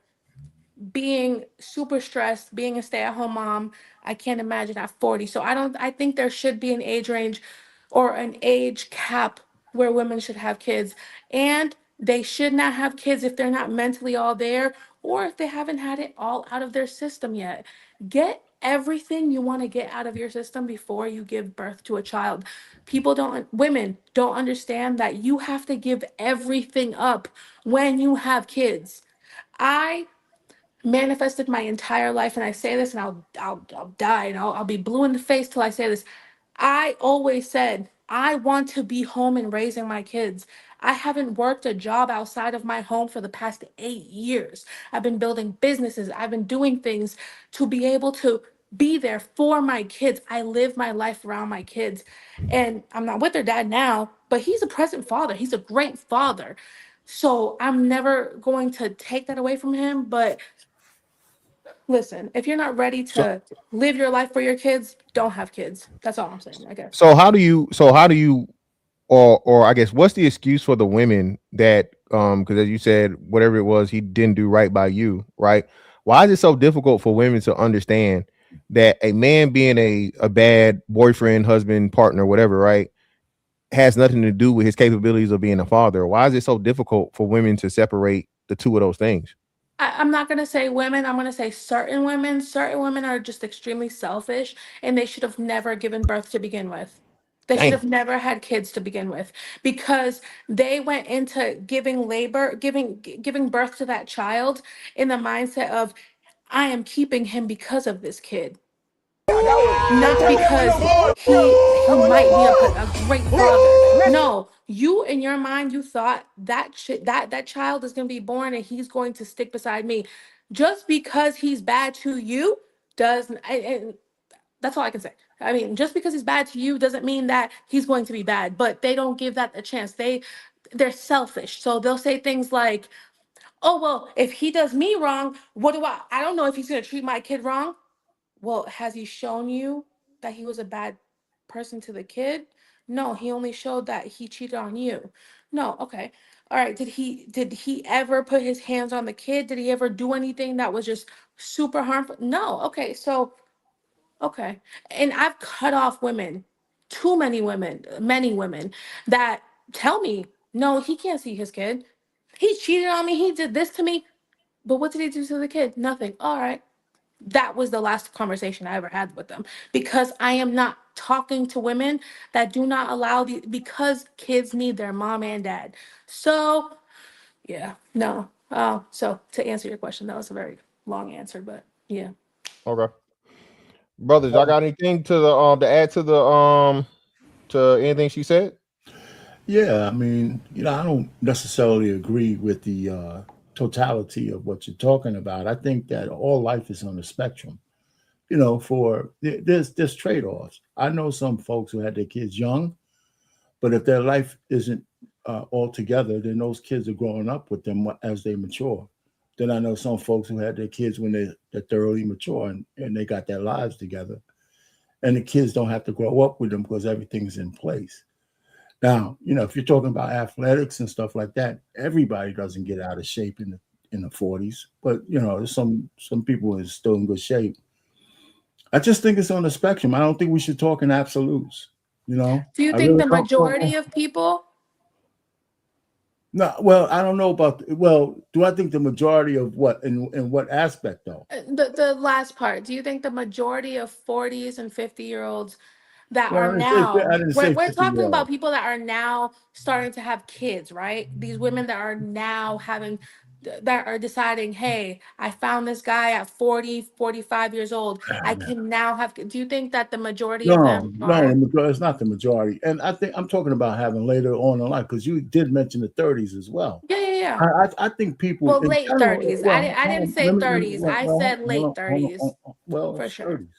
being super stressed, being a stay-at-home mom. I can't imagine at 40. So I think there should be an age range or an age cap where women should have kids. And they should not have kids if they're not mentally all there, or if they haven't had it all out of their system yet. Get everything you want to get out of your system before you give birth to a child. Women don't understand that you have to give everything up when you have kids. I manifested my entire life, and I say this, and I'll die, and I'll be blue in the face till I say this. I always said I want to be home and raising my kids. I haven't worked a job outside of my home for the past 8 years. I've been building businesses. I've been doing things to be able to be there for my kids. I live my life around my kids. And I'm not with their dad now, but he's a present father. He's a great father. So I'm never going to take that away from him. But listen, if you're not ready
So
to live your life for your kids, don't have kids. That's all I'm saying, I guess.
so how do you or I guess what's the excuse for the women that because as you said, whatever it was, he didn't do right by you, right? Why is it so difficult for women to understand that a man being a bad boyfriend, husband, partner, whatever, right, has nothing to do with his capabilities of being a father? Why is it so difficult for women to separate the two of those things?
I'm not going to say women. I'm going to say certain women. Certain women are just extremely selfish, and they should have never given birth to begin with. They should
Damn.
have never had kids to begin with, because they went into giving birth to that child in the mindset of, I am keeping him because of this kid, not because he might be a great father. No, you in your mind, you thought that child is going to be born and he's going to stick beside me. Just because he's bad to you does, and that's all I can say. I mean, just because he's bad to you doesn't mean that he's going to be bad, but they don't give that a chance. They're selfish. So they'll say things like, "Oh, well, if he does me wrong, what do I don't know if he's going to treat my kid wrong." Well, has he shown you that he was a bad person to the kid? No, he only showed that he cheated on you. No, okay. All right, did he ever put his hands on the kid? Did he ever do anything that was just super harmful? No. Okay. So, okay. And I've cut off women, too many women that tell me, "No, he can't see his kid. He cheated on me. He did this to me." But what did he do to the kid? Nothing. All right. That was the last conversation I ever had with them, because I am not talking to women that do not allow because kids need their mom and dad. So, yeah, no. So to answer your question, that was a very long answer, but yeah.
Okay. Brothers, y'all got anything to add to anything she said?
Yeah, I mean, I don't necessarily agree with the totality of what you're talking about. I think that all life is on a spectrum. There's trade-offs. I know some folks who had their kids young, but if their life isn't all together, then those kids are growing up with them as they mature. Then I know some folks who had their kids when they're thoroughly mature and they got their lives together, and the kids don't have to grow up with them because everything's in place. Now, if you're talking about athletics and stuff like that, everybody doesn't get out of shape in the 40s, but there's some people who are still in good shape. I just think it's on the spectrum. I don't think we should talk in absolutes.
Do you
I
think
really
the
don't.
majority of people?
No, well, I don't know about. Well, do I think the majority of what in what aspect though?
The last part. Do you think the majority of 40s and 50-year-olds that
Well,
are
I
now,
didn't say
we're
50
talking
year
about
old.
people that are now starting to have kids, right? These women that are now that are deciding, "Hey, I found this guy at 40, 45 years old. I can now have." Do you think that the majority of
No,
them
no,
are?
it's not the majority. And I think I'm talking about having later on in life, because you did mention the 30s as well.
Yeah, yeah, yeah.
I think people
Well,
in
late
general.
30s.
Well,
I didn't say 30s. I said
hold
late
on, hold on,
30s
well,
for
it's
sure.
30s.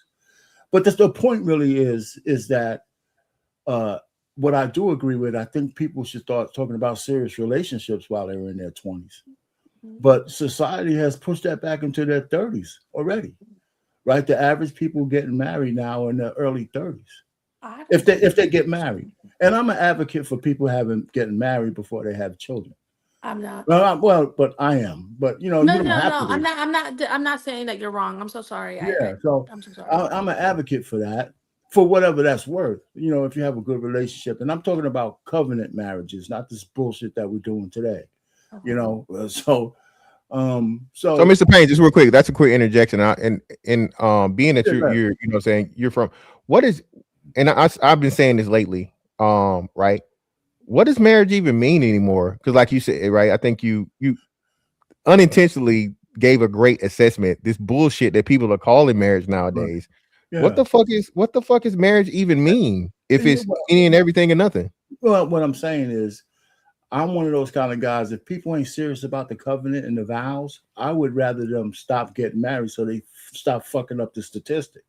But the point really is that what I do agree with, I think people should start talking about serious relationships while they're in their 20s. But society has pushed that back into their 30s already, right? The average people getting married now are in their early 30s, if they get married. And I'm an advocate for people getting married before they have children.
I'm not.
But I am. But you
No,
don't
no,
have
no.
to be.
I'm not saying that you're wrong. I'm so sorry.
Yeah, so
I'm so sorry.
I'm an advocate for that, for whatever that's worth. If you have a good relationship, and I'm talking about covenant marriages, not this bullshit that we're doing today. So
So, Mr. Payne, just real quick, that's a quick interjection. Being that you're saying you're from, what is, and I've been saying this lately, right? What does marriage even mean anymore? Because, like you said, right, I think you unintentionally gave a great assessment. This bullshit that people are calling marriage nowadays.
Yeah.
What the fuck is marriage even mean if it's any and everything and nothing?
Well, what I'm saying is, I'm one of those kind of guys. If people ain't serious about the covenant and the vows, I would rather them stop getting married so they stop fucking up the statistic.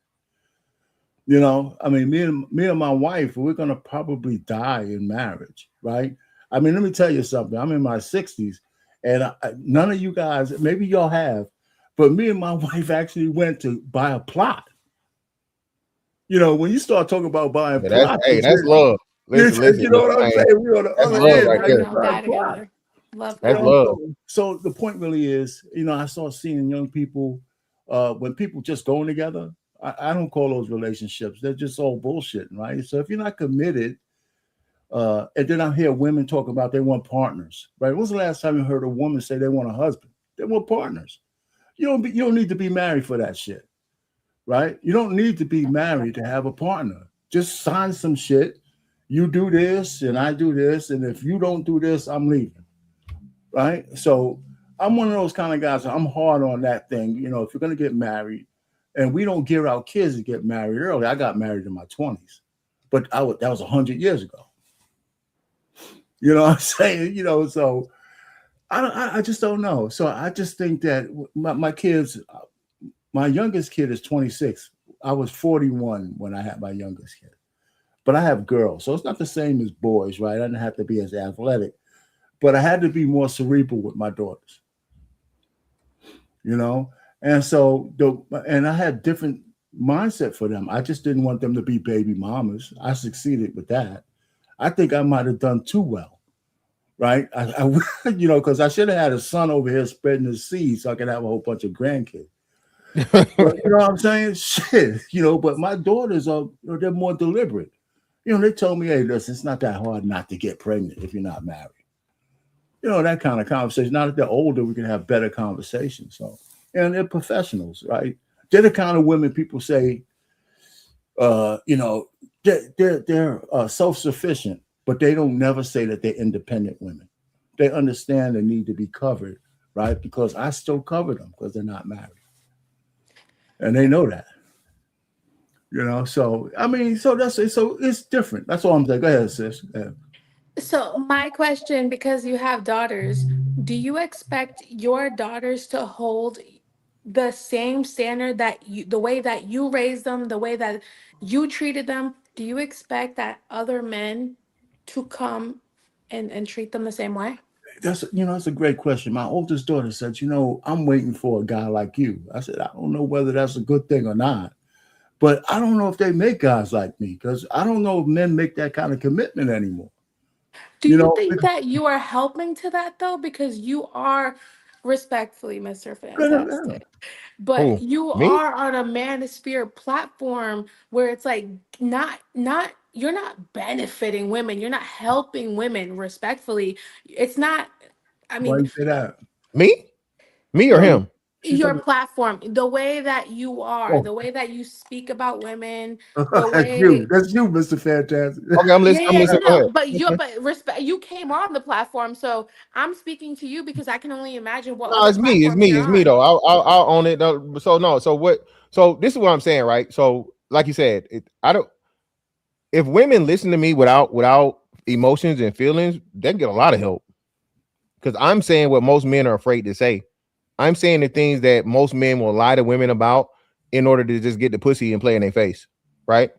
I mean, me and my wife, we're gonna probably die in marriage, right? I mean, let me tell you something. I'm in my 60s, and none of you guys, maybe y'all have, but me and my wife actually went to buy a plot. When you start talking about buying plots,
that's love. Listen,
you know what I'm saying? We're on the other end,
right there.
Die together. Love.
That's love.
So the point really is, I saw seeing young people, when people just going together, I don't call those relationships. They're just all bullshit, right? So if you're not committed, and then I hear women talk about they want partners, right? When's the last time you heard a woman say they want a husband? They want partners. You don't need to be married for that shit, right? You don't need to be married to have a partner. Just sign some shit. You do this and I do this, and if you don't do this, I'm leaving, right? So I'm one of those kind of guys. I'm hard on that thing. If you're going to get married, and we don't gear our kids to get married early. I got married in my 20s, but that was 100 years ago. You know what I'm saying? So I just don't know. So I just think that my kids, my youngest kid is 26. I was 41 when I had my youngest kid, but I have girls, so it's not the same as boys, right? I didn't have to be as athletic, but I had to be more cerebral with my daughters, you know. And so and I had different mindset for them. I just didn't want them to be baby mamas. I succeeded with that. I think I might have done too well, right? You know, because I should have had a son over here spreading the seed so I could have a whole bunch of grandkids. But, you know what I'm saying? Shit, you know. But my daughters are, they're more deliberate. You know, they told me, "Hey, listen, it's not that hard not to get pregnant if you're not married." You know, that kind of conversation. Now that they're older, we can have better conversations. So, and they're professionals, right? They're the kind of women people say, you know, they're self-sufficient, but they don't never say that they're independent women. They understand the need to be covered, right? Because I still cover them because they're not married, and they know that. You know, so I mean, so it's different. That's all I'm saying. Go ahead, sis. Yeah.
So my question, because you have daughters, do you expect your daughters to hold the same standard that the way that you raised them, the way that you treated them? Do you expect that other men to come and treat them the same way?
That's a great question. My oldest daughter said, I'm waiting for a guy like you. I said, I don't know whether that's a good thing or not, but I don't know if they make guys like me, because I don't know if men make that kind of commitment anymore.
Do you think that you are helping to that though? Because you are, respectfully, Mr. Fantastic, but
Who?
you
Me?
are on a manosphere platform where it's like not you're not benefiting women, you're not helping women, respectfully. It's not, I
Why
mean,
you say that?
Me or him?
your platform, the way that you are,
Oh.
the way that you speak about women, the
That's
way.
you. That's you, Mr. Fantastic.
Okay, I'm listening. I'm
Yeah,
listening. Go
no,
ahead.
but respect. You came on the platform, so I'm speaking to you because I can only imagine what
No,
other
it's me. It's
platforms
me.
you're
It's me
on.
though. I'll own it. So no. So what? So this is what I'm saying, right? So like you said, I don't. If women listen to me without emotions and feelings, they get a lot of help. Because I'm saying what most men are afraid to say. I'm saying the things that most men will lie to women about in order to just get the pussy and play in their face, right?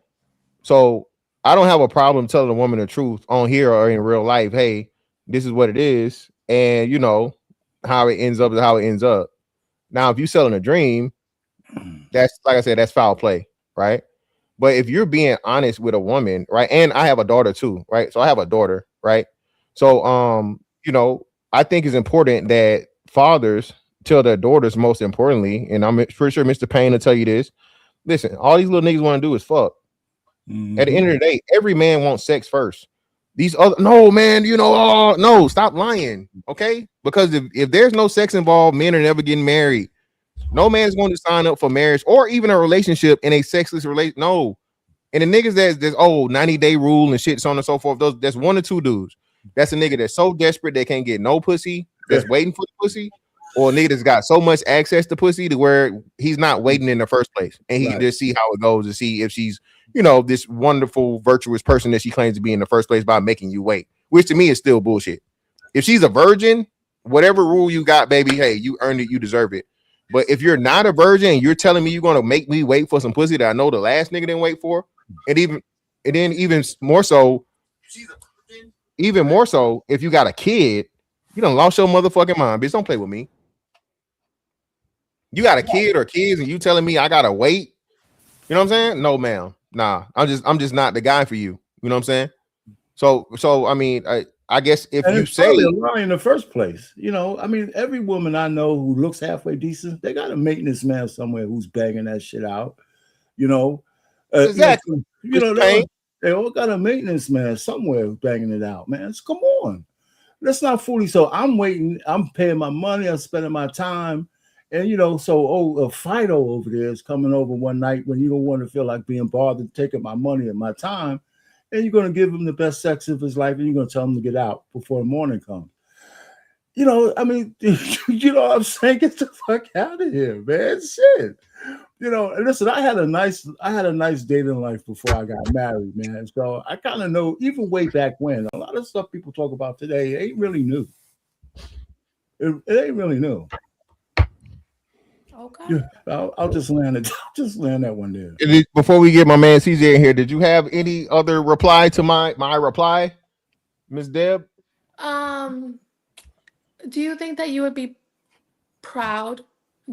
So I don't have a problem telling a woman the truth on here or in real life. Hey, this is what it is, and how it ends up is how it ends up. Now, if you're selling a dream, that's like I said, that's foul play, right? But if you're being honest with a woman, right? And I have a daughter too, right? So I have a daughter, right? So I think it's important that fathers tell their daughters, most importantly, and I'm pretty sure Mr. Payne will tell you this. Listen, all these little niggas want to do is fuck. At the end of the day, every man wants sex first. These other no, stop lying. Okay? Because if there's no sex involved, men are never getting married. No man's going to sign up for marriage or even a relationship in a sexless relation. No. And the niggas that's 90-day rule and shit, so on and so forth. That's one or two dudes. That's a nigga that's so desperate they can't get no pussy, that's waiting for the pussy, or a nigga that's got so much access to pussy to where he's not waiting in the first place. And he can just see how it goes to see if she's, this wonderful, virtuous person that she claims to be in the first place by making you wait. Which to me is still bullshit. If she's a virgin, whatever rule you got, baby, hey, you earned it, you deserve it. But if you're not a virgin and you're telling me you're gonna make me wait for some pussy that I know the last nigga didn't wait for, even more so, if you got a kid, you done lost your motherfucking mind, bitch. Don't play with me. You got a kid or kids, and you telling me I gotta wait? You know what I'm saying? No, ma'am. Nah, I'm just not the guy for you. You know what I'm saying? So I mean, I guess if
and
you
it's probably
say
a lie in the first place. I mean, every woman I know who looks halfway decent, they got a maintenance man somewhere who's banging that shit out.
Exactly.
They all got a maintenance man somewhere who's banging it out, man. Come on. Let's not fool you. So I'm waiting, I'm paying my money, I'm spending my time. And a Fido over there is coming over one night when you don't want to feel like being bothered, taking my money and my time. And you're going to give him the best sex of his life, and you're going to tell him to get out before the morning comes. I mean, you know what I'm saying? Get the fuck out of here, man. Shit. Listen, I had a nice dating life before I got married, man. So I kind of know, even way back when, a lot of stuff people talk about today ain't really new. It ain't really new.
Okay.
Yeah, I'll just land it. Just land that one there.
Before we get my man CJ in here, did you have any other reply to my reply, Miss Deb?
Do you think that you would be proud?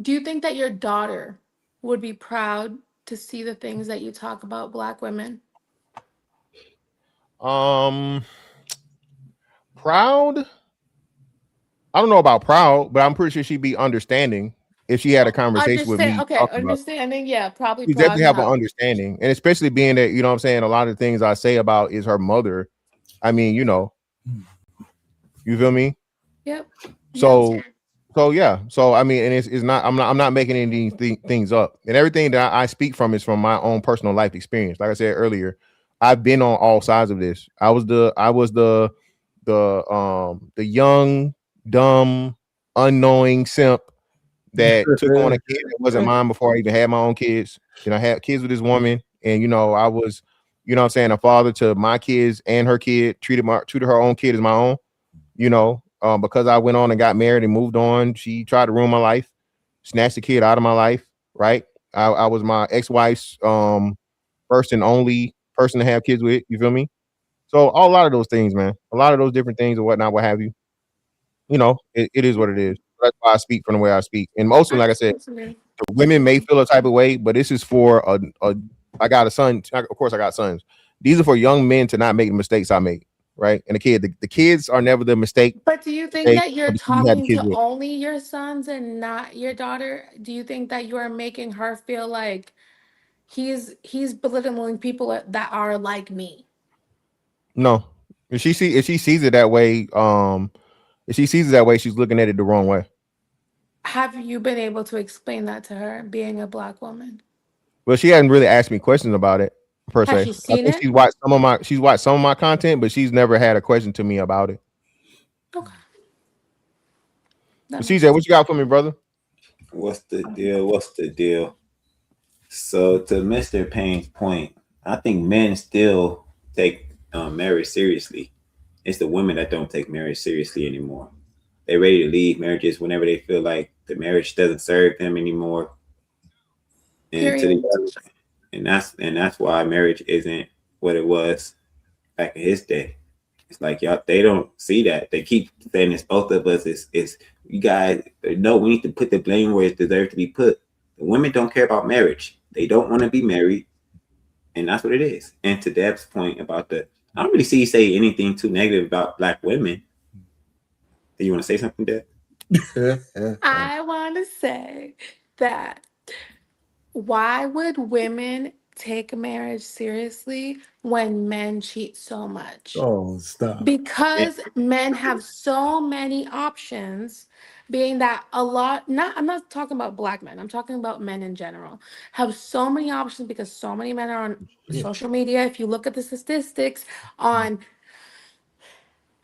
Do you think that your daughter would be proud to see the things that you talk about Black women?
Proud? I don't know about proud, but I'm pretty sure she'd be understanding if she had a conversation with me.
Okay, understanding. Yeah, probably
You
proud
definitely
to
have an
help.
understanding, and especially being that, you know what I'm saying, a lot of things I say about is her mother. I mean, you feel me?
Yep.
So yeah. So I mean, and it's not. I'm not making any things up, and everything that I speak from is from my own personal life experience. Like I said earlier, I've been on all sides of this. I was the young, dumb, unknowing simp that took on a kid that wasn't mine before I even had my own kids. And I had kids with this woman, and I was, what I'm saying, a father to my kids and her kid, treated her own kid as my own. Because I went on and got married and moved on, she tried to ruin my life, snatched the kid out of my life. Right, I was my ex-wife's first and only person to have kids with. You feel me? So a lot of those things, man, a lot of those different things and whatnot, what have you. It is what it is. That's why I speak from the way I speak. And mostly, like I said, the women may feel a type of way, but this is for I got a son. Of course, I got sons. These are for young men to not make the mistakes I made, right? And the kids are never the mistake.
But do you think that you're talking to only your sons and not your daughter? Do you think that you are making her feel like he's belittling people that are like me?
No, if she sees it that way, she's looking at it the wrong way.
Have you been able to explain that to her, being a Black woman?
Well, she hasn't really asked me questions about it per se.
Has she seen
I think
it?
she's watched some of my content, but she's never had a question to me about it.
Okay.
CJ, what you got for me, brother?
What's the deal? So to Mr. Payne's point, I think men still take marriage seriously. It's the women that don't take marriage seriously anymore. They're ready to leave marriages whenever they feel like the marriage doesn't serve them anymore. And that's why marriage isn't what it was back in his day. It's like y'all, they don't see that. They keep saying it's both of us. It's you guys know we need to put the blame where it deserves to be put. The women don't care about marriage. They don't want to be married, and that's what it is. And to Deb's point about I don't really see you say anything too negative about Black women. Do you want to say something, Deb?
I want to say that why would women take marriage seriously when men cheat so much?
Oh, stop.
Because men have so many options, being that I'm not talking about Black men, I'm talking about men in general, have so many options because so many men are on social media. If you look at the statistics on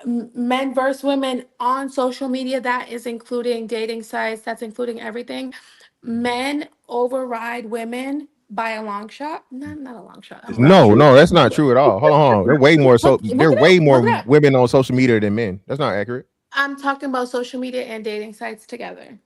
men versus women on social media, that is including dating sites, that's including everything. Men override women by a long shot. Not a long shot.
No, that's not true at all. Hold on. They're way more women on social media than men. That's not accurate.
I'm talking about social media and dating sites together.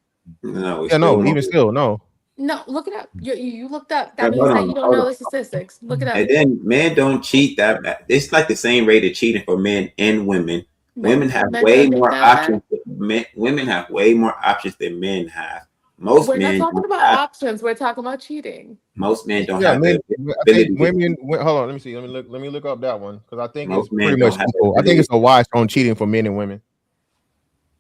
No,
even still, no.
No, look it up. You looked up. That means that you don't know the statistics. Look it up.
And then men don't cheat that bad. It's like the same rate of cheating for men and women. Women have way more options. Women have way more options than men have. We're
not talking about options. We're talking about cheating.
Most men don't have
the ability. Women. Hold on. Let me see. Let me look up that one because I think it's pretty much equal. I think it's a wash on cheating for men and women.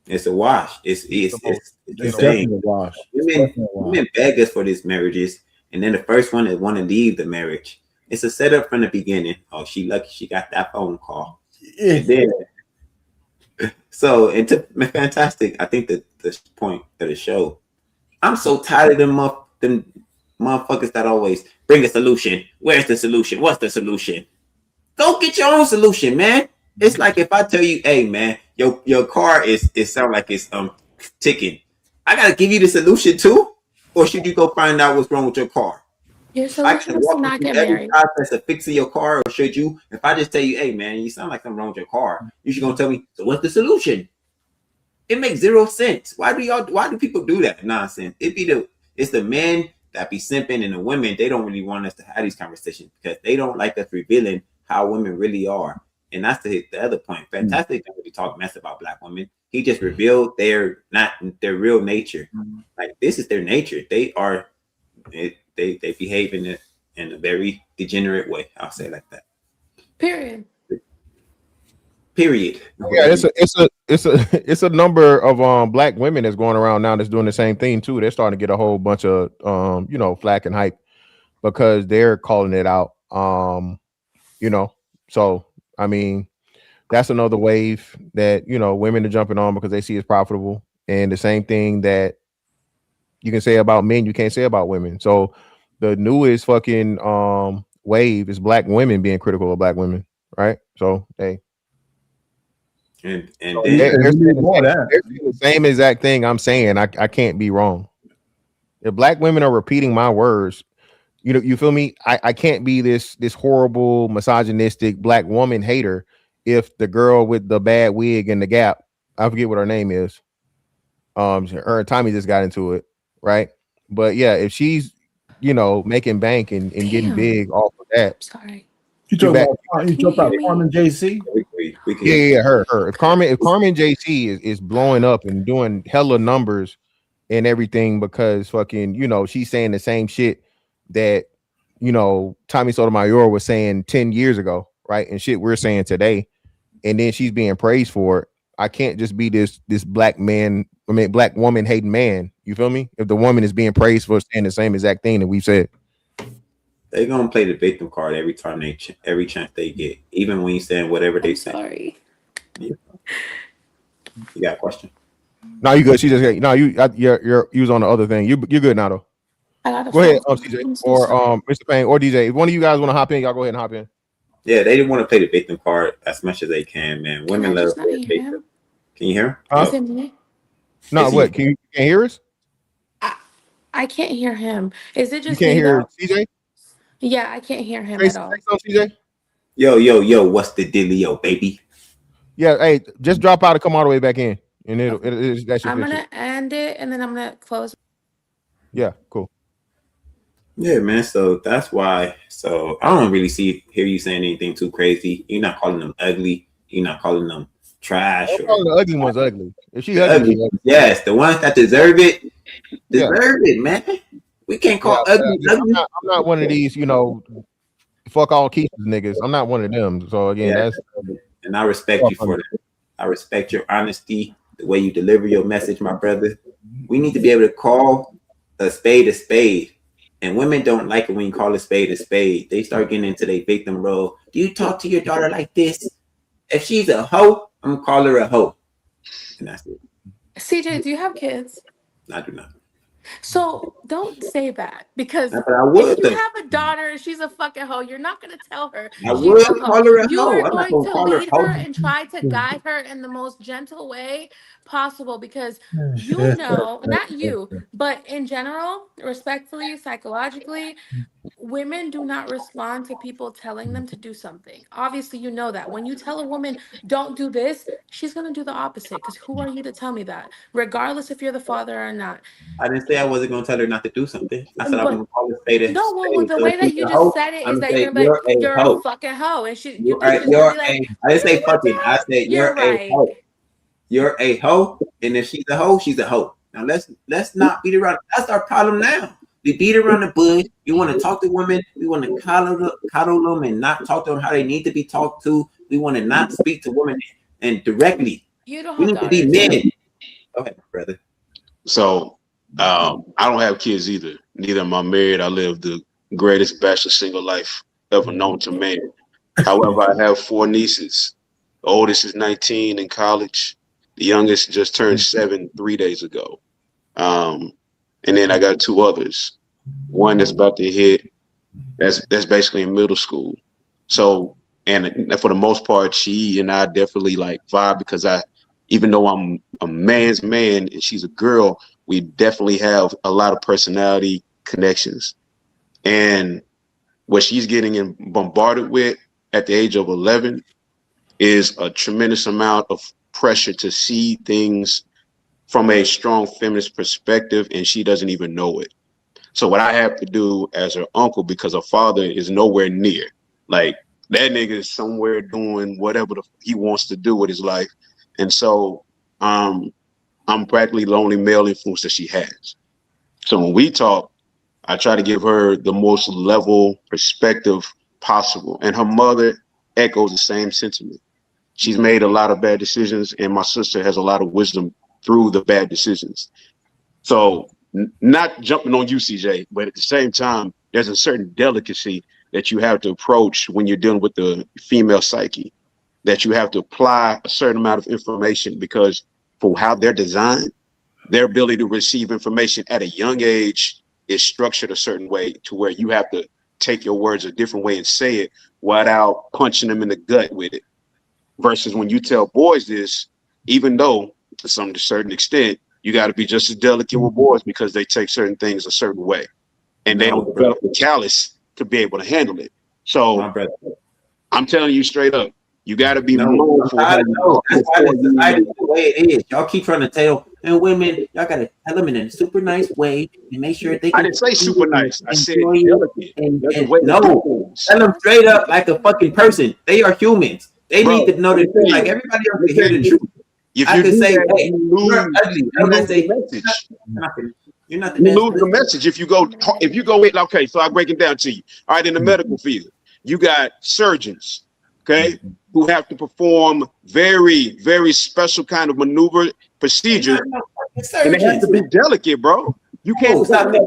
It's a wash. It's
definitely a wash.
Women beg us for these marriages, and then the first one that want to leave the marriage. It's a setup from the beginning. Oh, she lucky she got that phone call. And then, and to fantastic. I think the point of the show. I'm so tired of them motherfuckers that always bring a solution. Where's the solution? What's the solution? Go get your own solution, man. It's like if I tell you, hey man, your car it sound like it's ticking. I gotta give you the solution too, or should you go find out what's wrong with your car?
Your solution is to not get married.
Process of fixing your car, or should you? If I just tell you, hey man, you sound like something wrong with your car, you should gonna tell me. So what's the solution? It makes zero sense. Why do people do that nonsense? It It's the men that be simping, and the women, they don't really want us to have these conversations because they don't like us revealing how women really are. And that's the other point. Fantastic don't really talk mess about black women. He just revealed their real nature. Like, this is their nature. They behave in a very degenerate way. I'll say it like that.
Period.
Yeah, it's a number of black women that's going around now that's doing the same thing too. They're starting to get a whole bunch of flack and hype because they're calling it out. So I mean, that's another wave that women are jumping on because they see it's profitable. And the same thing that you can say about men, you can't say about women. So the newest fucking wave is black women being critical of black women, right? So hey.
And
they're saying the same exact thing I'm saying. I can't be wrong. If black women are repeating my words, you feel me? I can't be this horrible misogynistic black woman hater if the girl with the bad wig and the gap, I forget what her name is. Her and Tommy just got into it, right? But yeah, if she's making bank and getting big off of that.
Sorry.
You talk about Carmen JC?
Yeah, her. If Carmen JC is blowing up and doing hella numbers and everything because fucking, she's saying the same shit that Tommy Sotomayor was saying 10 years ago, right? And shit we're saying today, and then she's being praised for it. I can't just be this black woman hating man. You feel me? If the woman is being praised for saying the same exact thing that we've said.
They're gonna play the victim card every time every chance they get, even when you're saying whatever they say.
Sorry.
You got a question?
No, you good. She just you was on the other thing. You're good now though.
I got
Go ahead, CJ or Mr. Payne or DJ. If one of you guys want to hop in, y'all go ahead and hop in.
Yeah, they didn't want to play the victim card as much as they can, man. Women love
not hear him?
Can you hear him?
Is it me?
No, what? Can you hear us?
I can't hear him. Is it
You
just
can't
me
hear
though?
CJ?
Yeah, I can't hear him
Say
at all.
CJ?
Yo, what's the dealio, baby?
Yeah, hey, just drop out and come all the way back in, and that should
I'm
fix
gonna
it.
end it and then I'm gonna close.
Yeah, cool.
Yeah, man. So that's why. So I don't really hear you saying anything too crazy. You're not calling them ugly. You're not calling them trash.
I'm calling the ugly ones ugly. If she
The
ugly,
ugly. Yes, the ones that deserve it, it, man. We can't call ugly ugly.
I'm not one of these, fuck all Keith's niggas. I'm not one of them. So again, that's
and I respect you for that. I respect your honesty, the way you deliver your message, my brother. We need to be able to call a spade. And women don't like it when you call a spade a spade. They start getting into their victim role. Do you talk to your daughter like this? If she's a hoe, I'm gonna call her a hoe. And that's it.
CJ, do you have kids?
I do not.
So don't say that because
But I would,
if you
though.
have a daughter and she's a fucking hoe, you're not gonna tell her
I
she's
would
a
call
hoe.
her a
You
hoe.
are
I'm not
going
gonna
to
call her
lead
hoe.
her and try to guide her in the most gentle way possible because not you, but in general, respectfully, psychologically, women do not respond to people telling them to do something. Obviously, you know that. When you tell a woman, don't do this, she's going to do the opposite. Because who are you to tell me that? Regardless if you're the father or not.
I didn't say I wasn't gonna tell her not to do something. I said I'm
But
gonna call her spade a
no, well,
spade.
the
So if
way that
she's
you
a
just
hoe,
said it
I'm
is
gonna
that
say
you're like,
you're a
a
hoe.
fucking hoe. And she's
You're
just
a,
going to be like,
I didn't say fucking. I said
you're
you're a
right.
hoe. You're a hoe, and if she's a hoe, she's a hoe. Now let's not beat around. That's our problem now. We beat around the bush. We want to talk to women. We want to coddle them and not talk to them how they need to be talked to. We want to not speak to women and directly.
You don't
We
have
need to be
daughters.
men. Go ahead, brother.
So I don't have kids either. Neither am I married. I live the greatest bachelor single life ever known to man. However, I have 4 nieces. The oldest is 19 in college. The youngest just turned 7 3 days ago. And then I got 2 others. One that's about to hit. That's basically in middle school. So, and for the most part, she and I definitely like vibe because even though I'm a man's man and she's a girl, we definitely have a lot of personality connections. And what she's getting bombarded with at the age of 11 is a tremendous amount of pressure to see things from a strong feminist perspective, and she doesn't even know it. So what I have to do as her uncle, because her father is nowhere near, like that nigga is somewhere doing whatever he wants to do with his life. And so I'm practically the only male influence that she has. So when we talk, I try to give her the most level perspective possible. And her mother echoes the same sentiment. She's made a lot of bad decisions, and my sister has a lot of wisdom through the bad decisions. So not jumping on you, CJ, but at the same time, there's a certain delicacy that you have to approach when you're dealing with the female psyche, that you have to apply a certain amount of information, because for how they're designed, their ability to receive information at a young age is structured a certain way to where you have to take your words a different way and say it without punching them in the gut with it. Versus when you tell boys this, even though to some certain extent, you got to be just as delicate with boys because they take certain things a certain way and they don't develop the callus to be able to handle it. So I'm telling you straight up, you got to be mindful.
I know. That's why it's the way it is. Y'all keep trying to tell and women, y'all got to tell them in a super nice way and make sure they can.
I didn't say super nice. I said delicate.
And no, tell them straight up like a fucking person. They are humans. They need to know the truth. Like everybody else can hear the truth.
If
I
you
can
do
say,
that,
hey, you're ugly. I'm gonna say, you're not the
you lose the message if you go in. Okay, so I'll break it down to you. All right, in the medical field, you got surgeons, okay, who have to perform very, very special kind of maneuver procedures, and they have to be delicate, bro. You can't
stop it.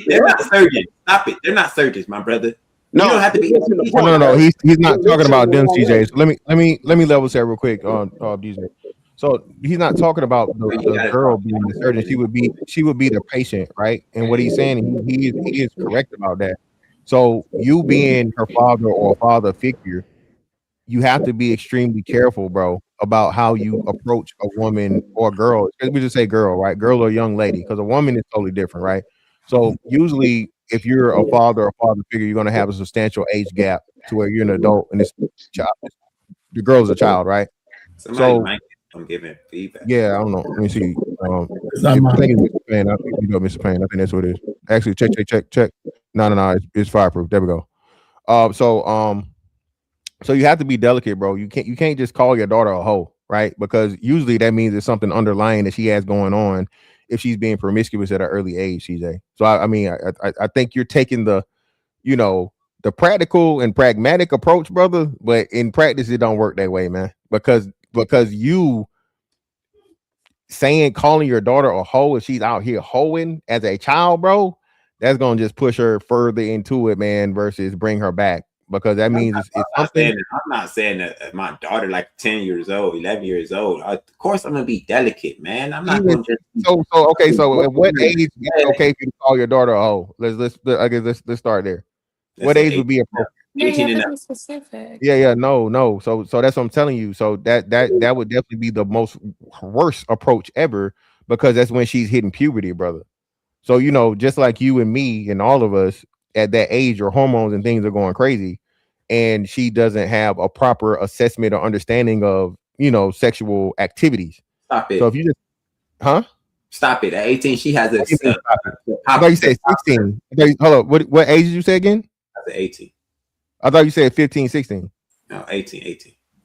They're not surgeons. Stop it. They're not surgeons, my brother.
No,
you don't have to be.
No. He's not talking about them, CJ. So let me level set real quick on DJ. So he's not talking about the girl being the surgeon. She would be the patient, right? And what he's saying, he is correct about that. So you being her father or father figure, you have to be extremely careful, bro, about how you approach a woman or a girl. We just say girl, right? Girl or young lady, because a woman is totally different, right? So usually, if you're a father or father figure, you're going to have a substantial age gap to where you're an adult and this child, the girl's a child, right?
Somebody might give him feedback.
Yeah, I don't know. Let me see. I
not
think it's Mr. Payne. I think you know Mr. Payne. I think that's what it is. Actually, check. No. It's fireproof. There we go. So you have to be delicate, bro. You can't just call your daughter a hoe, right? Because usually that means there's something underlying that she has going on if she's being promiscuous at an early age, CJ. So I think you're taking the practical and pragmatic approach, brother, but in practice it don't work that way, man. Because you calling your daughter a hoe if she's out here hoeing as a child, bro, that's gonna just push her further into it, man, versus bring her back. Because that means it's something.
I'm not saying that my daughter, like 10 years old, 11 years old. Of course, I'm gonna be delicate, man. I'm not going to just.
So at what age is it okay for you to call your daughter a hoe? Let's start there. What age would be appropriate?
18 and up.
Specific.
Yeah, no. So that's what I'm telling you. So that would definitely be the most worst approach ever, because that's when she's hitting puberty, brother. So just like you and me and all of us at that age, your hormones and things are going crazy, and she doesn't have a proper assessment or understanding of sexual activities.
Stop it.
So if you just
stop it. At 18, she has a.
I thought you said 16. Hold up. What age did you say again?
I said 18.
I thought you said 15, 16.
No, 18.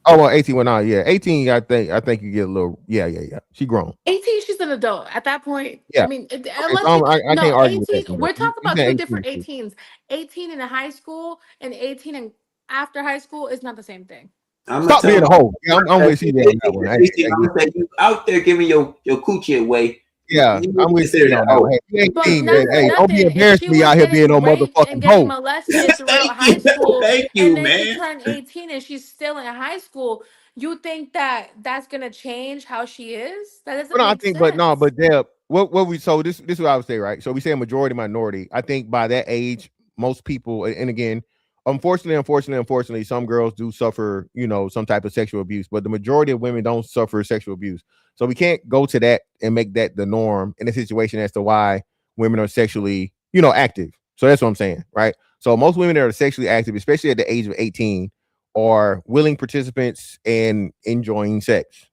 Oh, well, 18 went on. Yeah, 18. I think you get a little. Yeah. She grown.
18, she's an adult at that point.
Yeah.
I mean,
I can't argue with
18.
that.
We're talking about two
18.
different 18s. 18 in high school and 18 and after high school is not the same thing.
Stop being a hoe. Yeah, I'm with you on that one.
I'm gonna say you out there giving your coochie away.
Yeah, I'm with you on that one. Hey, don't be embarrassed me out here being no motherfucking hoe.
Molested throughout high school.
Thank you,
and then
man.
she turned 18 and she's still in high school. You think that's gonna change how she is? That doesn't make sense.
But Deb, what we so this is what I would say, right? So we say a majority minority. I think by that age, most people, and again, unfortunately, some girls do suffer, some type of sexual abuse, but the majority of women don't suffer sexual abuse. So we can't go to that and make that the norm in a situation as to why women are sexually, active. So that's what I'm saying, right? So most women that are sexually active, especially at the age of 18, are willing participants and enjoying sex.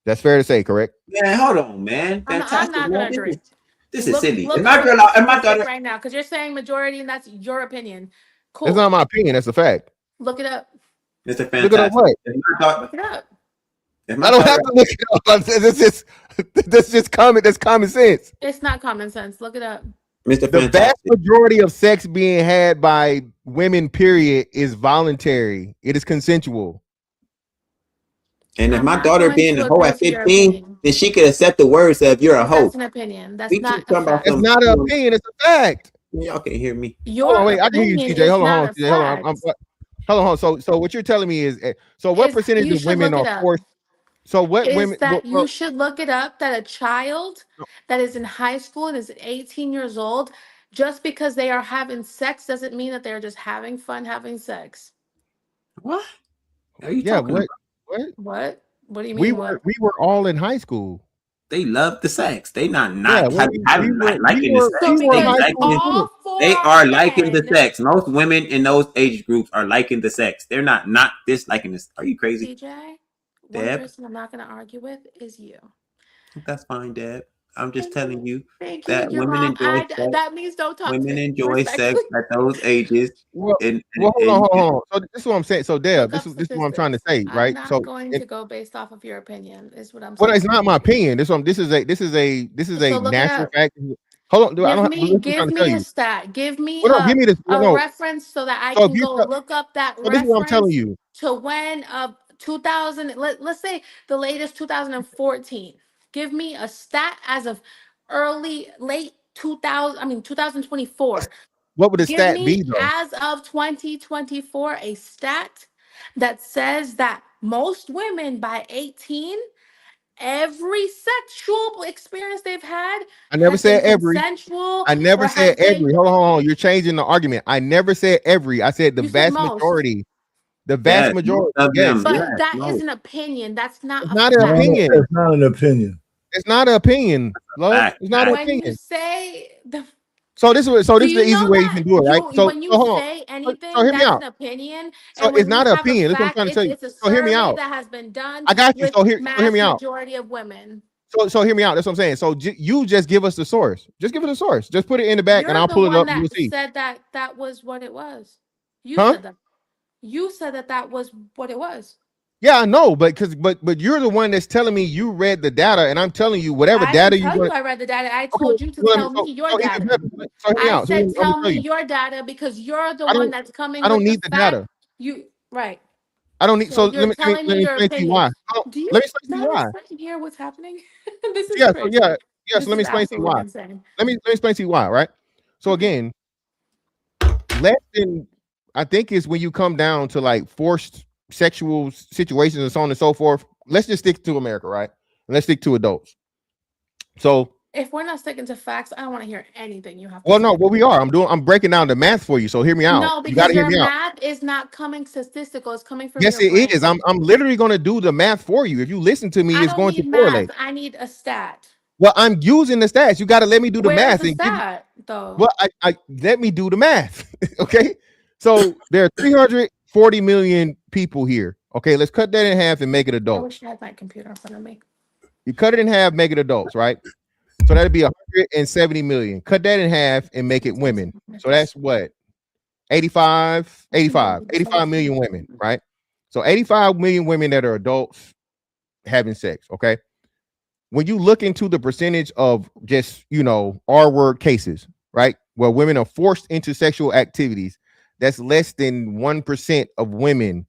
That's fair to say, correct?
Yeah, hold on, man.
I'm not gonna agree.
This is silly.
Look
And my
up
girl,
the
and my
statistic
daughter.
right now, because you're saying majority, and that's your opinion. Cool.
That's not my opinion. That's a fact.
Look it up.
Mr.
Look
Fantastic.
it up what?
Look it up.
I don't have to look it up. That's just common. That's common sense.
It's not common sense. Look it up.
Mr.
The vast majority of sex being had by women, period, is voluntary. It is consensual.
And if
I'm
my
not
daughter
going
being
to
a hoe
agree
at
to your
15,
opinion.
then she could accept the words that if you're a hoe.
That's an opinion. That's
We
not
keep
a
talking about
fact.
It's not an opinion. It's a fact.
Y'all can't hear me.
Your
Hold on, wait. I can hear you,
opinion
CJ.
is
Hold
not
on,
a
CJ. Hold on.
fact.
Hold on. So what you're telling me is, so what percentage
You
of
should
women
look
are
it up.
forced? So what
Is
women?
that you should look it up that a child that is in high school and is 18 years old, just because they are having sex doesn't mean that they're just having fun having sex.
What are you
Yeah.
talking about?
What? What do you mean?
We were all in high school.
They love the sex. They not
Yeah,
liking
we
the sex.
were
They
high
liking
school
it.
students.
They are liking the sex. Most women in those age groups are liking the sex. They're not disliking this. Are you crazy?
CJ, one
Deb?
person I'm not going to argue with is you.
That's fine, Deb. I'm just telling you
Thank you.
that
You're
women
wrong.
enjoy sex.
That means don't talk to
Women
me.
enjoy sex
Respectfully.
at those ages.
Well,
And
hold on. So this is what I'm saying. So Deb,
Look
this
up
is what I'm trying to
statistics.
say,
I'm
right?
not
So
going to go based off of your opinion, is what I'm
well,
saying.
it's not my opinion. This is a
So look it
natural
up.
fact. Hold on, dude, I don't have. Listen, I'm
Give
trying to tell
me a
you.
stat. Give me
Well, no, give me this.
a
No.
reference so that I
So if
can
you,
go look up that
so this is what I'm telling
reference
you.
to when 2000. Let's say the latest 2014. Give me a stat as of late 2000. I mean 2024.
What would the
Give
stat
me
be though?
as of 2024 a stat that says that most women by 18, every sexual experience they've had
I never
has been
said every.
consensual
I never
or
said
has been.
every. Hold on. You're changing the argument. I never said every. I said the
You said
vast
most.
majority. The vast
Yes, most
majority.
of them.
Yes.
But that is
Most.
an opinion. That's not
It's
a
not an
fact.
opinion.
It's not an opinion.
It's not an opinion, love.
Fact.
It's not an
When you
opinion.
say the
So this is
Do
the
you
easy
know
way you
that
can do it, right? So
when you
hold on.
say
So
anything,
hear me
that's
out.
an opinion,
So
and
it's
when you
not an
have a
opinion. That's what I'm
fact,
trying to tell you.
it's a
So hear me
survey
out.
that has been done
I got you.
with
So hear
mass
me out.
majority of women.
So hear me out. That's what I'm saying. So you just give us the source. Just give us the source. Just put it in the back, and
You're
I'll
the
pull it
one
up. And
that
we'll see.
said that was what it was. You
Huh?
said that. You said that was what it was.
Yeah, I know, but you're the one that's telling me you read the data, and I'm telling you whatever
I
data
didn't
you
tell
want.
you I read the data. I
Okay,
told you to
well,
tell me your
so even
data.
better. So hear me
I
out. So
said
let me
tell
tell
me
you.
your data because you're the
I
one
don't.
that's coming
I don't
with the
need the
fact.
data.
You right.
I don't need.
So
So
you're telling
let
me
me
your
explain to you
opinion.
why.
Do you
Let me explain to you
not
why.
respect hear what's happening? This is
Yeah. So
crazy.
So
This
let me
is
explain to you
absolutely
why.
insane.
Let me explain to you why. Right. So again, less than I think is when you come down to like forced sexual situations and so on and so forth. Let's just stick to America, right? And let's stick to adults. So
If we're not sticking to facts, I don't want to hear anything you have to
well,
say.
no, we are. I'm breaking down the math for you. So hear me out.
No,
You got
because
to hear
your
me out.
math is not coming statistical. It's coming from
Yes,
your
it
brain.
is. I'm literally going to do the math for you. If you listen to me,
I
it's
don't
going to
need
correlate.
math. I need a stat.
Well, I'm using the stats. You got to let me do the
Where's
math
the
and give.
stat, though?
Well, I let me do the math. Okay, so there are 340 million people here. Okay, let's cut that in half and make it
I
adults.
wish I had my computer in front of me.
You cut it in half, make it adults, right? So that'd be 170 million. Cut that in half and make it women. So that's what 85 million women, right? So 85 million women that are adults having sex. Okay. When you look into the percentage of just, R word cases, right, where women are forced into sexual activities, that's less than 1% of women,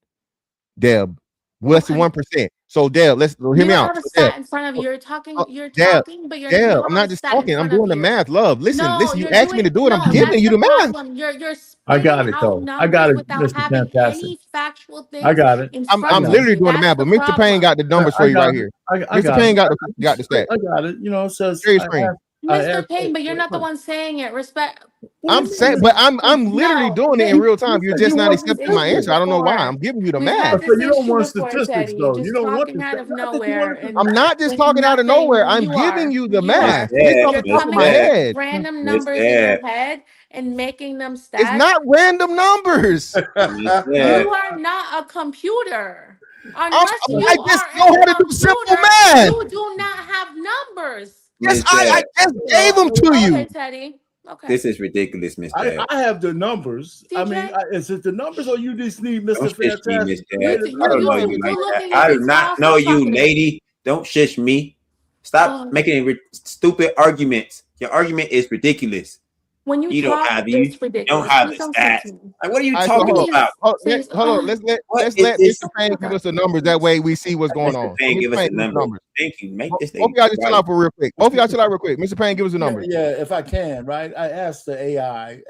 Deb. Less than 1%. So Deb, hear
You
me
don't
out.
have a
So, Deb,
stat in front of you. You're talking,
Deb,
but you
Deb,
don't
I'm
have
not
a
just
stat in
talking. I'm
front of
doing the
you.
math. Love, listen.
No,
You
you're
asked me to do it. I'm giving
that's
you
the
the math.
problem. You're
I
spitting
got it
out
though. I
numbers
got it,
without
Mr.
having
Fantastic.
any factual
I
things
got it.
in
I'm
front of
literally
you.
doing the
That's
math, but
the
Mr. Payne
problem.
got the numbers for
I
you
got
right
it.
here.
I
Mr.
got
Payne
it.
got the stat.
I got it. It says
Share your screen.
Mr. Payne, but you're not the one saying it. Respect.
I'm saying, but I'm literally
No,
doing it in real time. You're
said
just
you
not
want
accepting my answer.
statistics.
I don't know why. I'm giving you the
We've
math.
had this
you don't
issue
want
before,
statistics
Teddy.
though. You
Just
don't want
talking
the
out of
I think you
nowhere
wanted
and
I'm not just
with
talking out of
nothing.
nowhere. I'm
You
giving
are.
you the
You
math.
are.
It's off
You're
the top of
coming
my
up with
head.
random
Miss
numbers in your
Deb.
head and making them
It's
stats.
not random numbers.
Miss Deb.
You are not a computer. Unless you
I just
are
know
a
how to do simple
computer,
math.
you do not have numbers.
Yes,
Miss
I
Dad,
just gave them to
Okay,
you.
Teddy. Okay.
this is ridiculous, Miss Dad.
I have the numbers. I mean,
CJ?
is it the numbers or you just need
Don't
Mr.
shush me, Miss
Fantastic?
Dad. I don't know you like
You're
that.
looking
I
at
do
me
not
tall.
know
Stop
you,
talking to me.
lady. Don't shush me. Stop
Oh.
making stupid arguments. Your argument is ridiculous.
When you
Don't
talk,
have
it's
you don't
ridiculous.
have
Please
the
don't say to
stats.
me.
Like, what are you
All right,
talking
so
about?
Please,
hold on. Let's
What
let
is this?
Mr. Payne give us the numbers. That way we see what's going
Mr.
on.
Payne,
Mr.
give us
Payne,
the
give us the
number.
numbers.
Thank you. Make this
Both
thing
of y'all just chill
right.
out for real quick. Both of y'all chill out real quick. Mr. Payne, give us the numbers.
Yeah, if I can, right? I asked the AI,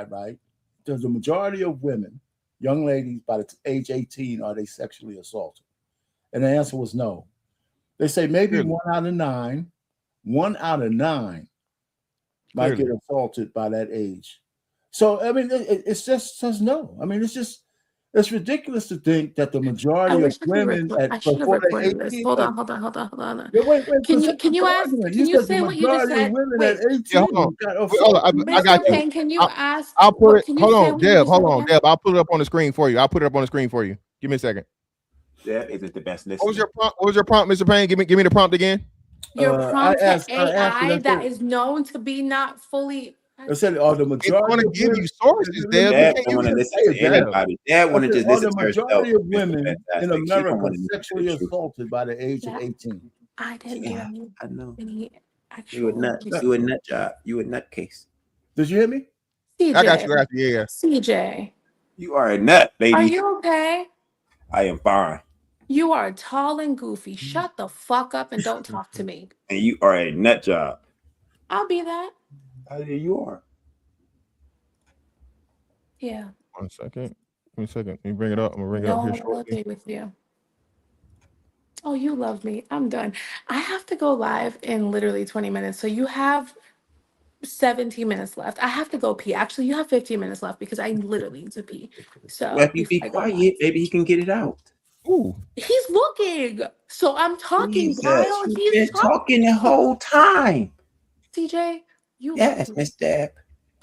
right? Does the majority of women, young ladies by the age 18, are they sexually assaulted? And the answer was no. They say maybe
Clearly.
1 out of 9 might get assaulted by that age. So, I mean, it's just says no. I mean, it's ridiculous to think that the
I
majority of
wish I could
women
I should have
before they're
recorded this.
18.
Hold on.
Yeah, wait,
Can
listen
you
to
ask?
argument.
Can
You
you
said the
say what you just
majority of
said?
women
Wait,
at 18
Yeah, hold on.
got
Wait, hold on. I got
Mr.
you.
Payne, can you ask?
I'll put it.
Can you
Hold
say
on,
what you
Deb.
just said
Hold on,
again?
Deb. I'll put it up on the screen for you. I'll put it up on the screen for you. Give me a second.
That isn't the best listener.
What was your prompt? What was your prompt, Mr. Payne? Give me the prompt again.
Your prompt to AI
I
that is known to be not fully.
said, are the
It's
majority
going to
of
give
women?
you sources, Deb. You
Dad
can't
don't want to
use
listen
Hey,
to
Dad.
anybody. Dad
I
want to
said,
just
are
listen
the
to herself.
majority of
Mr.
women in
Fantastic. She don't
America
want to listen to
sexually
the truth.
assaulted by the age of
Yeah.
18?
I didn't
Yeah,
give
I know.
any
You a
actual.
nut. You a nut job. You a nutcase.
Did you hear me?
I got you.
CJ.
Yeah.
CJ.
You are a nut,
Are
lady.
you okay?
I am fine.
You are tall and goofy. Shut the fuck up and don't talk to me.
And you are a nut job.
I'll be that.
You are.
Yeah.
1 second. 1 second. Let me bring it up. I'm gonna bring it
No
up here
one will
shortly.
agree with you. Oh, you love me. I'm done. I have to go live in literally 20 minutes. So you have 17 minutes left. I have to go pee. Actually, you have 15 minutes left because I literally need to pee. So
Well, if you be
before I go live.
quiet, maybe he can get it out.
Ooh.
He's looking. So I'm talking
Jesus,
while
you've
he's
been talking the whole time.
CJ, you
Yes,
love me.
Miss Deb.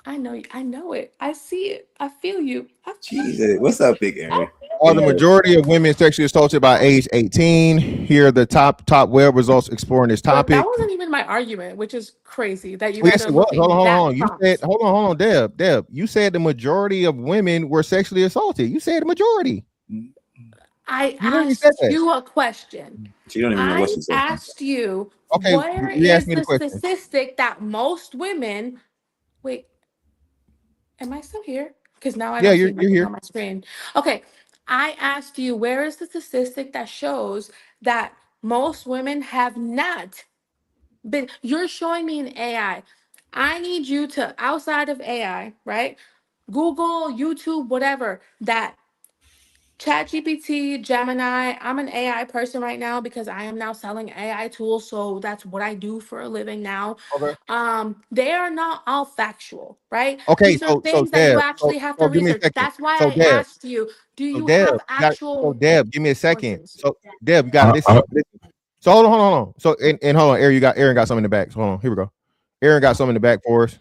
I know it. I see it. I feel you.
Jesus, what's up, Big Aaron?
Are the majority of women sexually assaulted by age 18? Here are the top web results exploring this
But that
topic.
wasn't even my argument, which is crazy that you
Oh,
guys
yes,
are
it was.
looking
Hold
that
on. You
prompt.
said, hold on, Deb. You said the majority of women were sexually assaulted. You said the majority.
I
You literally said
asked
that.
you a question.
She don't even know what
I
she said.
asked you,
Okay,
where
you asked
is
me the
the
question.
statistic that most women wait, am I still here? Because now I
Yeah,
don't
you're
see nothing
here.
on my screen. Okay. I asked you, where is the statistic that shows that most women have not been? You're showing me an AI. I need you to, outside of AI, right? Google, YouTube, whatever, that ChatGPT, Gemini. I'm an AI person right now because I am now selling AI tools. So that's what I do for a living now.
Okay.
They are not all factual, right?
Okay,
These are
so
things that you
Deb,
actually have to
so give me a
research.
second.
That's why
So
I
Deb,
asked you, do
so
you
Deb,
have actual
Deb, give me a second.
sources?
So Deb, you got listen. So hold on. So and hold on, Aaron got something in the back. So hold on, here we go. Aaron got something in the back for us.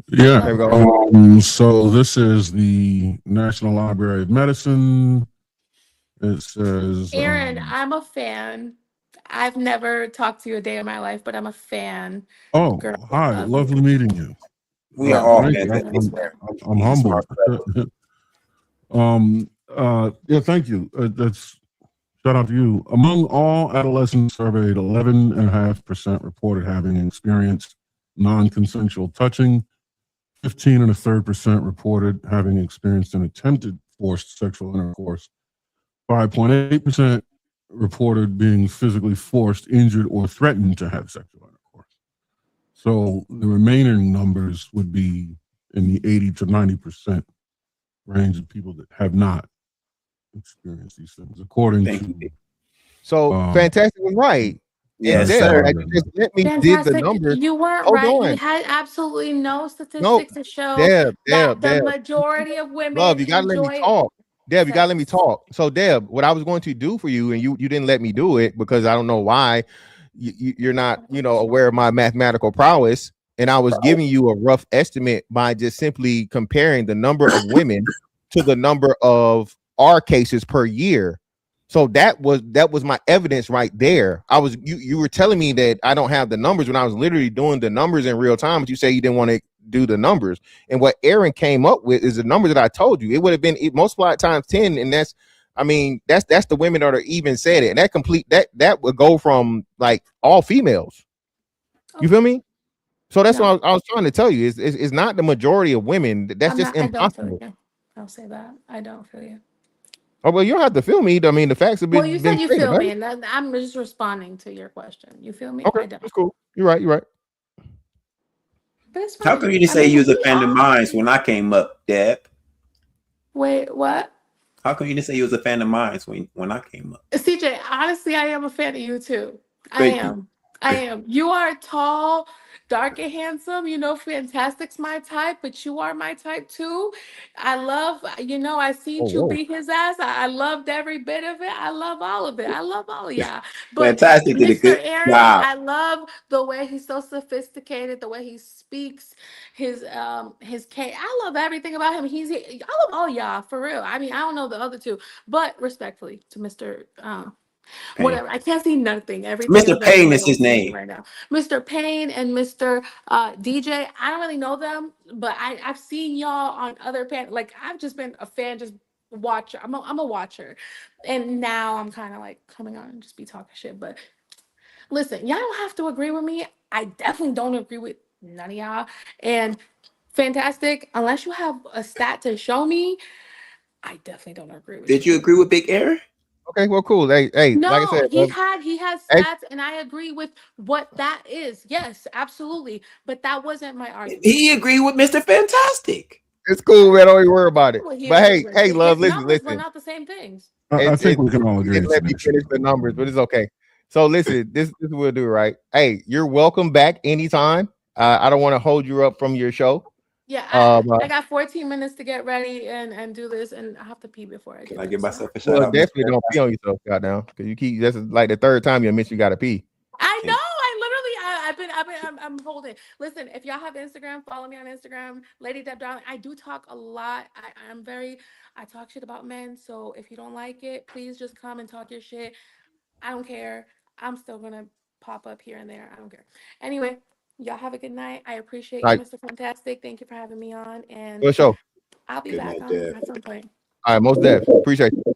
Yeah.
There we go.
So this is the National Library of Medicine. It says,
Aaron, I'm a fan. I've never talked to you a day in my life, but I'm a fan.
"Oh,
Girl,
hi,
love
lovely
you.
meeting you."
We are all
Thank
fans
you.
of this man.
I'm
He's a
humbled.
smart
Yeah, thank you. That's shout out to you. Among all adolescents surveyed, 11.5% reported having experienced non-consensual touching. 15.3% reported having experienced an attempted forced sexual intercourse. 5.8% reported being physically forced, injured, or threatened to have sexual intercourse. So the remaining numbers would be in the 80 to 90% range of people that have not experienced these things, according to.
So Fantastic was right.
Yes,
Deb,
sir.
had you just let me did the
Fantastic.
numbers.
You weren't
Hold
right. You
on.
had absolutely no
No,
statistics to show
Deb,
that the
Deb.
majority of
Love,
women
you gotta let me
enjoy
talk. Deb, you gotta let me
sex.
talk. So, Deb, what I was going to do for you, and you didn't let me do it because I don't know why you're not, aware of my mathematical prowess. And I was giving you a rough estimate by just simply comparing the number of women to the number of our cases per year. So that was my evidence right there. You were telling me that I don't have the numbers when I was literally doing the numbers in real time, but you say you didn't want to do the numbers. And what Aaron came up with is the numbers that I told you. It would have been multiplied times 10, and that's the women that are even said it. And that would go from like all females. You feel me? So that's what I was trying to tell you. It's not the majority of women. That's just
I don't feel
impossible.
you. I'll say that. I don't feel you.
Oh, well, you don't have to feel me. I mean, the facts have
Well, you
been
said you
stated,
feel
right?
me, and I'm just responding to your question. You feel me?
Okay,
I don't.
that's cool. You're right.
But it's
How
fine.
come you didn't
I
say
mean,
you was a
we
fan of
all.
mine when I came up, Deb?
Wait, what?
How come you didn't say you was a fan of mine when I came up?
CJ, honestly, I am a fan of you too.
Thank you.
I am. You are tall, dark, and handsome. You know, Fantastic's my type, but you are my type too. I seen
Oh,
you
whoa.
beat his ass. I loved every bit of it. I love all of it. I love all of y'all. But
Fantastic did a
Mr.
good
Aaron,
job.
I love the way he's so sophisticated, the way he speaks, his K. I love everything about him. I love all y'all for real. I mean, I don't know the other two, but respectfully to Mr.
Payne.
Whatever. I can't see nothing. Everything
Mr.
is very
Payne is his
simultaneous
name.
right now. Mr. Payne and Mr. DJ. I don't really know them, but I've seen y'all on other like I've just been a fan, just watcher. I'm a watcher, and now I'm kind of like coming on and just be talking shit. But listen, y'all don't have to agree with me. I definitely don't agree with none of y'all. And Fantastic, unless you have a stat to show me, I definitely don't agree with
Did
you.
you agree with Big Aaron?
Okay, well, cool. Hey, like I
No,
said,
he has
hey,
stats, and I agree with what that is. Yes, absolutely. But that wasn't my argument.
He agreed with Mr. Fantastic.
it's cool, man. Don't even worry about it.
What he
But
agreed with.
hey, love,
His
listen.
numbers were not the same things.
I think we can all
You
agree
didn't
to
let me
that.
finish the numbers, but it's okay. So listen, this is what we'll do, right? Hey, you're welcome back anytime. I don't want to hold you up from your show.
Yeah,
Um,
I got 14 minutes to get ready and do this, and I have to pee before I
Can
get
I
there.
give
So.
myself a shout
well,
out?
definitely don't pee on yourself, goddamn, because you keep. That's like the third time you admit you got to pee.
I know. I'm holding. Listen, if y'all have Instagram, follow me on Instagram, Lady Deb Darling. I do talk a lot. I talk shit about men. So if you don't like it, please just come and talk your shit. I don't care. I'm still gonna pop up here and there. I don't care. Anyway, y'all have a good night. I appreciate
All
you,
right,
Mr. Fantastic. Thank you for having me on, and
good show.
I'll be
Good
back
night,
on
Deb.
at some point.
All right, most def. Appreciate you.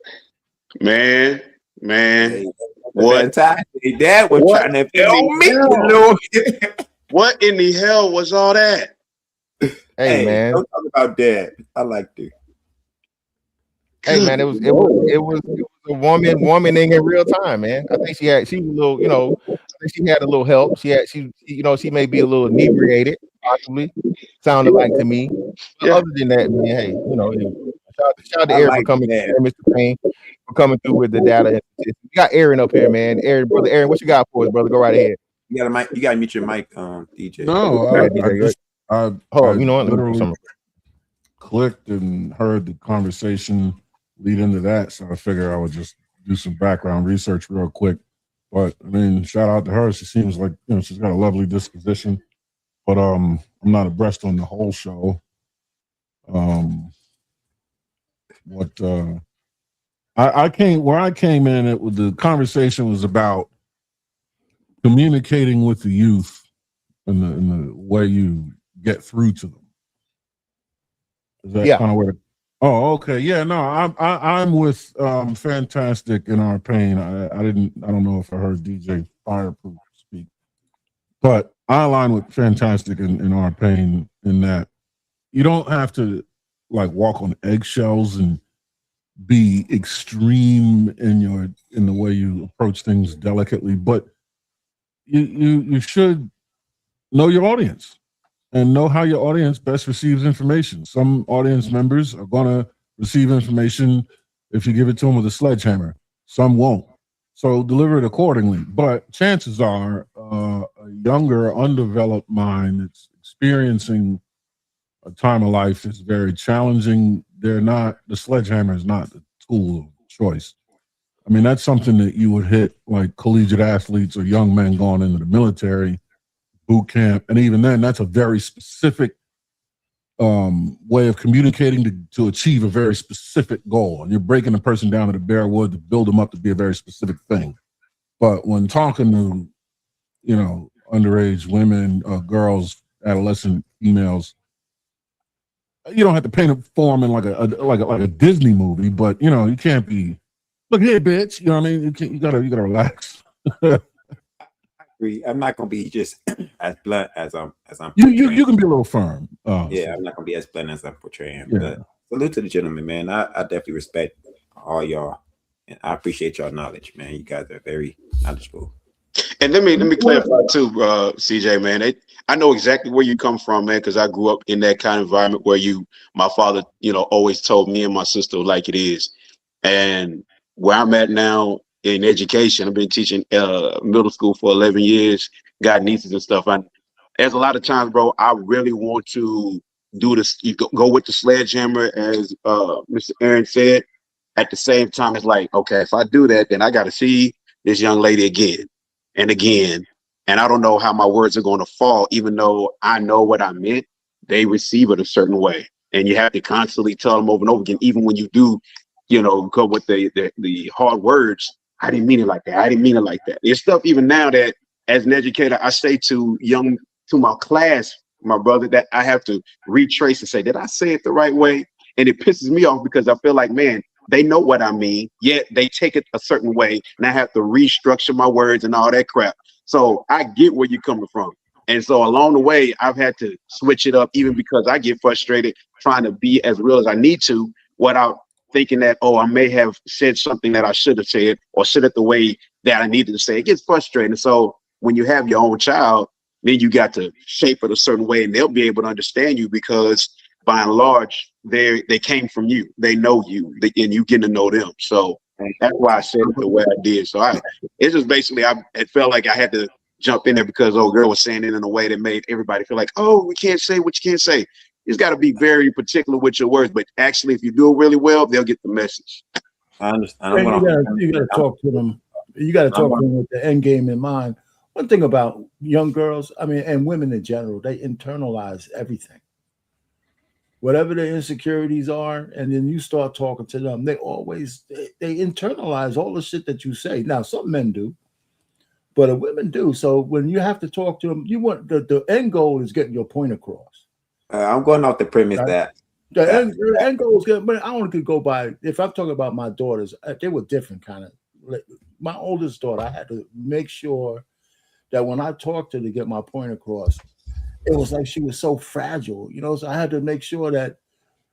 Man,
Hey,
what
Fantastic. Dad was
what
trying to
in
tell me,
the
Lord.
what in the hell was all that?
Hey, man.
Don't talk about Dad. I liked it.
Hey, man. It was a womaning in real time, man. I think she was a little, I think she had a little help. She may be a little inebriated, possibly. Sounded like to me. But
Yeah.
other than that, man, hey, shout out to
I
Aaron for
like
coming,
Dad.
and Mr. Payne for coming through with the data. We got Aaron up here, man. Brother Aaron, what you got for us, brother? Go right ahead.
You gotta mute your mic, DJ.
No,
Go ahead,
I
DJ.
just I
You know what? Let me do
literally
something.
clicked and heard the conversation lead into that, so I figured I would just do some background research real quick. But I mean, shout out to her. She seems like she's got a lovely disposition. But I'm not abreast on the whole show. I came in, the conversation was about communicating with the youth in the way you get through to them. Is that kind of where? Oh, okay, yeah. No, I'm with Fantastic in our pain. I don't know if I heard DJ Fireproof speak, but I align with Fantastic in our pain in that you don't have to like walk on eggshells and be extreme in the way you approach things delicately, but you should know your audience and know how your audience best receives information. Some audience members are going to receive information if you give it to them with a sledgehammer. Some won't. So deliver it accordingly. But chances are a younger, undeveloped mind that's experiencing a time of life is very challenging. The sledgehammer is not the tool of choice. I mean, that's something that you would hit like collegiate athletes or young men going into the military, boot camp. And even then, that's a very specific
way of communicating to achieve a very specific goal, and you're breaking a person down to the bare wood to build them up to be a very specific thing. But when talking to, underage women, girls, adolescent females, you don't have to paint a form in like a Disney movie, but you can't be, look here, bitch. You know what I mean? You gotta relax.
I'm not gonna be just as blunt as I'm.
You can be a little firm.
Yeah, I'm not gonna be as blunt as I'm portraying. Yeah. But salute to the gentleman, man. I definitely respect all y'all, and I appreciate y'all knowledge, man. You guys are very knowledgeable.
And let me clarify too, CJ, man. I know exactly where you come from, man, because I grew up in that kind of environment where my father, always told me and my sister like it is. And where I'm at now in education, I've been teaching middle school for 11 years, got nieces and stuff. There's a lot of times, bro, I really want to do this. You go with the sledgehammer, as Mr. Aaron said. At the same time, it's like, okay, if I do that, then I got to see this young lady again and again. And I don't know how my words are going to fall, even though I know what I meant. They receive it a certain way. And you have to constantly tell them over and over again, even when you do, go with the hard words. I didn't mean it like that. I didn't mean it like that. There's stuff even now that as an educator, I say to my class, my brother, that I have to retrace and say, did I say it the right way? And it pisses me off because I feel like, man, they know what I mean, yet they take it a certain way, and I have to restructure my words and all that crap. So I get where you're coming from. And so along the way, I've had to switch it up, even because I get frustrated trying to be as real as I need to without thinking that, I may have said something that I should have said or said it the way that I needed to say. It gets frustrating. So when you have your own child, then you got to shape it a certain way, and they'll be able to understand you because by and large, they came from you. They know you, and you get to know them. So that's why I said it the way I did. So it's just basically, it felt like I had to jump in there because old girl was saying it in a way that made everybody feel like, we can't say what you can't say. You just got to be very particular with your words. But actually, if you do it really well, they'll get the message.
I understand.
You got to talk to them. You got to talk to them with the end game in mind. One thing about young girls, and women in general, they internalize everything. Whatever their insecurities are, and then you start talking to them, they internalize all the shit that you say. Now, some men do, but women do. So when you have to talk to them, you want the end goal is getting your point across.
I'm going off the premise that
the end goal is good, but I only could go by, if I'm talking about my daughters, they were different kind of. My oldest daughter, I had to make sure that when I talked to her to get my point across, it was like she was so fragile, so I had to make sure that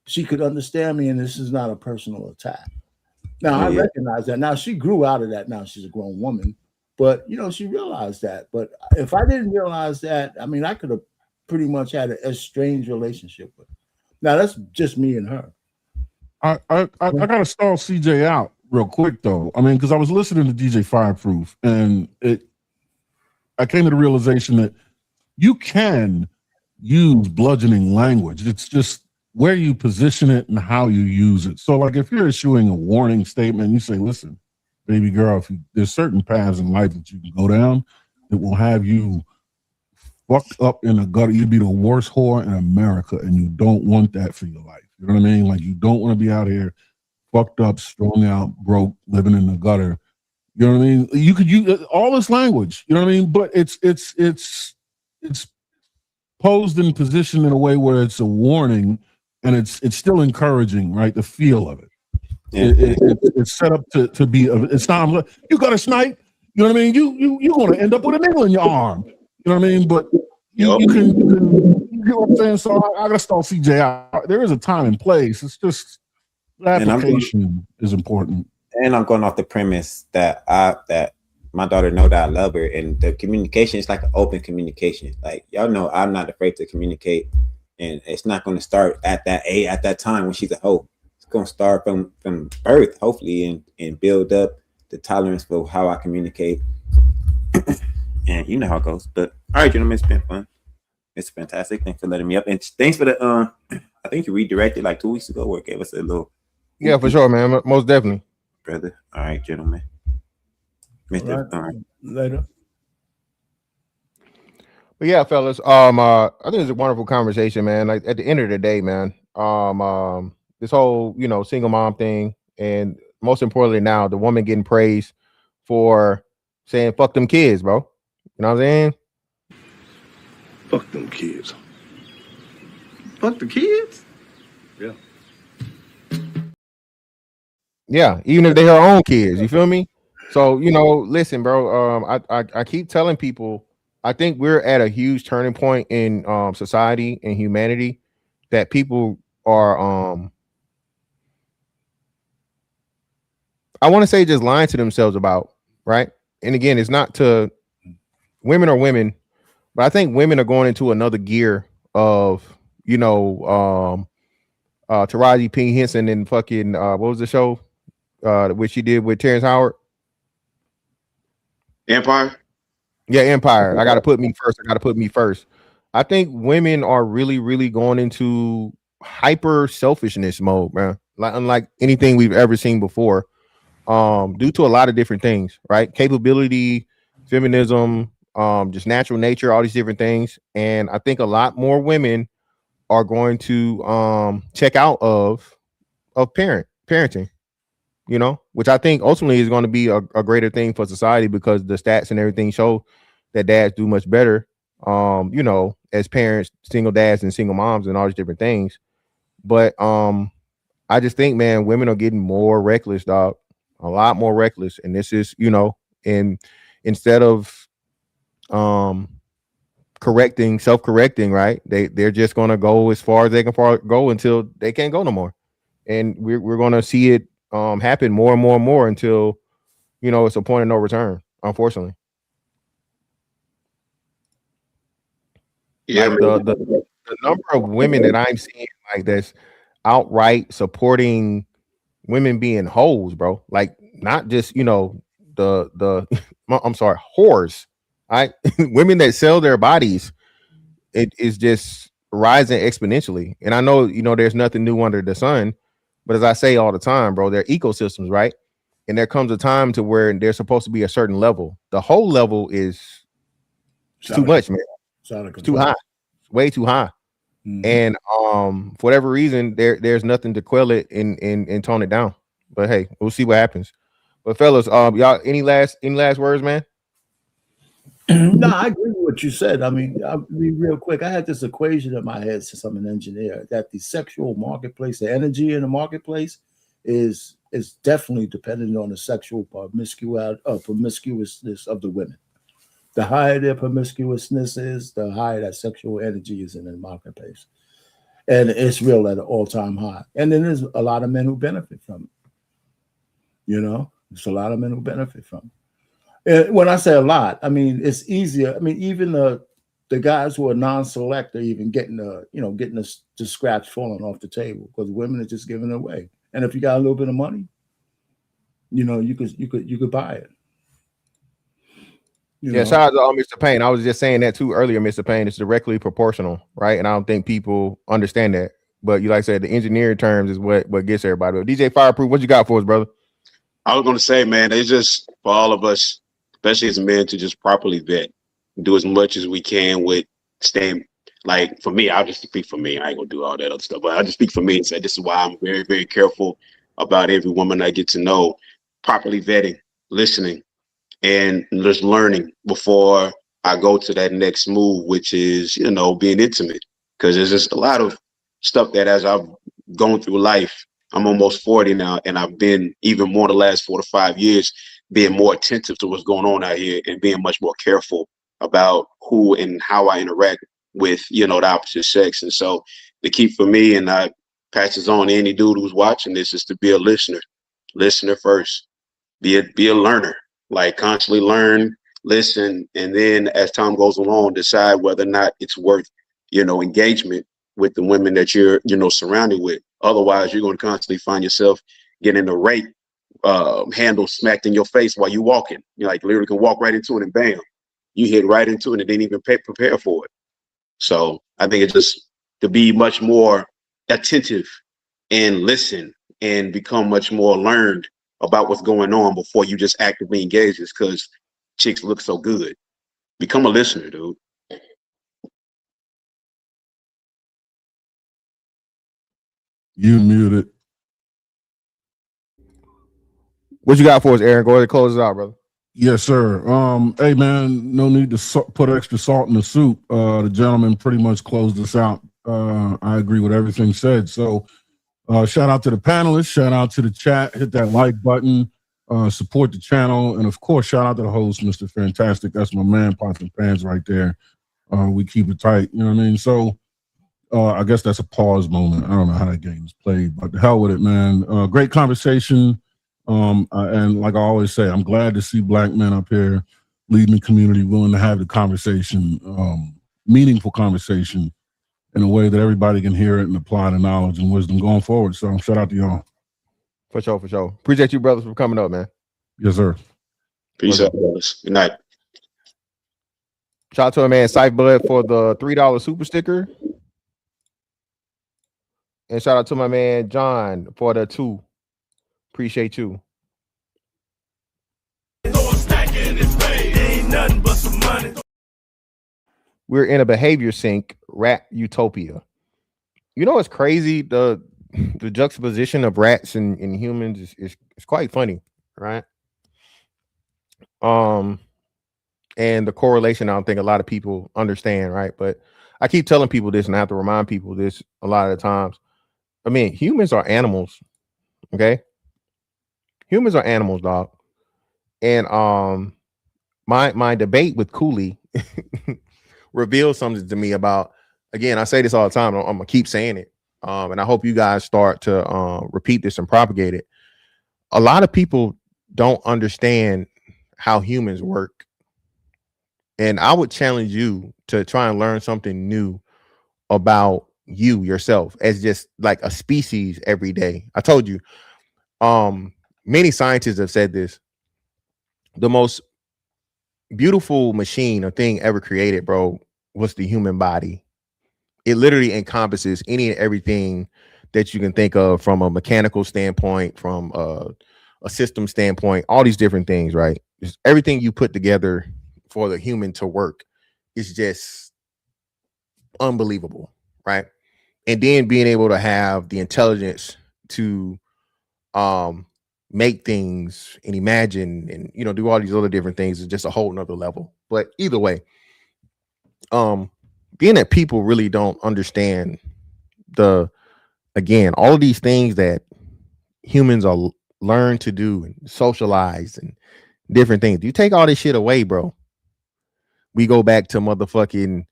she could understand me and this is not a personal attack. Now, I recognize that. Now, she grew out of that. Now, she's a grown woman, but, she realized that. But if I didn't realize that, I could have pretty much had a strange relationship with her. Now, that's just me and her.
I got to stall CJ out real quick, though. Because I was listening to DJ Fireproof, and I came to the realization that you can use bludgeoning language. It's just where you position it and how you use it. So, like, if you're issuing a warning statement, you say, listen, baby girl, there's certain paths in life that you can go down that will have you fucked up in the gutter. You'd be the worst whore in America, and you don't want that for your life. You know what I mean? Like, you don't want to be out here fucked up, strung out, broke, living in the gutter. You know what I mean? You could use all this language, you know what I mean? But it's posed and positioned in a way where it's a warning and it's still encouraging, right? The feel of it. It's set up to be. It's not. You got a snipe. You know what I mean? You're going to end up with a needle in your arm. You know what I mean? But you can. You know what I'm saying? So I got to stall CJ out. There is a time and place. It's just the application is important.
And I'm going off the premise that my daughter know that I love her, and the communication is like an open communication. Like, y'all know, I'm not afraid to communicate, and it's not going to start at that time when she's a hoe. It's going to start from birth, hopefully, and build up the tolerance for how I communicate. And you know how it goes. But all right, gentlemen, it's been fun. It's fantastic. Thanks for letting me up, and thanks for the I think you redirected like 2 weeks ago, where it gave us a little.
Yeah, for sure, man. Most definitely,
brother. All right, gentlemen. Mr.
Right. Later.
But yeah, fellas, I think it's a wonderful conversation, man. Like at the end of the day, man, this whole single mom thing, and most importantly now, the woman getting praised for saying "fuck them kids," bro. You know what I'm saying?
Fuck them kids. Fuck the kids? Yeah.
Yeah, even if they're her own kids, you feel me? So listen, bro. I keep telling people, I think we're at a huge turning point in society and humanity that people are I want to say just lying to themselves about, right? And again, it's not to women or women, but I think women are going into another gear of Taraji P Henson and fucking what was the show which she did with Terrence Howard?
Empire.
Yeah, Empire. I got to put me first. I got to put me first. I think women are really, really going into hyper selfishness mode, man. Like unlike anything we've ever seen before. Due to a lot of different things, right? Capability, feminism, just natural nature, all these different things. And I think a lot more women are going to check out of parenting, which I think ultimately is going to be a greater thing for society because the stats and everything show that dads do much better, as parents, single dads and single moms and all these different things. But I just think, man, women are getting more reckless, dog, a lot more reckless. And this is, and instead of self-correcting, right? They're just gonna go as far as they can go until they can't go no more. And we're gonna see it happen more and more and more until it's a point of no return, unfortunately.
Yeah,
like the number of women that I'm seeing like that's outright supporting women being hoes, bro. Like not just the I'm sorry, whores. Right? Women that sell their bodies, it is just rising exponentially. And I know there's nothing new under the sun, but as I say all the time, bro, they're ecosystems, right? And there comes a time to where there's supposed to be a certain level. The whole level is too much, man. It's too high. It's way too high.
Mm-hmm.
And for whatever reason, there's nothing to quell it and tone it down. But hey, we'll see what happens. But fellas, y'all, any last words, man?
No, I agree with what you said. I mean, I'll be real quick. I had this equation in my head since I'm an engineer that the sexual marketplace, the energy in the marketplace, is definitely dependent on the sexual promiscuousness of the women. The higher their promiscuousness is, the higher that sexual energy is in the marketplace. And it's real at an all-time high. And then there's a lot of men who benefit from it. There's a lot of men who benefit from it. And when I say a lot, I mean, it's easier. I mean, even the guys who are non-select are even getting the scraps falling off the table because women are just giving it away. And if you got a little bit of money, you could buy it.
Shout out to Mr. Payne. I was just saying that too earlier, Mr. Payne. It's directly proportional, right? And I don't think people understand that. But you like I said, the engineering terms is what gets everybody. But DJ Fireproof, what you got for us, brother?
I was going to say, man, it's just for all of us, especially as men, to just properly vet, do as much as we can with staying. Like for me, I'll just speak for me. I ain't gonna do all that other stuff, but I'll just speak for me and say this is why I'm very, very careful about every woman I get to know, properly vetting, listening, and just learning before I go to that next move, which is, being intimate. Because there's just a lot of stuff that as I've gone through life, I'm almost 40 now, and I've been even more the last 4 to 5 years being more attentive to what's going on out here and being much more careful about who and how I interact with, the opposite sex. And so the key for me, and I pass this on to any dude who's watching this, is to be a listener first, be a learner, like constantly learn, listen, and then as time goes along, decide whether or not it's worth, engagement with the women that you're, surrounded with. Otherwise, you're going to constantly find yourself getting a rape handle smacked in your face while you're walking. You like literally can walk right into it and bam, you hit right into it and didn't even prepare for it. So I think it's just to be much more attentive and listen and become much more learned about what's going on before you just actively engage this, because chicks look so good. Become a listener, dude.
You muted.
What you got for us, Aaron? Go ahead and close it out, brother.
Yes, sir. Hey, man, no need to put extra salt in the soup. The gentleman pretty much closed us out. I agree with everything said. So, shout out to the panelists. Shout out to the chat. Hit that like button. Support the channel. And, of course, shout out to the host, Mr. Fantastic. That's my man, Pots and Pans right there. We keep it tight. You know what I mean? So, I guess that's a pause moment. I don't know how that game is played, but the hell with it, man. Great conversation. And like I always say, I'm glad to see black men up here leading the community, willing to have the conversation, meaningful conversation in a way that everybody can hear it and apply the knowledge and wisdom going forward. So shout out to y'all.
For sure, for sure. Appreciate you, brothers, for coming up, man.
Yes, sir.
Peace out, brothers. Good night.
Shout out to our man Cypher Bud for the $3 super sticker. And shout out to my man John for the 2. Appreciate you. We're in a behavior sync, rat utopia. You know what's crazy? The juxtaposition of rats and humans is quite funny, right? And the correlation, I don't think a lot of people understand, right? But I keep telling people this, and I have to remind people this a lot of the times. I mean, humans are animals, okay? Humans are animals, dog. And my debate with Cooley revealed something to me about, again, I say this all the time, I'm gonna keep saying it. And I hope you guys start to repeat this and propagate it. A lot of people don't understand how humans work. And I would challenge you to try and learn something new about you yourself as just like a species every day. I told you, many scientists have said this. The most beautiful machine or thing ever created, bro, was the human body. It literally encompasses any and everything that you can think of from a mechanical standpoint, from a system standpoint, all these different things, right? Just everything you put together for the human to work is just unbelievable, right? And then being able to have the intelligence to make things and imagine and, you know, do all these other different things is just a whole nother level. But either way, being that people really don't understand again, all of these things that humans are learn to do and socialize and different things. You take all this shit away, bro. We go back to motherfucking,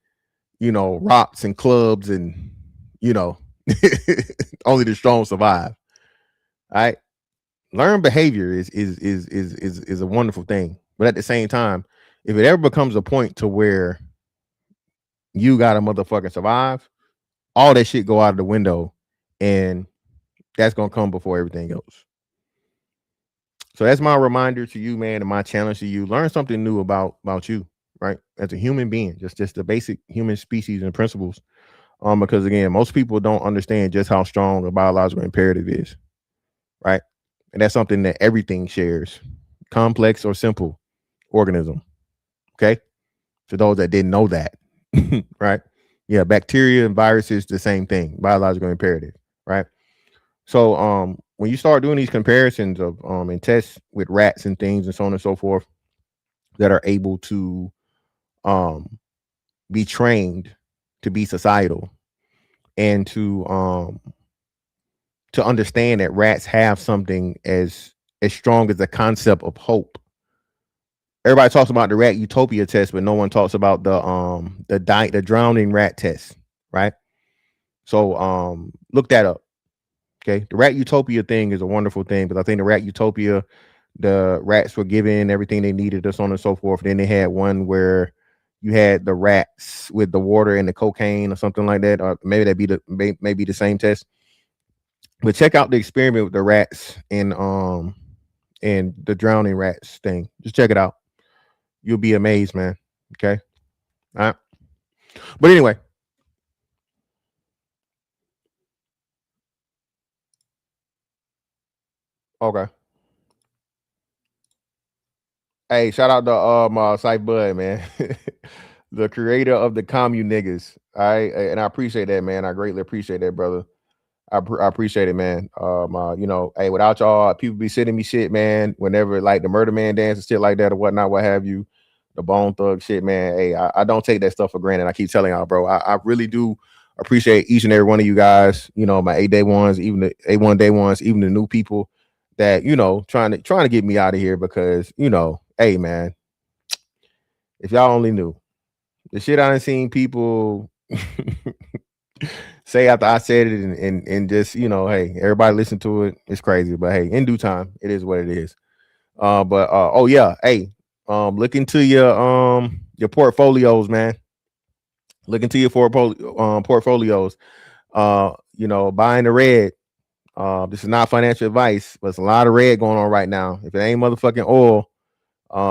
you know, rocks and clubs and, you know, only the strong survive. All right. Learn behavior is a wonderful thing. But at the same time, if it ever becomes a point to where you gotta motherfucking survive, all that shit go out of the window, and that's gonna come before everything else. So that's my reminder to you, man, and my challenge to you. Learn something new about you, right? As a human being, just the basic human species and principles. Because again, most people don't understand just how strong a biological imperative is, right? And that's something that everything shares, complex or simple organism. Okay. For those that didn't know that, right? Yeah, bacteria and viruses, the same thing, biological imperative, right? So when you start doing these comparisons of and tests with rats and things and so on and so forth that are able to be trained to be societal and to understand that rats have something as strong as the concept of hope. Everybody talks about the rat utopia test, but no one talks about the drowning rat test, right? So look that up. Okay, the rat utopia thing is a wonderful thing, but I think the rat utopia, the rats were given everything they needed, so on and so forth. Then they had one where you had the rats with the water and the cocaine or something like that, or maybe that be maybe the same test. But check out the experiment with the rats and the drowning rats thing. Just check it out. You'll be amazed, man. Okay. All right. But anyway. Okay. Hey, shout out to my Cypher Bud, man. The creator of the commune niggas. All right. And I appreciate that, man. I greatly appreciate that, brother. I appreciate it, man. You know, hey, without y'all, people be sending me shit, man. Whenever like the Murder Man dance and shit like that or whatnot, what have you, the Bone Thug shit, man. Hey, I don't take that stuff for granted. I keep telling y'all, bro. I really do appreciate each and every one of you guys. You know, my A-Day ones, even the A1 day ones, even the new people that you know trying to get me out of here because you know, hey, man, if y'all only knew the shit I done seen people. Say after I said it and just you know, hey, everybody listen to it. It's crazy, but hey, in due time, it is what it is. Oh yeah, hey, look into your portfolios, man. Look into your portfolios. You know, buying the red. This is not financial advice, but it's a lot of red going on right now. If it ain't motherfucking oil,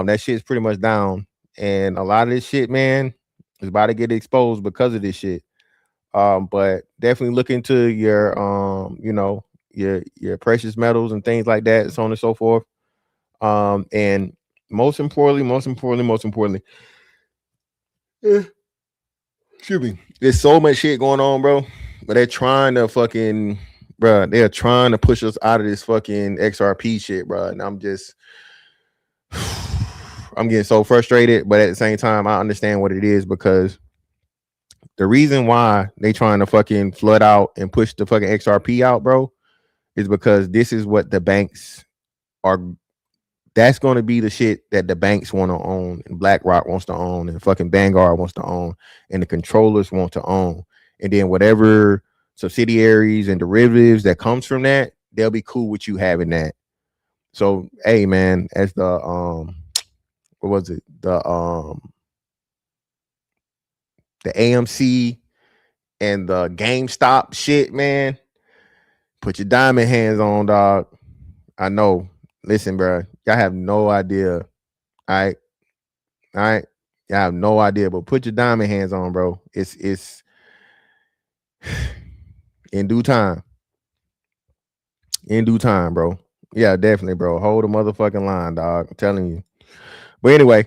that shit's pretty much down, and a lot of this shit, man, is about to get exposed because of this shit. But definitely look into your you know, your precious metals and things like that, so on and so forth. And most importantly, excuse me, there's so much shit going on, bro. But they're trying to fucking, bro. They're trying to push us out of this fucking XRP shit, bro. And I'm just, I'm getting so frustrated. But at the same time, I understand what it is because the reason why they trying to fucking flood out and push the fucking XRP out, bro, is because this is what the banks are. That's going to be the shit that the banks want to own, and BlackRock wants to own, and fucking Vanguard wants to own, and the controllers want to own. And then whatever subsidiaries and derivatives that comes from that, they'll be cool with you having that. So, hey, man, as the what was it? The AMC and the GameStop shit, man. Put your diamond hands on, dog. I know. Listen, bro, y'all have no idea. All right. Y'all have no idea, but put your diamond hands on, bro. It's in due time. In due time, bro. Yeah, definitely, bro. Hold the motherfucking line, dog. I'm telling you. But anyway,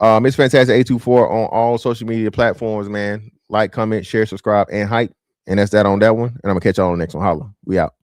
it's Fantastic 824 on all social media platforms, man. Like, comment, share, subscribe, and hype. And that's that on that one. And I'm gonna catch y'all on the next one. Holla. We out.